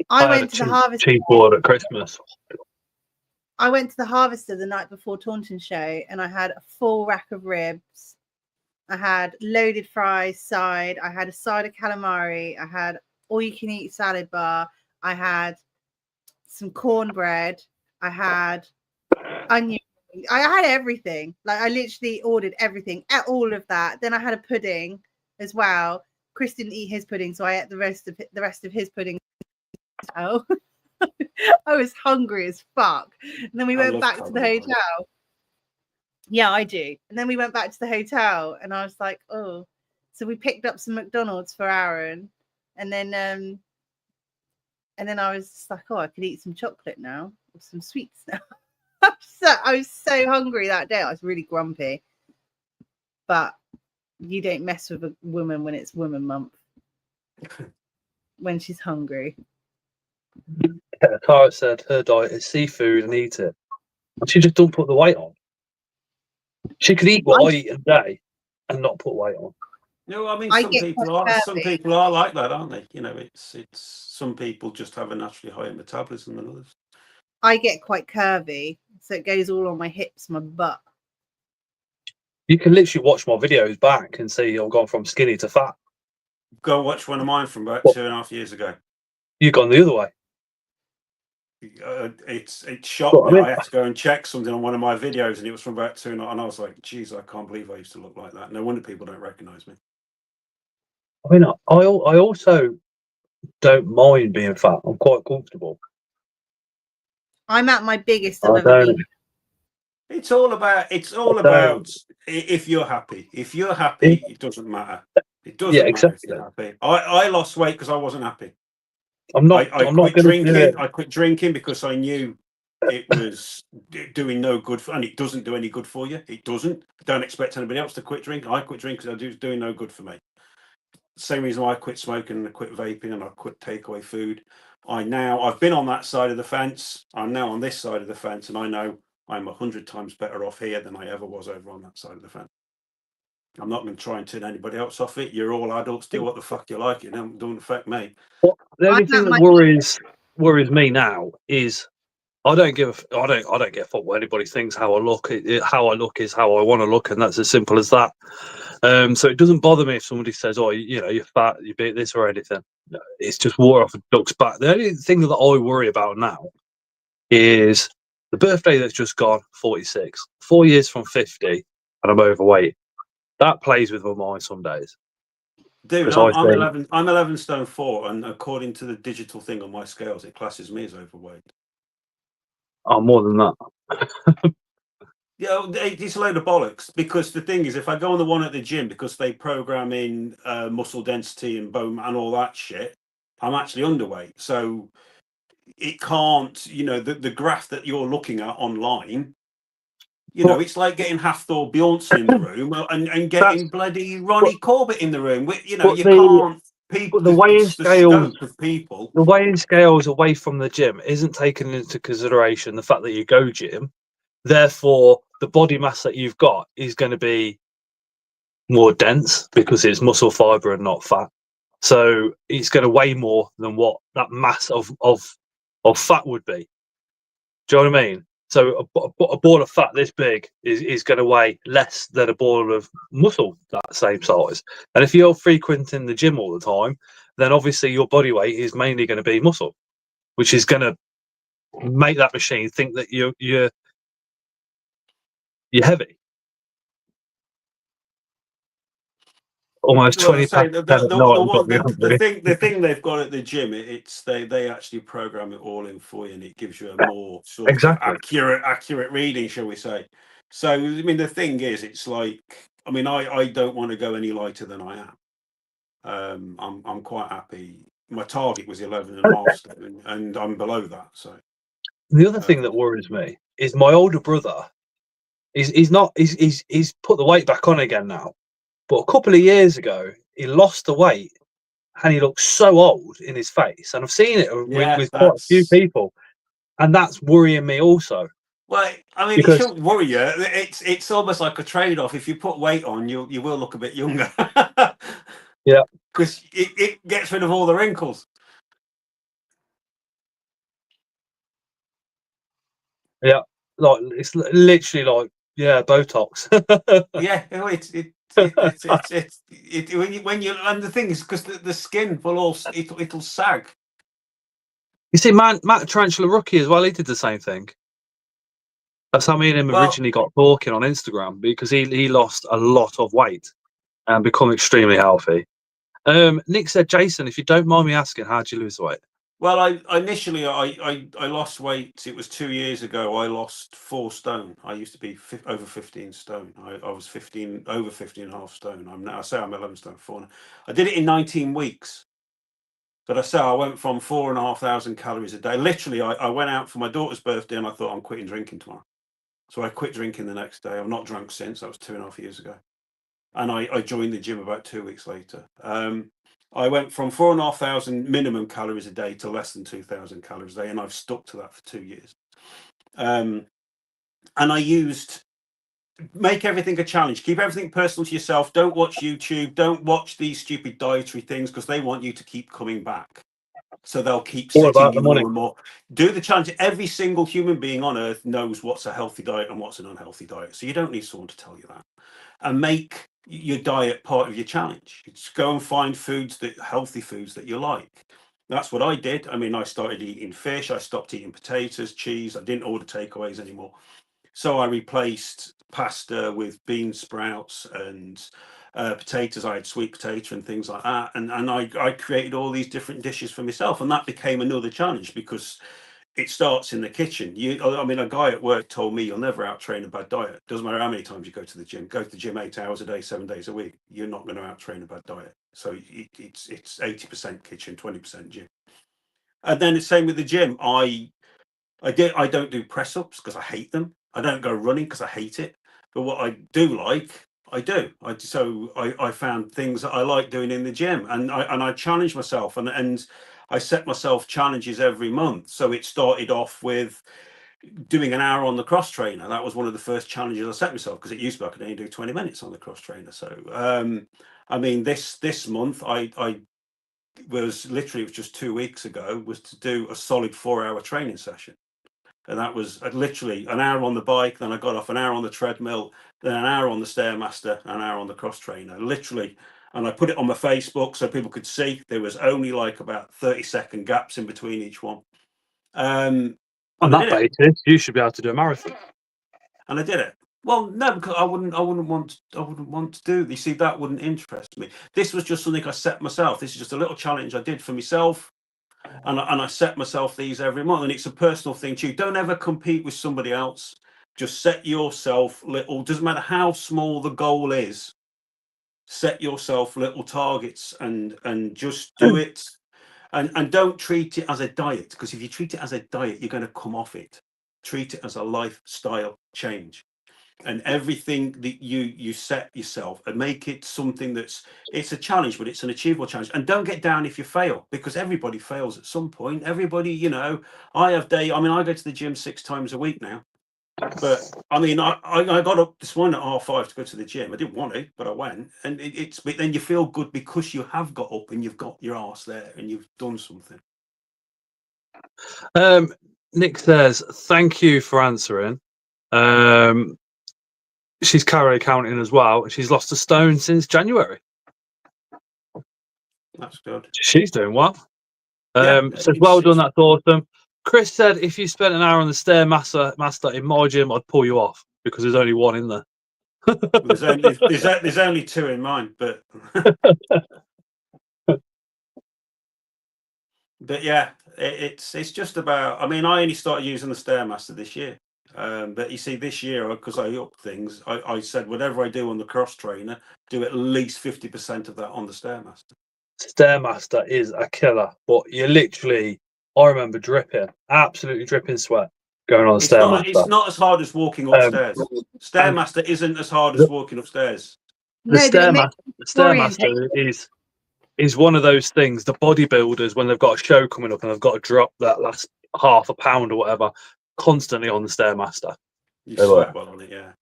I went to the Harvester. Cheese board at Christmas. I went to the Harvester the night before Taunton show, and I had a full rack of ribs. I had loaded fries side. I had a side of calamari. I had all-you-can-eat salad bar. I had some cornbread. I had onion. I had everything. Like I literally ordered everything, ate all of that. Then I had a pudding as well. Chris didn't eat his pudding, so I ate the rest of his pudding. Oh, I was hungry as fuck. And then we went back to the hotel. Yeah, I do. And then we went back to the hotel, and I was like, oh. So we picked up some McDonald's for Aaron, and then I was just like, oh, I could eat some chocolate now or some sweets now. I was so hungry that day. I was really grumpy. But you don't mess with a woman when it's Woman Month. When she's hungry. Yeah, Tara said her diet is seafood and eat it. And she just don't put the weight on. She could eat what I eat a day and not put weight on. No, I mean some people are like that, aren't they? You know, it's some people just have a naturally higher metabolism than others. I get quite curvy, so it goes all on my hips, my butt. You can literally watch my videos back and see I've gone from skinny to fat. Go watch one of mine from about 2.5 years ago. You've gone the other way. It shocked me. I had to go and check something on one of my videos, and it was from about 2.5, and I was like, "Geez, I can't believe I used to look like that." No wonder people don't recognise me. I mean, I also don't mind being fat. I'm quite comfortable. I'm at my biggest I've ever been. It's all about if you're happy. If you're happy, it doesn't matter. It doesn't matter if you're happy. I lost weight because I wasn't happy. I quit drinking. I quit drinking because I knew it was doing no good for, and it doesn't do any good for you. It doesn't. Don't expect anybody else to quit drinking. I quit drinking because it was doing no good for me. Same reason why I quit smoking and I quit vaping and I quit takeaway food. I've been on that side of the fence. I'm now on this side of the fence, and I know I'm 100 times better off here than I ever was over on that side of the fence. I'm not going to try and turn anybody else off it. You're all adults. Do what the fuck you like. It don't affect me. Well, the only thing that worries me now is I don't give a fuck what anybody thinks. How I look is how I want to look, and that's as simple as that. So it doesn't bother me if somebody says, "Oh, you're fat, you beat this or anything." No, it's just war off a duck's back. The only thing that I worry about now is the birthday that's just gone, 46, 4 years from 50, and I'm overweight. That plays with my mind some days. Dude, I'm 11 stone 4, and according to the digital thing on my scales, it classes me as overweight. I'm more than that. Yeah, it's a load of bollocks, because the thing is, if I go on the one at the gym because they program in muscle density and bone and all that shit, I'm actually underweight. So it can't, the graph that you're looking at online, it's like getting Hafthor Bjornsson in the room and getting bloody Ronnie Corbett in the room. You can't. People, the weighing scales of people. The weighing scales away from the gym isn't taken into consideration the fact that you go gym. Therefore, the body mass that you've got is going to be more dense because it's muscle fiber and not fat. So it's going to weigh more than what that mass of fat would be. Do you know what I mean? So a ball of fat this big is going to weigh less than a ball of muscle that same size. And if you're frequenting the gym all the time, then obviously your body weight is mainly going to be muscle, which is going to make that machine think that you're heavy. Almost Well, I 20 say past 10 at night. And got me hungry. the thing they've got at the gym, they actually program it all in for you, and it gives you a more sort of Exactly. accurate reading, shall we say? So I mean, the thing is, it's like, I mean, I don't want to go any lighter than I am. I'm quite happy. My target was 11.5 stone, and I'm below that. So The other thing that worries me is my older brother. He's put the weight back on again now. But a couple of years ago, he lost the weight and he looks so old in his face. And I've seen it yeah, with quite a few that's. people. And that's worrying me also. Well, I mean, it Because, shouldn't worry you. It's almost like a trade-off. If you put weight on, you will look a bit younger. yeah, Because it gets rid of all the wrinkles. yeah. Like, it's literally like, yeah, Botox. Yeah, when you and the thing is because the skin will all it'll sag. You see, Matt Tarantula Rookie as well, he did the same thing. That's how me and him Well, originally got talking on Instagram because he lost a lot of weight and become extremely healthy. Nick said, Jason, if you don't mind me asking, how'd you lose weight? well, I initially I lost weight. It was 2 years ago. I lost 4 stone. I used to be over 15 stone. I was 15 over 15.5 stone. I'm now. I say I'm 11 stone 4. I did it in 19 weeks. But I say I went from 4,500 calories a day. Literally, I went out for my daughter's birthday and I thought I'm quitting drinking tomorrow. So I quit drinking the next day. I've not drunk since. That was 2.5 years ago. And I joined the gym about 2 weeks later. I went from 4,500 minimum calories a day to less than 2,000 calories a day, and I've stuck to that for 2 years. And I used make everything a challenge. Keep everything personal to yourself. Don't watch YouTube. Don't watch these stupid dietary things because they want you to keep coming back. So they'll keep All setting about the you money. more and more. Do the challenge. Every single human being on earth knows what's a healthy diet and what's an unhealthy diet. So you don't need someone to tell you that. And make your diet part of your challenge. Just go and find healthy foods that you like. That's what I did. I mean, I started eating fish. I stopped eating potatoes, cheese. I didn't order takeaways anymore. So I replaced pasta with bean sprouts and potatoes. I had sweet potato and things like that. And I created all these different dishes for myself. And that became another challenge because it starts in the kitchen. I mean, a guy at work told me you'll never out-train a bad diet. Doesn't matter how many times you go to the gym. Go to the gym 8 hours a day, 7 days a week. You're not going to out-train a bad diet. So it's 80% kitchen, 20% gym. And then the same with the gym. I don't do press-ups because I hate them. I don't go running because I hate it. But what I do like, I do. I found things that I like doing in the gym, and I challenge myself, and I set myself challenges every month. So it started off with doing an hour on the cross trainer. That was one of the first challenges I set myself because it used to be I could only do 20 minutes on the cross trainer. So I mean, this month I was literally, it was just 2 weeks ago, was to do a solid 4-hour training session. And that was literally an hour on the bike. Then I got off, an hour on the treadmill, then an hour on the Stairmaster, an hour on the cross trainer, literally. And I put it on my Facebook so people could see. There was only like about 30-second gaps in between each one. On and I that did it. basis, you should be able to do a marathon. And I did it. Well, no, because I wouldn't want to do. You see, that wouldn't interest me. This was just something I set myself. This is just a little challenge I did for myself. And I set myself these every month, and it's a personal thing too. Don't ever compete with somebody else. Just set yourself little, doesn't matter how small the goal is, set yourself little targets and just do it. And don't treat it as a diet, because if you treat it as a diet, you're going to come off it. Treat it as a lifestyle change. And everything that you set yourself, and make it something it's a challenge, but it's an achievable challenge. And don't get down if you fail, because everybody fails at some point. Everybody, I go to the gym 6 times a week now. But I mean, I got up this morning at 5:30 to go to the gym. I didn't want to, but I went. And but then you feel good because you have got up and you've got your arse there and you've done something. Nick says, thank you for answering. She's carry accounting as well. She's lost a stone since January. That's good. She's doing well. Yeah, Says, well done, that's awesome. Chris said, if you spent an hour on the Stairmaster in my gym, I'd pull you off because there's only one in there. There's only two in mine, but but yeah, it's just about. I mean, I only started using the Stairmaster this year, but you see, this year because I upped things, I said whatever I do on the cross trainer, do at least 50% of that on the Stairmaster. Stairmaster is a killer, but you literally, I remember dripping, absolutely dripping sweat going on the Stairmaster. It's not as hard as walking upstairs. Stairmaster isn't as hard as walking upstairs. The Stairmaster is one of those things. The bodybuilders, when they've got a show coming up and they've got to drop that last half a pound or whatever, constantly on the Stairmaster. You sweat well on it, yeah.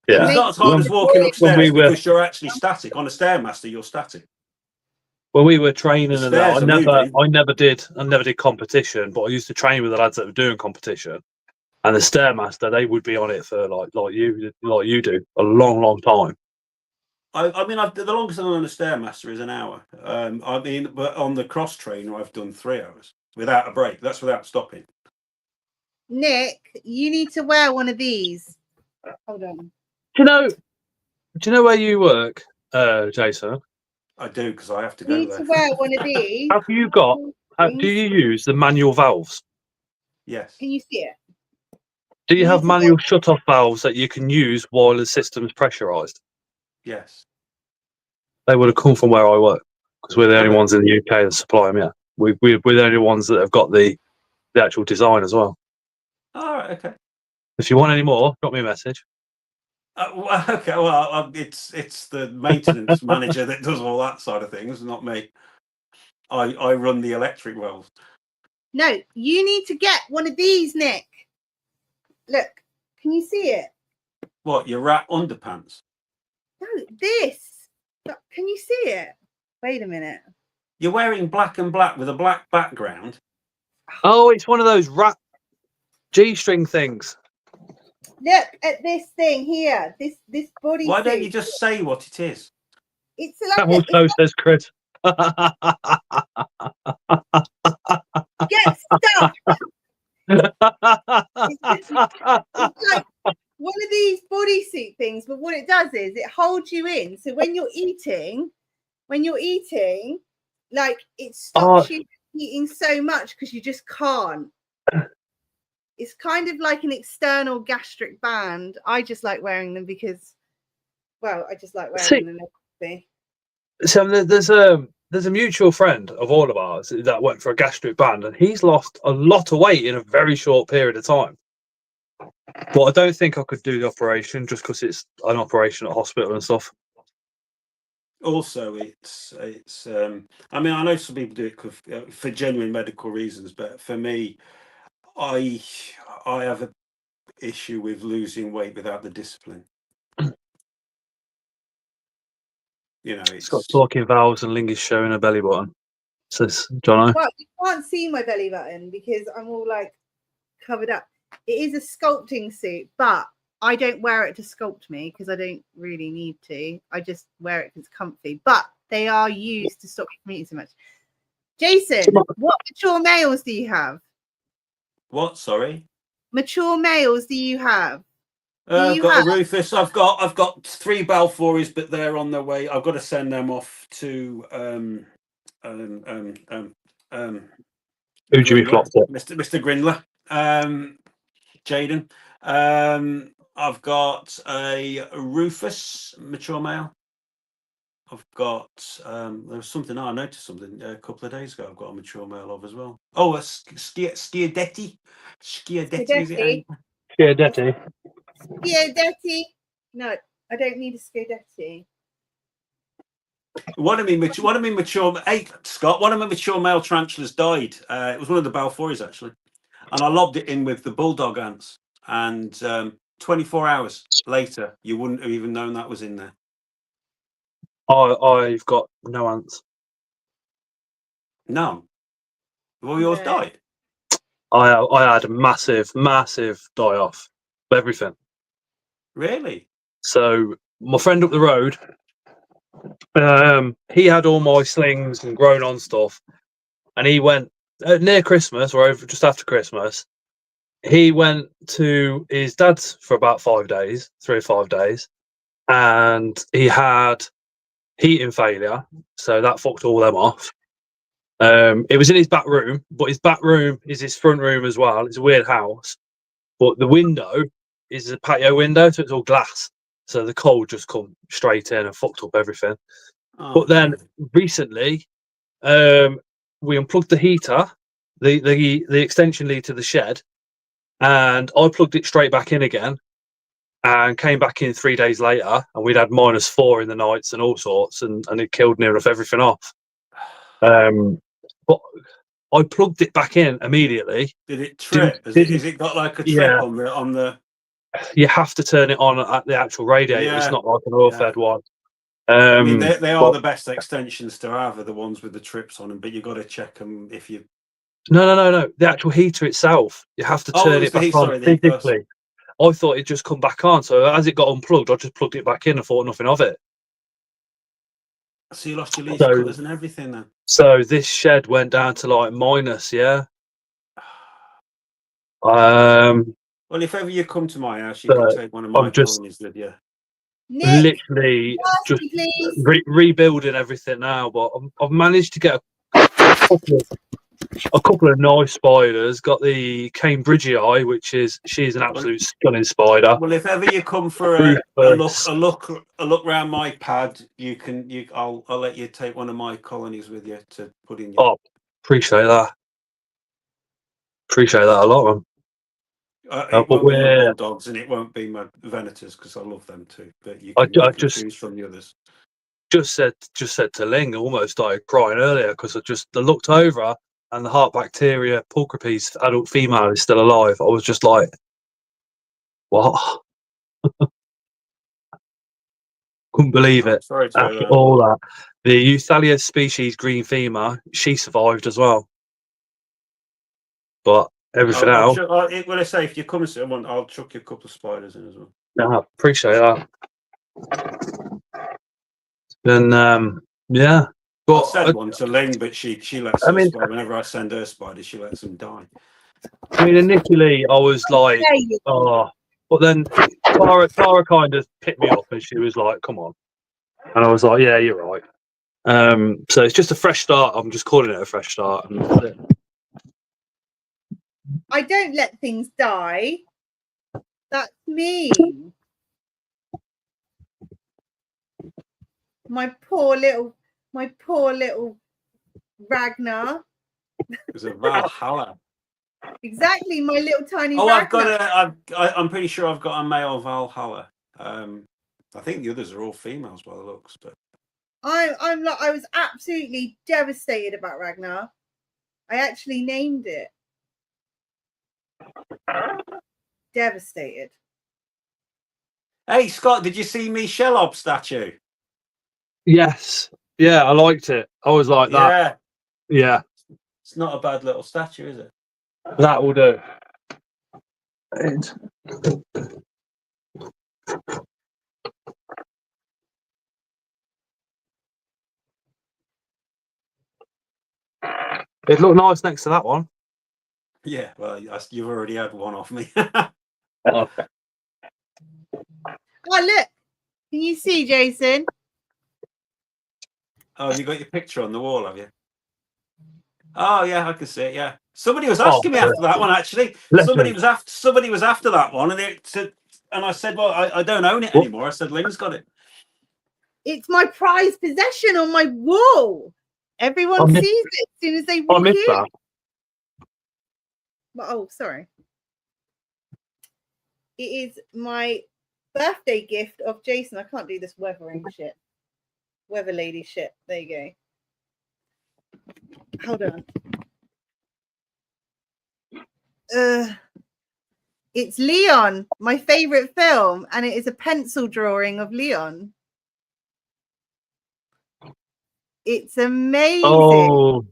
Yeah. It's not as hard as walking upstairs because you're actually static. On a Stairmaster, you're static. When we were training and that, I never did competition, but I used to train with the lads that were doing competition. And the Stairmaster, they would be on it for like you do, a long time. I mean, the longest I'm on a Stairmaster is an hour. I mean, but on the cross trainer, I've done 3 hours without a break. That's without stopping. Nick, you need to wear one of these. Hold on. Do you know where you work, Jason? I do because I have to go You need there. to wear one of these. Do you use the manual valves? Yes. Can you see it? Do you have manual shut-off valves that you can use while the system's pressurised? Yes. They would have come from where I work because we're the only ones in the UK that supply them. Yeah, we're the only ones that have got the actual design as well. All right. Okay. If you want any more, drop me a message. Okay. Well, it's the maintenance manager that does all that side of things, not me. I run the electric wells. No, you need to get one of these, Nick. Look, can you see it? What, your rat underpants? No, this. Look, can you see it? Wait a minute. You're wearing black and black with a black background. Oh, it's one of those rat G-string things. Look at this thing here. This body. Why don't you just say what it is? It's like Also says Chris. Get stuck. It's like one of these bodysuit things, but what it does is it holds you in. So when you're eating, like it stops you eating so much because you just can't. It's kind of like an external gastric band. I just like wearing them because, well, I just like wearing them. So there's a mutual friend of all of ours that went for a gastric band, and he's lost a lot of weight in a very short period of time. But I don't think I could do the operation just because it's an operation at hospital and stuff. Also, it's. I mean, I know some people do it for genuine medical reasons, but for me, I have an issue with losing weight without the discipline. You know, it's got talking valves and Lingy's showing a belly button. Says Jono. Well, you can't see my belly button because I'm all like covered up. It is a sculpting suit, but I don't wear it to sculpt me because I don't really need to. I just wear it because it's comfy. But they are used to stop me from eating so much. Jason, what mature males do you have? What? Sorry. Mature males do you have? I've got a Rufus. I've got 3 Balfouries, but they're on their way. I've got to send them off to who Jimmy flopped it? Mr. Grindler, Jaden. I've got a Rufus mature male. I've got there was something I noticed something a couple of days ago. I've got a mature male of as well. Oh, a Sciadetti. Sciadetti. No, I don't need a Sciadetti. One of me mature. Hey, Scott. One of my mature male tarantulas died. It was one of the Balfouries actually, and I lobbed it in with the bulldog ants. And 24 hours later, you wouldn't have even known that was in there. I've got no ants. None. Well, yours died. I had a massive die off of everything. Really? So my friend up the road, he had all my slings and grown on stuff, and he went near Christmas or over just after Christmas. He went to his dad's for about 5 days, 3 or 5 days, and he had heating failure, so that fucked all them off. It was in his back room, but his back room is his front room as well. It's a weird house, but the window is a patio window, so it's all glass. So the cold just come straight in and fucked up everything. Oh, But then dear. recently, we unplugged the heater, the extension lead to the shed, and I plugged it straight back in again, and came back in 3 days later, and we'd had -4 in the nights and all sorts, and it killed near enough everything off. But I plugged it back in immediately. Did it trip? Has it got like a trip Yeah. on the? You have to turn it on at the actual radiator. Yeah. It's not like an oil-fed one. I mean, they are but the best extensions to have, are the ones with the trips on them. But you've got to check them if you. no. The actual heater itself, you have to turn it back on physically. I thought it just come back on. So as it got unplugged, I just plugged it back in and thought nothing of it. So you lost your leaf cutters and everything then. So this shed went down to like minus, yeah. Well, if ever you come to my house, you can take one of my colonies with you. Nick, Literally just rebuilding everything now, but I've managed to get a couple of nice spiders. Got the Cambridgei, which she's an absolute stunning spider. Well, if ever you come for a look around my pad, I'll let you take one of my colonies with you to put in your. Oh, appreciate that. Appreciate that a lot, man. It won't be my bulldogs and it won't be my venators because I love them too. But you can choose from the others. Just said to Ling, almost started crying earlier because I looked over and the heart bacteria pulchripes adult female is still alive. I was just like, what? Couldn't believe it. Sorry to hear that. All that. The Euthalia species green female, she survived as well. But everything else. Well, I say if you come and see one, I'll chuck you a couple of spiders in as well. Yeah, appreciate that. Then yeah. But I said one to Ling, but she lets us. Whenever I send her spiders, she lets them die. I mean, initially I was like, oh, but then Tara kind of picked me up and she was like, come on. And I was like, yeah, you're right. So it's just a fresh start. I'm just calling it a fresh start. And that's it. I don't let things die. That's me. My poor little Ragnar. It's a Valhalla. Exactly, my little tiny. Oh, Ragnar. I'm pretty sure I've got a male Valhalla. I think the others are all females by the looks, but I was absolutely devastated about Ragnar. I actually named it. Devastated. Hey Scott, did you see me Shelob statue? Yes. Yeah, I liked it. I was like that. Yeah. It's not a bad little statue, is it? That will do. It looked nice next to that one. Yeah, well, you've already had one off me. Okay. Oh, look. Can you see, Jason? Oh, have you got your picture on the wall, have you? Oh, yeah, I can see it, yeah. Somebody was asking me after that one, actually. Somebody was after that one, and I said, well, I don't own it anymore. I said, Ling's got it. It's my prized possession on my wall. Everyone sees it as soon as they walk in. That. Oh, sorry. It is my birthday gift of Jason. I can't do this weathering shit. Weather lady shit. There you go. Hold on. It's Leon, my favorite film, and it is a pencil drawing of Leon. It's amazing. Oh.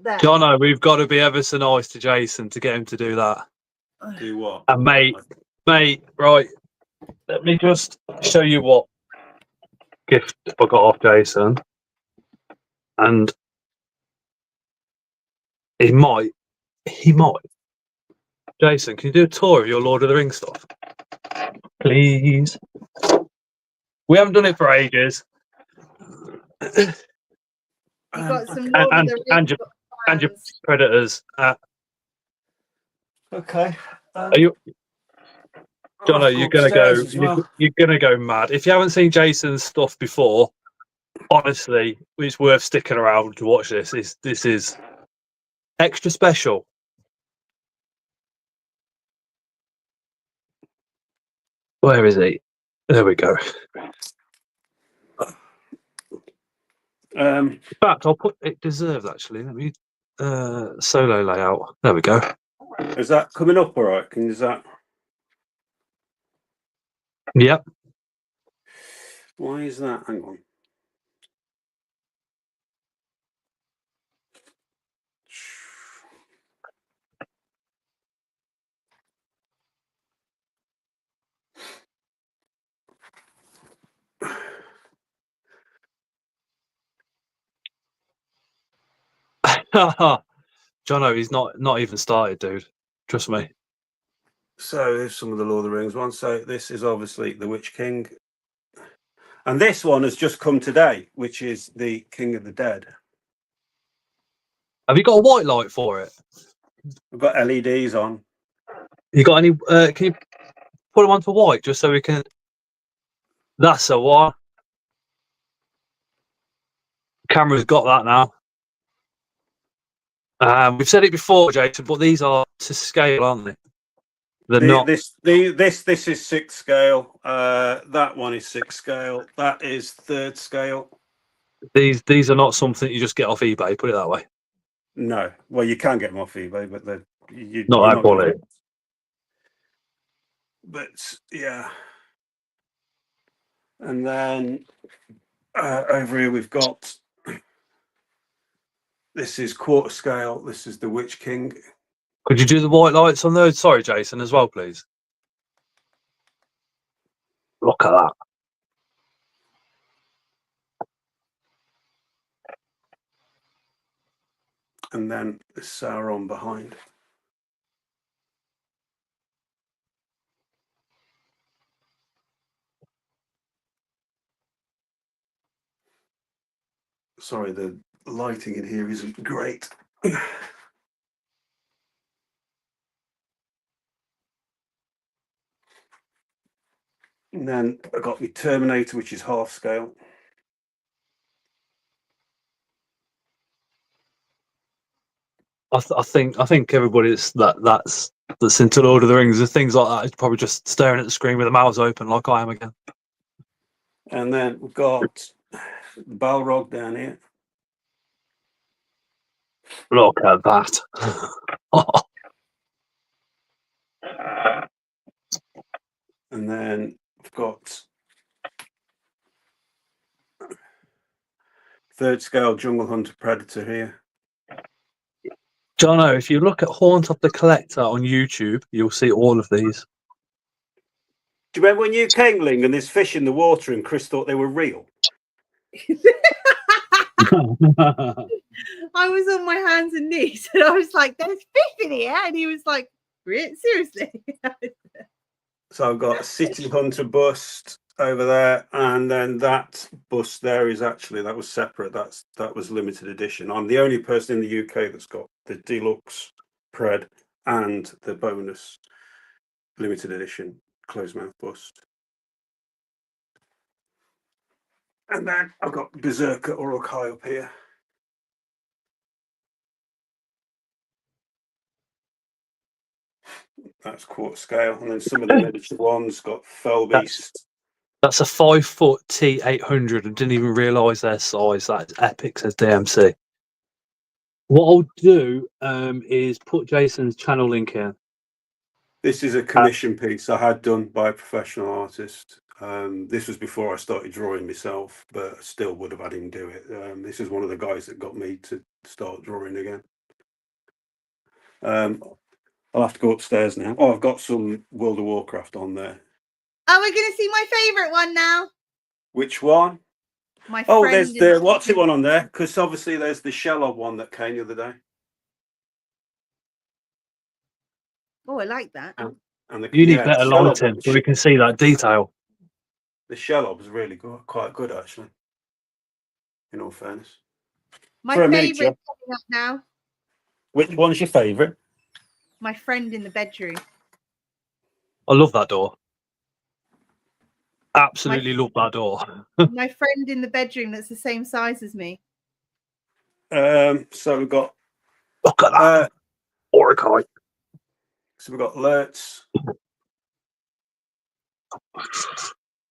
there. Jono, we've got to be ever so nice to Jason to get him to do that. Do what? And mate, right. Let me just show you what gift I got off Jason. And he might. Jason, can you do a tour of your Lord of the Rings stuff? Please. We haven't done it for ages. You got some Lord of the Rings And your Predators. Okay. Are you, Jono, you're gonna go. You're gonna go mad if you haven't seen Jason's stuff before. Honestly, it's worth sticking around to watch this. This is extra special. Where is he? There we go. In fact, I'll put it deserved actually. Let me solo layout. There we go. Is that coming up all right? Is that? Yep. Why is that? Hang on. Jono, he's not even started, dude. Trust me. So here's some of the Lord of the Rings ones. So this is obviously the Witch King. And this one has just come today, which is the King of the Dead. Have you got a white light for it? We've got LEDs on. You got any? Can you put them onto white just so we can? That's a what? Camera's got that now. We've said it before, Jason, but these are to scale, aren't they? They're not. This is 6 scale. That one is 6 scale. That is 3rd scale. These are not something you just get off eBay. Put it that way. No, well, you can get them off eBay, but you're not that quality. But yeah, and then over here we've got. This is 1/4 scale. This is the Witch King. Could you do the white lights on those? Sorry, Jason, as well, please. Look at that. And then the Sauron behind. Sorry, the lighting in here isn't great. And then I got my Terminator, which is 1/2 scale. I think everybody that's into Lord of the Rings and things like that is probably just staring at the screen with the mouths open, like I am again. And then we've got the Balrog down here. Look at that. And then we've got 3rd scale Jungle Hunter Predator here. Jono, if you look at Haunt of the Collector on YouTube, you'll see all of these. Do you remember when you came, Ling, and there's fish in the water and Chris thought they were real? I was on my hands and knees and I was like, there's fish in here. And he was like, seriously? So I've got a City Hunter bust over there, and then that bust there is actually, that was separate. That was limited edition. I'm the only person in the UK that's got the deluxe Pred and the bonus limited edition closed mouth bust. And then I've got Berserker Uruk-hai up here. That's 1/4 scale. And then some of the miniature ones got Fell Beast. That's a 5-foot T800. I didn't even realise their size. That's epic, says DMC. What I'll do is put Jason's channel link in. This is a commission piece I had done by a professional artist. This was before I started drawing myself, but I still would have had him do it. This is one of the guys that got me to start drawing again. I'll have to go upstairs now. Oh, I've got some World of Warcraft on there. Oh, we're going to see my favourite one now. Which one? My Oh, friend there's in the what's it one on there? Because obviously there's the Shelob one that came the other day. Oh, I like that. And You need the better Shelob lighting one- so we can see that detail. The Shelob's really good, quite good actually. In all fairness. My For a favourite miniature. coming up now. Which one's your favourite? My friend in the bedroom. I love that door. Absolutely love that door. My friend in the bedroom that's the same size as me. So we've got Look at that. Oricite. so we've got alerts.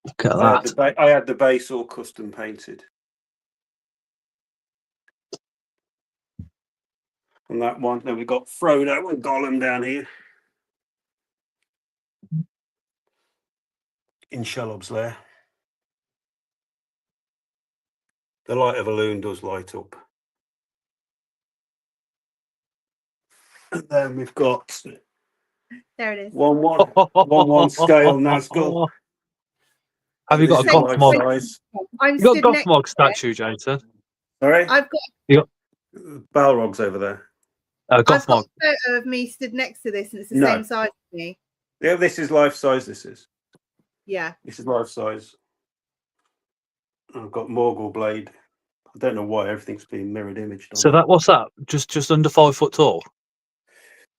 Look at that. I had the base all custom painted. On that one. Then we've got Frodo and Gollum down here. In Shelob's lair. The light of a loon does light up. And then we've got There it is. 1-1 scale Nazgul. Have you got a This is Goth Mog? life-size. I'm You got a stood Goth next Mog to it. statue, Jason? Sorry? I've got Balrog's over there. I've Goth got Mog. a photo of me stood next to this, and it's the No. same size as me. Yeah, this is life size. This is Yeah. life size. I've got Morgul blade. I don't know why everything's being mirrored imaged on. So that what's that? Just under 5 foot tall.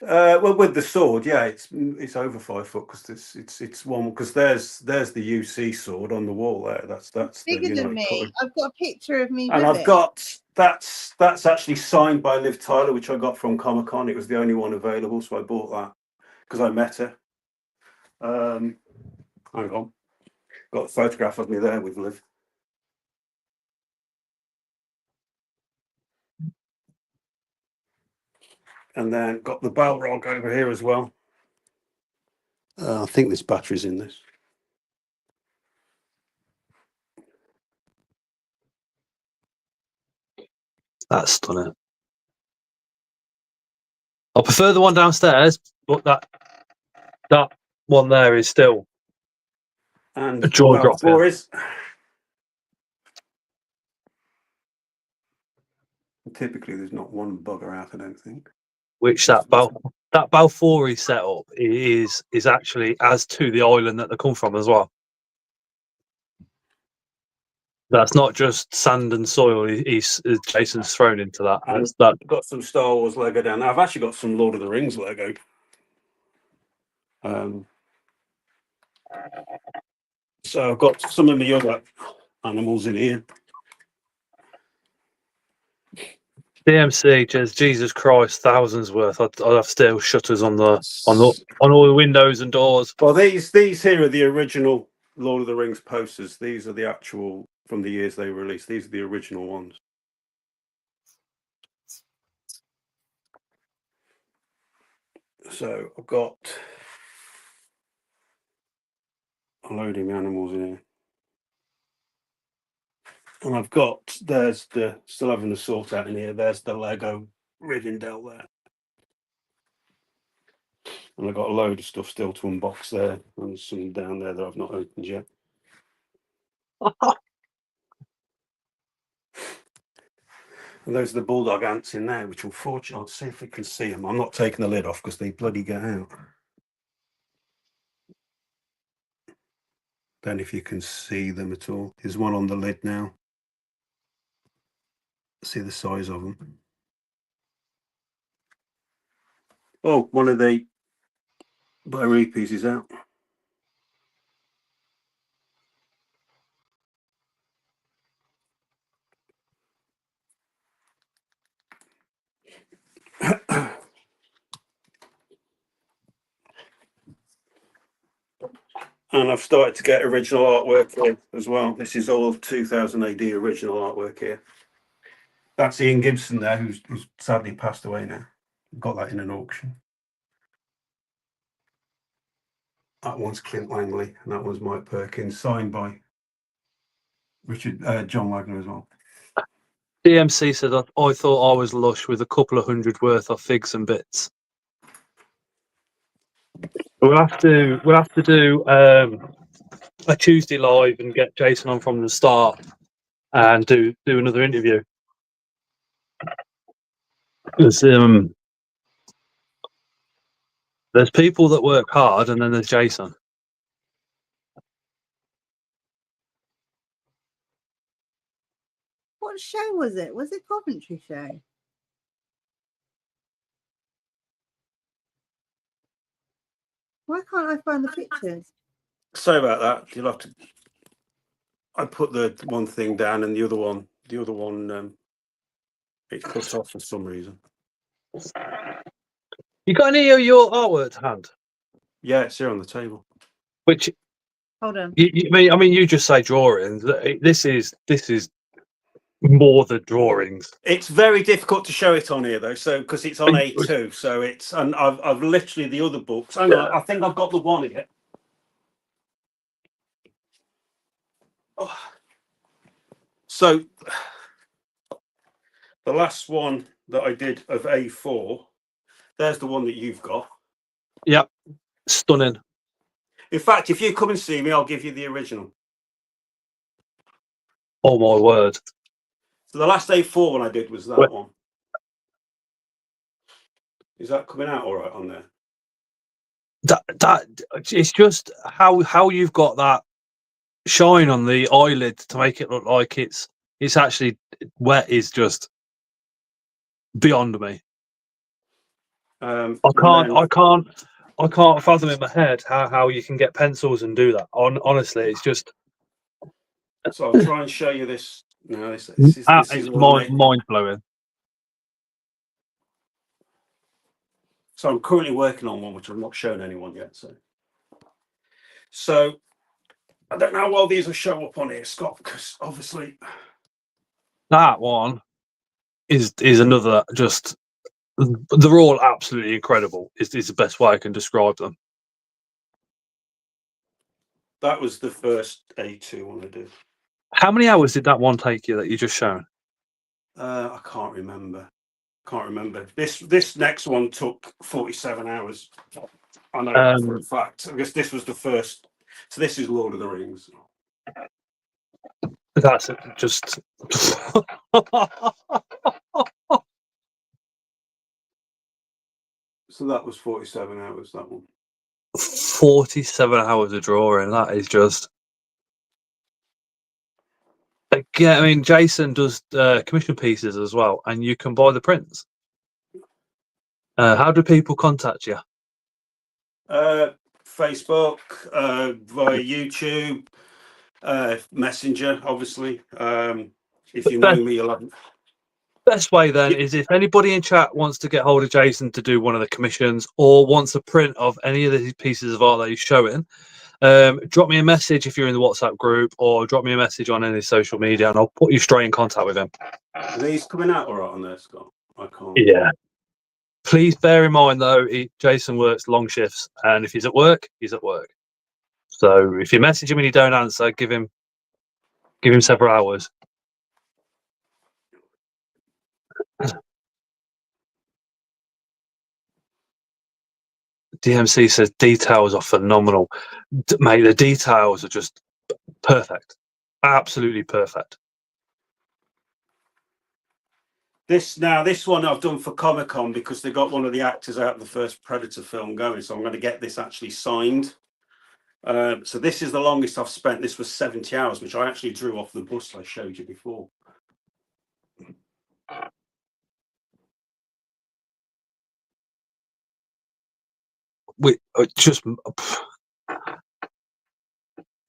Well, with the sword, yeah, it's over 5 foot because it's one because there's the UC sword on the wall there. That's Bigger the than United me. Colour. I've got a picture of me And with I've it. got that's actually signed by Liv Tyler, which I got from Comic Con. It was the only one available, so I bought that because I met her. Hang on, got a photograph of me there with Liv. And then got the Balrog over here as well. I think this battery's in this. That's stunning. I prefer the one downstairs, but that one there is still And a jaw about dropping. Boris. Typically, there's not one bugger out, I don't think. Which that Balfouri setup is actually as to the island that they come from as well. That's not just sand and soil. Jason's thrown into that. That's that. Got some Star Wars Lego down there. I've actually got some Lord of the Rings Lego. So I've got some of the other animals in here. DMC, just Jesus Christ, thousands worth. I'd have steel shutters on all the windows and doors. Well, these here are the original Lord of the Rings posters. These are the actual from the years they were released. These are the original ones. So I've got a load of animals in here. And I've got, still having to sort out in here, there's the Lego Rivendell there. And I've got a load of stuff still to unbox there, and some down there that I've not opened yet. And those are the bulldog ants in there, which unfortunately, I'll see if we can see them. I'm not taking the lid off because they bloody get out. Don't know if you can see them at all. There's one on the lid now. See the size of them. Oh, one of the Byrepes is out. And I've started to get original artwork here as well. This is all 2000 AD original artwork here. That's Ian Gibson there, who's sadly passed away now. Got that in an auction. That one's Clint Langley, and that one's Mike Perkins, signed by John Wagner as well. DMC said, I thought I was lush with a couple of hundred worth of figs and bits. We'll have to do a Tuesday live and get Jason on from the start and do another interview. There's people that work hard, and then there's Jason. What show was it? Was it Coventry show? Why can't I find the pictures? Sorry about that. You'll have to. I put the one thing down, and the other one, it's cut off for some reason. You got any of your artwork to hand? Yeah, it's here on the table. Which Hold on. I mean, you just say drawings. This is more the drawings. It's very difficult to show it on here though, so because it's on A2, so it's and I've literally the other books. Hang on, I think I've got the one here. Oh. So the last one that I did of A4, there's the one that you've got. Yep, stunning. In fact, if you come and see me, I'll give you the original. Oh my word! So the last A4 one I did was that one. Is that coming out all right on there? That it's just how you've got that shine on the eyelid to make it look like it's actually wet is just beyond me. I can't fathom in my head how you can get pencils and do that. Honestly, it's just. So I'll try and show you this. No, this is mind blowing. So I'm currently working on one which I've not shown anyone yet. So I don't know how well these will show up on here, Scott, because obviously that one is another just. They're all absolutely incredible. Is the best way I can describe them. That was the first A2 one I did. How many hours did that one take you that you just shown? I can't remember. This next one took 47 hours. I know for a fact. I guess this was the first. So this is Lord of the Rings. That's just. So that was 47 hours, that one. 47 hours of drawing. That is just. Again, I mean, Jason does commission pieces as well, and you can buy the prints. How do people contact you? Facebook, via YouTube, Messenger, obviously. If you know me, you'll have. Best way then is if anybody in chat wants to get hold of Jason to do one of the commissions or wants a print of any of these pieces of art that he's showing, drop me a message if you're in the WhatsApp group or drop me a message on any social media and I'll put you straight in contact with him. Are these coming out all right on there, Scott? I can't. Yeah. Please bear in mind though, Jason works long shifts and if he's at work, he's at work. So if you message him and you don't answer, give him several hours. DMC says details are phenomenal. Mate, the details are just perfect. Absolutely perfect. This one I've done for Comic-Con because they got one of the actors out of the first Predator film going. So I'm going to get this actually signed. So this is the longest I've spent. This was 70 hours, which I actually drew off the bus I showed you before.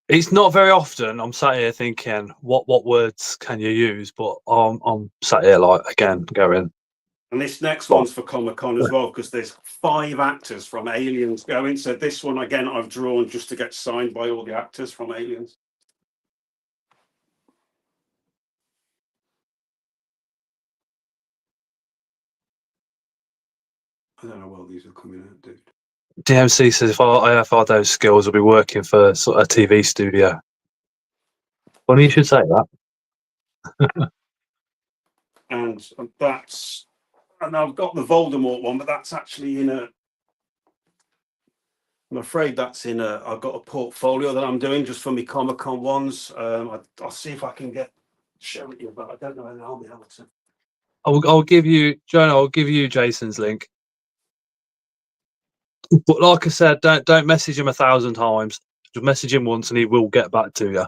It's not very often I'm sat here thinking what words can you use, but I'm sat here like again going. And this next one's for Comic-Con as well because there's 5 actors from Aliens going. So this one again I've drawn just to get signed by all the actors from Aliens. I don't know how well these are coming out, dude. DMC says if I have those skills, I'll be working for sort of a TV studio. Funny you should say that. And that's, and I've got the Voldemort one, but that's actually in a, I'm afraid that's in a, I've got a portfolio that I'm doing just for my Comic-Con ones. I'll see if I can show it you, but I don't know whether I'll be able to. I'll give you, Jonah, I'll give you Jason's link. But like I said, don't message him 1,000 times. Just message him once and he will get back to you.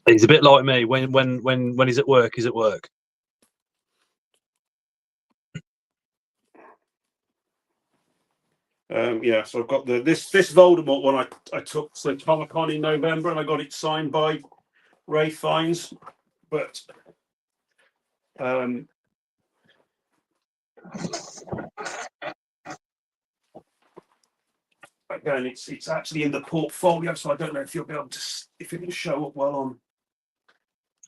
He's a bit like me. When he's at work, he's at work. Yeah, so I've got this Voldemort one I took to Comic-Con in November, and I got it signed by Ray Fiennes. But again, it's actually in the portfolio, so I don't know if you'll be able to, if it will show up well on.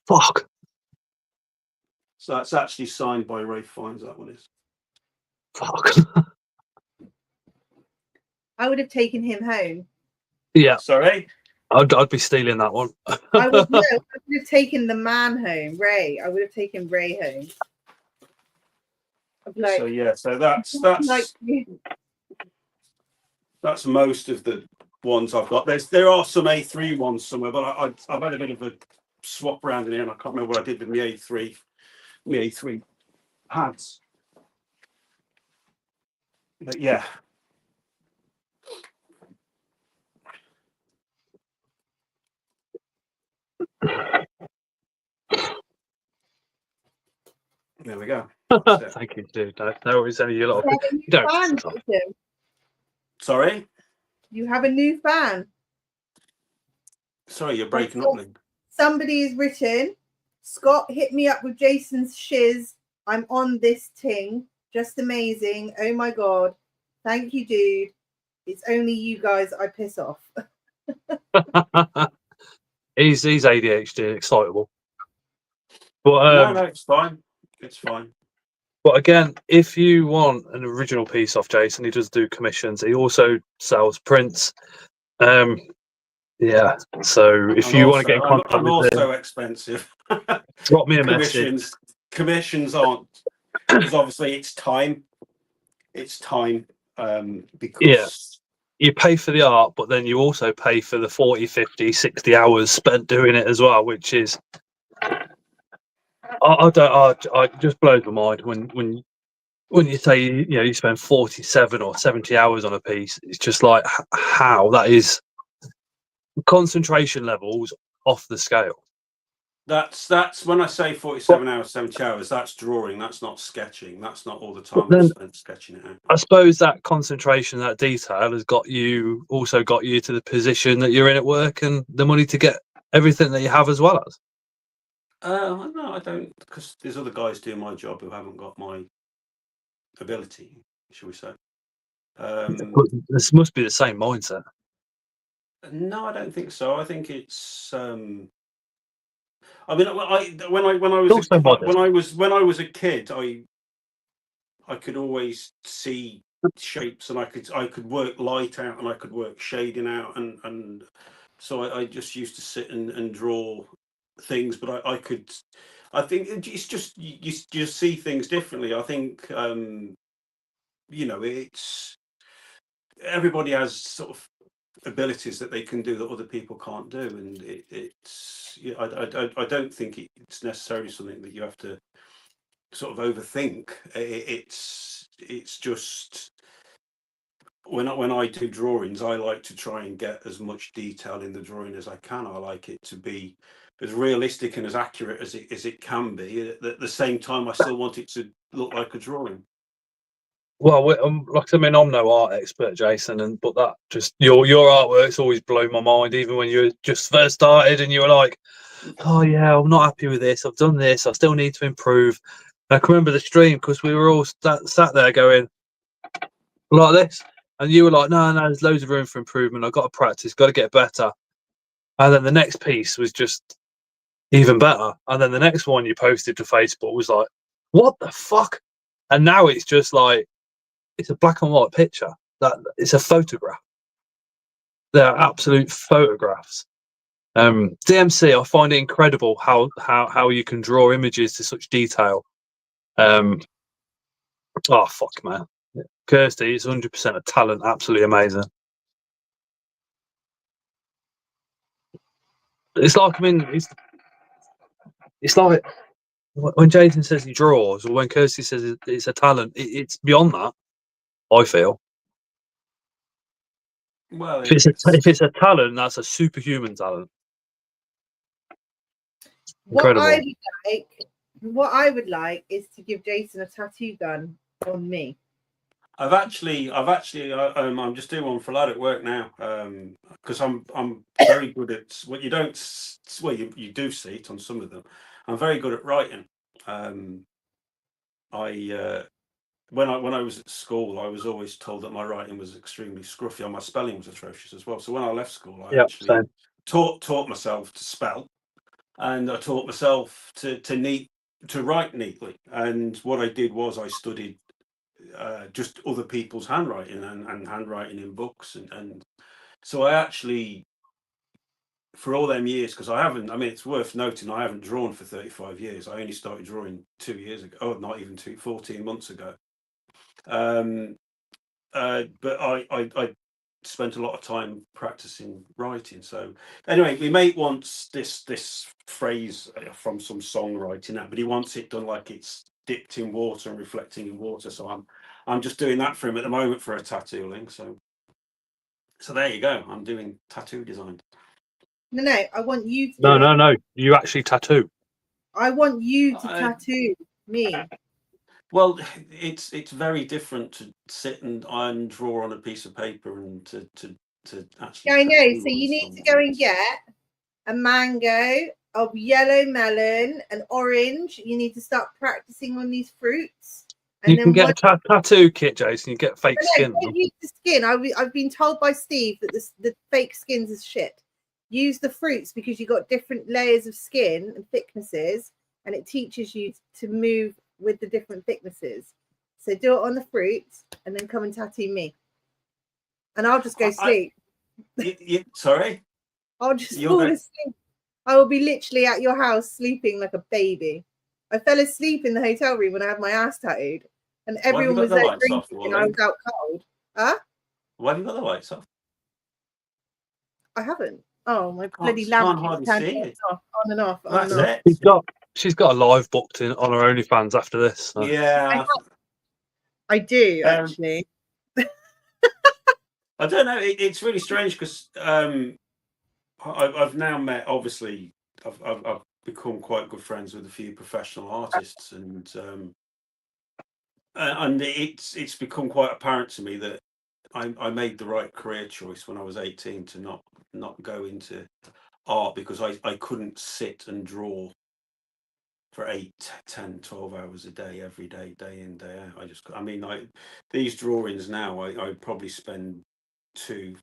Fuck. So that's actually signed by Ray Fiennes. That one is. Fuck. I would have taken him home. Yeah. Sorry? I'd be stealing that one. I would have taken the man home, Ray. I would have taken Ray home. Like, so yeah, so that's most of the ones I've got. There are some A3 ones somewhere, but I've had a bit of a swap around in here, and I can't remember what I did with my A3 pads. But yeah. There we go. Thank you, dude. No worries, any you lot. Sorry? You have a new fan. Sorry, you're breaking up, Link. Somebody has written, Scott, hit me up with Jason's shiz. I'm on this ting. Just amazing. Oh my God. Thank you, dude. It's only you guys I piss off. He's ADHD, excitable. But no, it's fine. It's fine. But again, if you want an original piece off Jason, he does do commissions. He also sells prints. Yeah. So if you want to get in contact I'm with also expensive. drop me a message. Commissions aren't, because obviously it's time. It's time. Because you pay for the art, but then you also pay for the 40, 50, 60 hours spent doing it as well, which is I just blows my mind when you say you spend 47 or 70 hours on a piece. It's just like how that is concentration levels off the scale. That's when I say 47 hours, 70 hours, that's drawing, that's not sketching. That's not all the time I spent sketching it out. I suppose that concentration, that detail has got you to the position that you're in at work and the money to get everything that you have as well as. No, I don't, because there's other guys doing my job who haven't got my ability, shall we say. This must be the same mindset. No, I don't think so. I think it's I mean, when I was a kid, I could always see shapes, and I could work light out, and I could work shading out, and so I just used to sit and draw things. But I think it's just you just see things differently. I think it's everybody has sort of abilities that they can do that other people can't do, and I don't think it's necessarily something that you have to sort of overthink. It's just when I do drawings, I like to try and get as much detail in the drawing as I can. I like it to be as realistic and as accurate as it can be. At the same time, I still want it to look like a drawing. Well, like I mean, I'm no art expert, Jason, but that just your artwork's always blown my mind. Even when you just first started and you were like, "Oh yeah, I'm not happy with this. I've done this. I still need to improve." And I can remember the stream because we were all sat there going like this, and you were like, "No, there's loads of room for improvement. I've got to practice. Got to get better." And then the next piece was just even better. And then the next one you posted to Facebook was like, "What the fuck?" And now it's just like It's a black and white picture. That it's a photograph. They're absolute photographs. DMC, I find it incredible how you can draw images to such detail. Oh fuck, man. Kirsty is 100% a talent. Absolutely amazing. It's like, I mean, it's like when Jason says he draws, or when Kirsty says it's a talent. It's beyond that. I feel. Well, If it's a talent, that's a superhuman talent. Incredible. What I would like is to give Jason a tattoo gun on me. I'm just doing one for a lad at work now, because I'm very good at what you don't. Well, you do see it on some of them. I'm very good at writing. When I was at school, I was always told that my writing was extremely scruffy, and my spelling was atrocious as well. So when I left school, I actually taught myself to spell, and I taught myself to write neatly. And what I did was I studied just other people's handwriting and handwriting in books, and so I actually, for all them years, because it's worth noting I haven't drawn for 35 years. I only started drawing 2 years ago. Oh, not even 14 months ago. But I spent a lot of time practicing writing. So anyway, my mate wants this phrase from some songwriting app, but he wants it done like it's dipped in water and reflecting in water. So I'm just doing that for him at the moment for a tattoo link. So there you go. I'm doing tattoo design. No, I want you to. No. You actually tattoo. I want you to tattoo me. Well, it's very different to sit and draw on a piece of paper and to actually. Yeah, I know. So you need to go and get a mango, a yellow melon, an orange. You need to start practicing on these fruits. And you can get a tattoo kit, Jason. You get fake skin. Don't use the skin. I've been told by Steve that the fake skins is shit. Use the fruits because you got different layers of skin and thicknesses, and it teaches you to move with the different thicknesses. So do it on the fruits and then come and tattoo me. And I'll just go sleep. Sorry? I'll just fall asleep. I will be literally at your house sleeping like a baby. I fell asleep in the hotel room when I had my ass tattooed. And everyone was there drinking and I was out cold. Huh? Why have you got the lights off? I haven't. Oh, my bloody lamp keeps turning off, on and off. That's it. She's got a live booked in on her OnlyFans after this. So. Yeah. I do, actually. I don't know. It's really strange because I've now met, obviously, I've become quite good friends with a few professional artists, and it's become quite apparent to me that I made the right career choice when I was 18 to not go into art, because I couldn't sit and draw for 8, 10, 12 hours a day, every day, day in, day out. These drawings now, I probably spend 2-4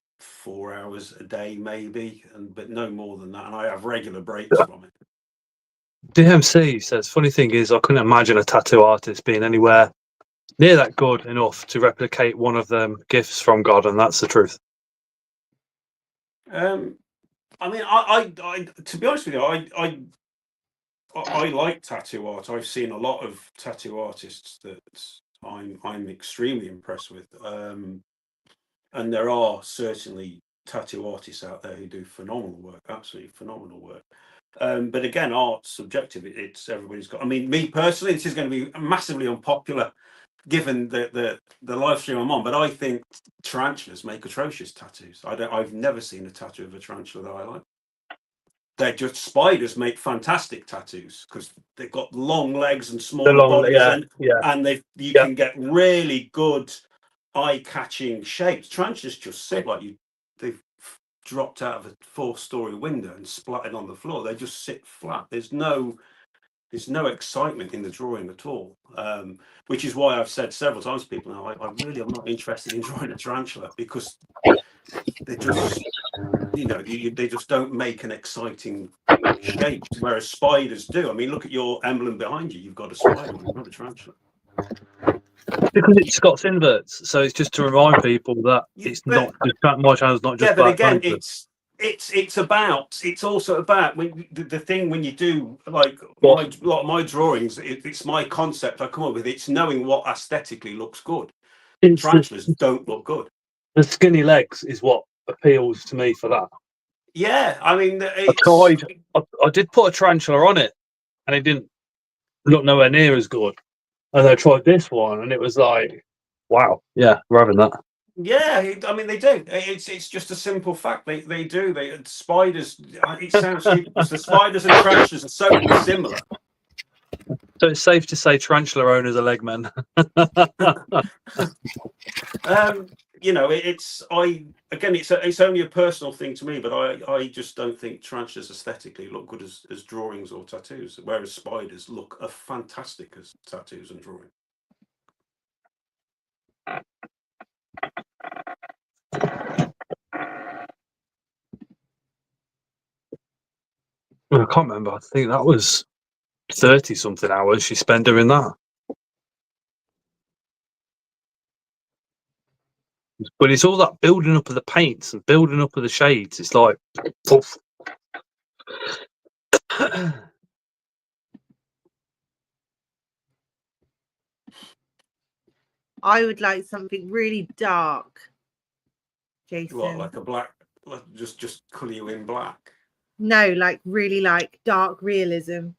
hours a day maybe, but no more than that, and I have regular breaks from it. DMC says, funny thing is, I couldn't imagine a tattoo artist being anywhere near that good enough to replicate one of them gifts from God, and that's the truth. I to be honest with you, I like tattoo art. I've seen a lot of tattoo artists that I'm extremely impressed with, and there are certainly tattoo artists out there who do phenomenal work, absolutely phenomenal work. But again, art's subjective. It's everybody's got. I mean, me personally, this is going to be massively unpopular given the live stream I'm on, but I think tarantulas make atrocious tattoos. I've never seen a tattoo of a tarantula that I like. They're just, spiders make fantastic tattoos because they've got long legs and smaller bodies, and you can get really good eye-catching shapes. Tarantulas just sit like they've dropped out of a 4-story window and splattered on the floor. They just sit flat. There's no excitement in the drawing at all, which is why I've said several times to people now, I'm not interested in drawing a tarantula, because they just, they just don't make an exciting shape, whereas spiders do. I mean, look at your emblem behind you. You've got a spider, you've got a tarantula. Because it's got inverts, so it's just to remind people that it's not just my channel's not just yeah, but about again, Tarantula. it's also about when the thing when you do like a lot of my drawings, it's my concept I come up with. It's knowing what aesthetically looks good. It's Tarantulas don't look good. the skinny legs is what appeals to me for that. Yeah, I mean, I did put a tarantula on it, and it didn't look nowhere near as good. And I tried this one, and it was like, wow, yeah, we're having that. yeah, I mean, they do. It's just a simple fact. They do. Spiders. It sounds stupid because the spiders and tarantulas are so similar. So it's safe to say tarantula owners are leg men. You know, it's only a personal thing to me, but I just don't think tarantulas aesthetically look good as drawings or tattoos, whereas spiders look fantastic as tattoos and drawings. I can't remember. I think that was 30 something hours she spent doing that. But it's all that building up of the paints and building up of the shades. It's like, poof. I would like something really dark, Jason. What, like a black? Just colour you in black? No, like really like dark realism,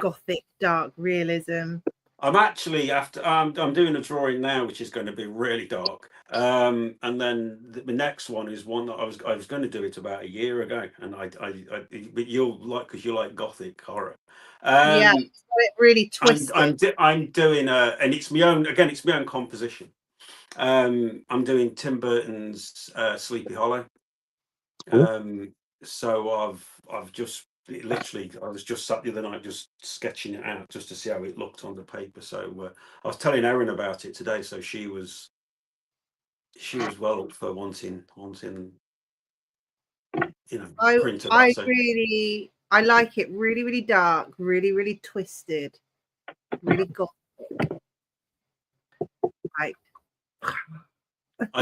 gothic dark realism. I'm actually I'm doing a drawing now, which is going to be really dark. And then the next one is one that I was going to do it about a year ago, and but you'll like because you like gothic horror. Yeah, it really twisted. I'm doing and it's my own composition. I'm doing Tim Burton's Sleepy Hollow. So I've just literally I was just sat the other night just sketching it out just to see how it looked on the paper. So I was telling Erin about it today, so she was well up for wanting print of that. I like it really dark, really twisted, really gothic. Like I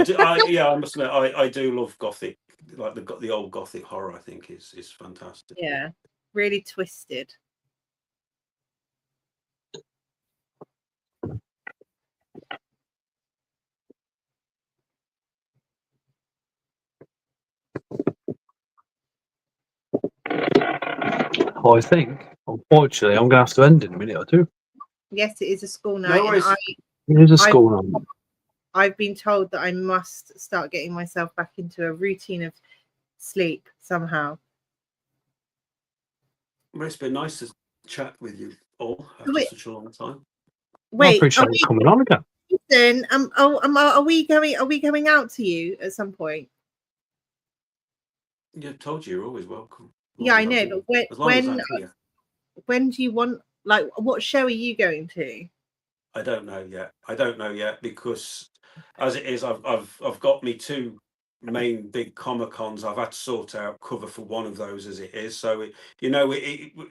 must admit I do love gothic, like the old gothic horror. I think is fantastic. Yeah, really twisted. I think, unfortunately, I'm going to have to end in a minute or two. Yes, it is a school night. No worries. It is a school night. I've been told that I must start getting myself back into a routine of sleep somehow. Well, it's been nice to chat with you all after such a long time. I appreciate you coming on again. Listen, are we going out to you at some point? Yeah, I told you you're always welcome. Yeah, I know, but when do you want? Like, what show are you going to? I don't know yet because as it is, I've got me two main big Comic-Cons. I've had to sort out cover for one of those as it is. So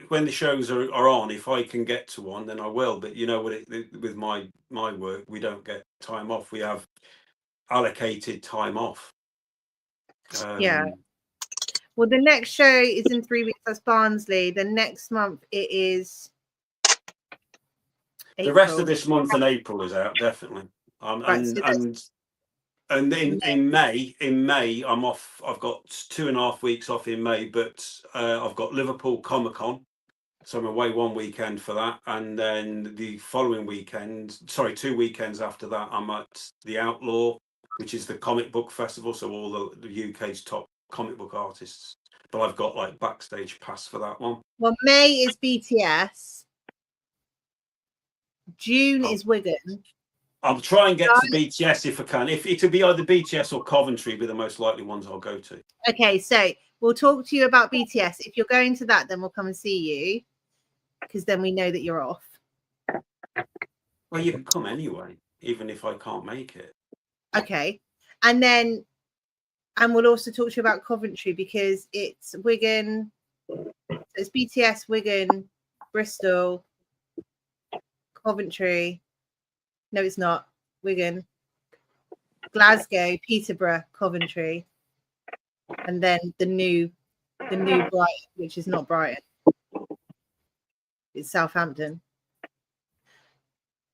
when the shows are on, if I can get to one, then I will. But you know what? With my work, we don't get time off. We have allocated time off. Yeah. Well, the next show is in 3 weeks. That's Barnsley. The next month it is April. The rest of this month in April is out definitely. And in May I'm off. I've got 2.5 weeks off in May, but I've got Liverpool Comic-Con, so I'm away one weekend for that, and then the following weekend, 2 weekends after that, I'm at the Outlaw, which is the comic book festival. So all the UK's top comic book artists. But I've got like backstage pass for that one. Well, May is BTS. June is Wigan. I'll try and get to BTS if I can. If it'll be either BTS or Coventry, be the most likely ones I'll go to. Okay, so we'll talk to you about BTS. If you're going to that, then we'll come and see you, because then we know that you're off. Well, you can come anyway, even if I can't make it. Okay, and we'll also talk to you about Coventry, because it's Wigan. So it's BTS, Wigan, Bristol, Coventry. No, it's not. Wigan, Glasgow, Peterborough, Coventry, and then the new Brighton, which is not Brighton. It's Southampton.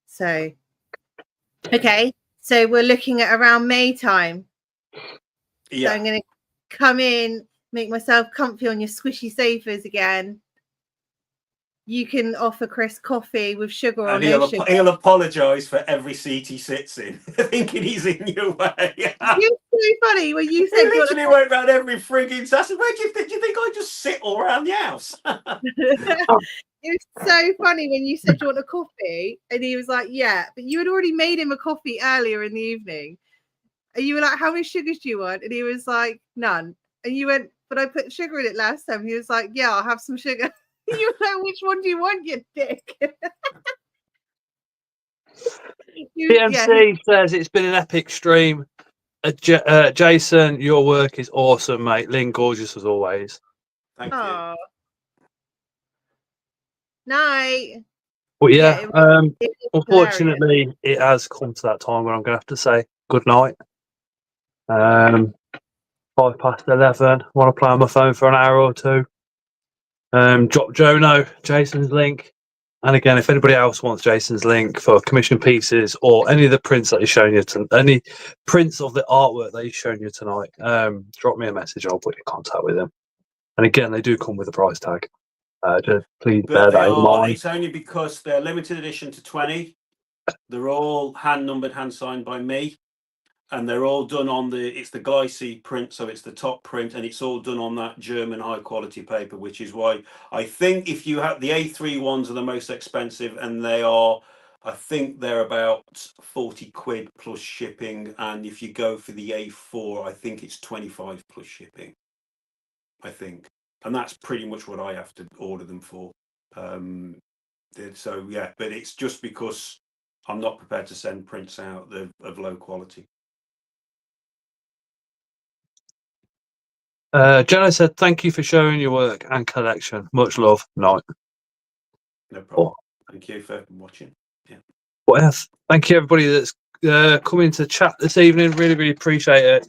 So, okay. So we're looking at around May time. Yeah. So I'm going to come in, make myself comfy on your squishy sofas again. You can offer Chris coffee with sugar or And no sugar. he'll apologise for every seat he sits in, thinking he's in your way. It was so funny when you He said you literally went round every frigging. I said, "Where do you think? Do you think I just sit all around the house?" It was so funny when you said you want a coffee, and he was like, "Yeah," but you had already made him a coffee earlier in the evening, and you were like, "How many sugars do you want?" And he was like, "None." And you went, "But I put sugar in it last time." And he was like, "Yeah, I'll have some sugar." You were like, "Which one do you want, you dick?" PMC says it's been an epic stream. Jason, your work is awesome, mate. Lynn, gorgeous as always. Thank you. Oh, night. But yeah, it was unfortunately, it has come to that time where I'm going to have to say good night. 11:05. Want to play on my phone for an hour or two. Drop Jono, Jason's link. And again, if anybody else wants Jason's link for commission pieces or any of the prints that he's shown you, any prints of the artwork that he's shown you tonight, drop me a message. I'll put you in contact with him. And again, they do come with a price tag. Just please bear that in mind. It's only because they're limited edition to 20. They're all hand numbered, hand signed by me. And they're all done on it's the Glycine print, so it's the top print, and it's all done on that German high quality paper, which is why I think if you have the A3 ones are the most expensive, and I think they're about 40 quid plus shipping. And if you go for the A4, I think it's 25 plus shipping, I think. And that's pretty much what I have to order them for. So yeah, but it's just because I'm not prepared to send prints out of low quality. Jenna said, "Thank you for showing your work and collection. Much love." Night. No problem. Thank you for watching. Yeah. What else? Thank you, everybody that's coming to chat this evening. Really, really appreciate it.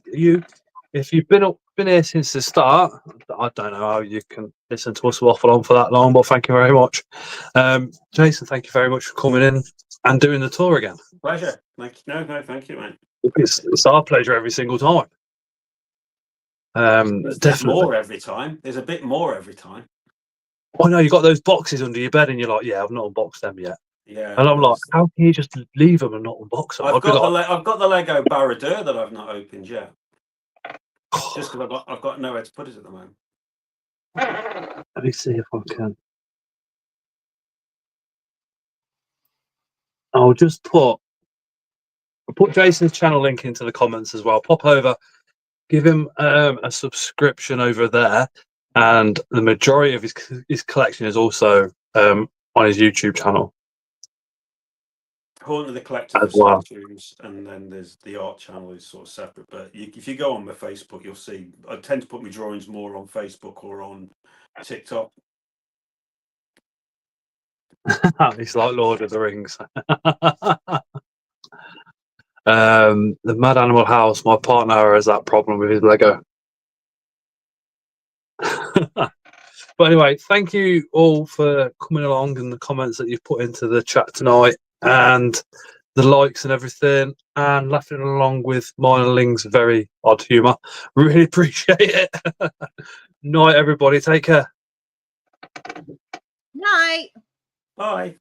If you've been here since the start, I don't know how you can listen to us waffle on for that long, but thank you very much. Jason, thank you very much for coming in and doing the tour again. Pleasure. Thank you. No, thank you, man. It's our pleasure every single time. There's more every time. There's a bit more every time. I know you got those boxes under your bed, and you're like, "Yeah, I've not unboxed them yet." Yeah. And I'm like, "How can you just leave them and not unbox them?" I've got the Lego Barradur that I've not opened yet. Just because I've got nowhere to put it at the moment. Let me see if I can. I'll put Jason's channel link into the comments as well. Pop over, give him a subscription over there, and the majority of his collection is also on his YouTube channel. According to the collector as well. And then there's the art channel is sort of separate. But if you go on my Facebook, you'll see I tend to put my drawings more on Facebook or on TikTok. It's like Lord of the Rings. The Mad Animal House, my partner has that problem with his Lego. But anyway, thank you all for coming along and the comments that you've put into the chat tonight and the likes and everything and laughing along with mine and Ling's very odd humour. Really appreciate it. Night, everybody. Take care. Night. Bye.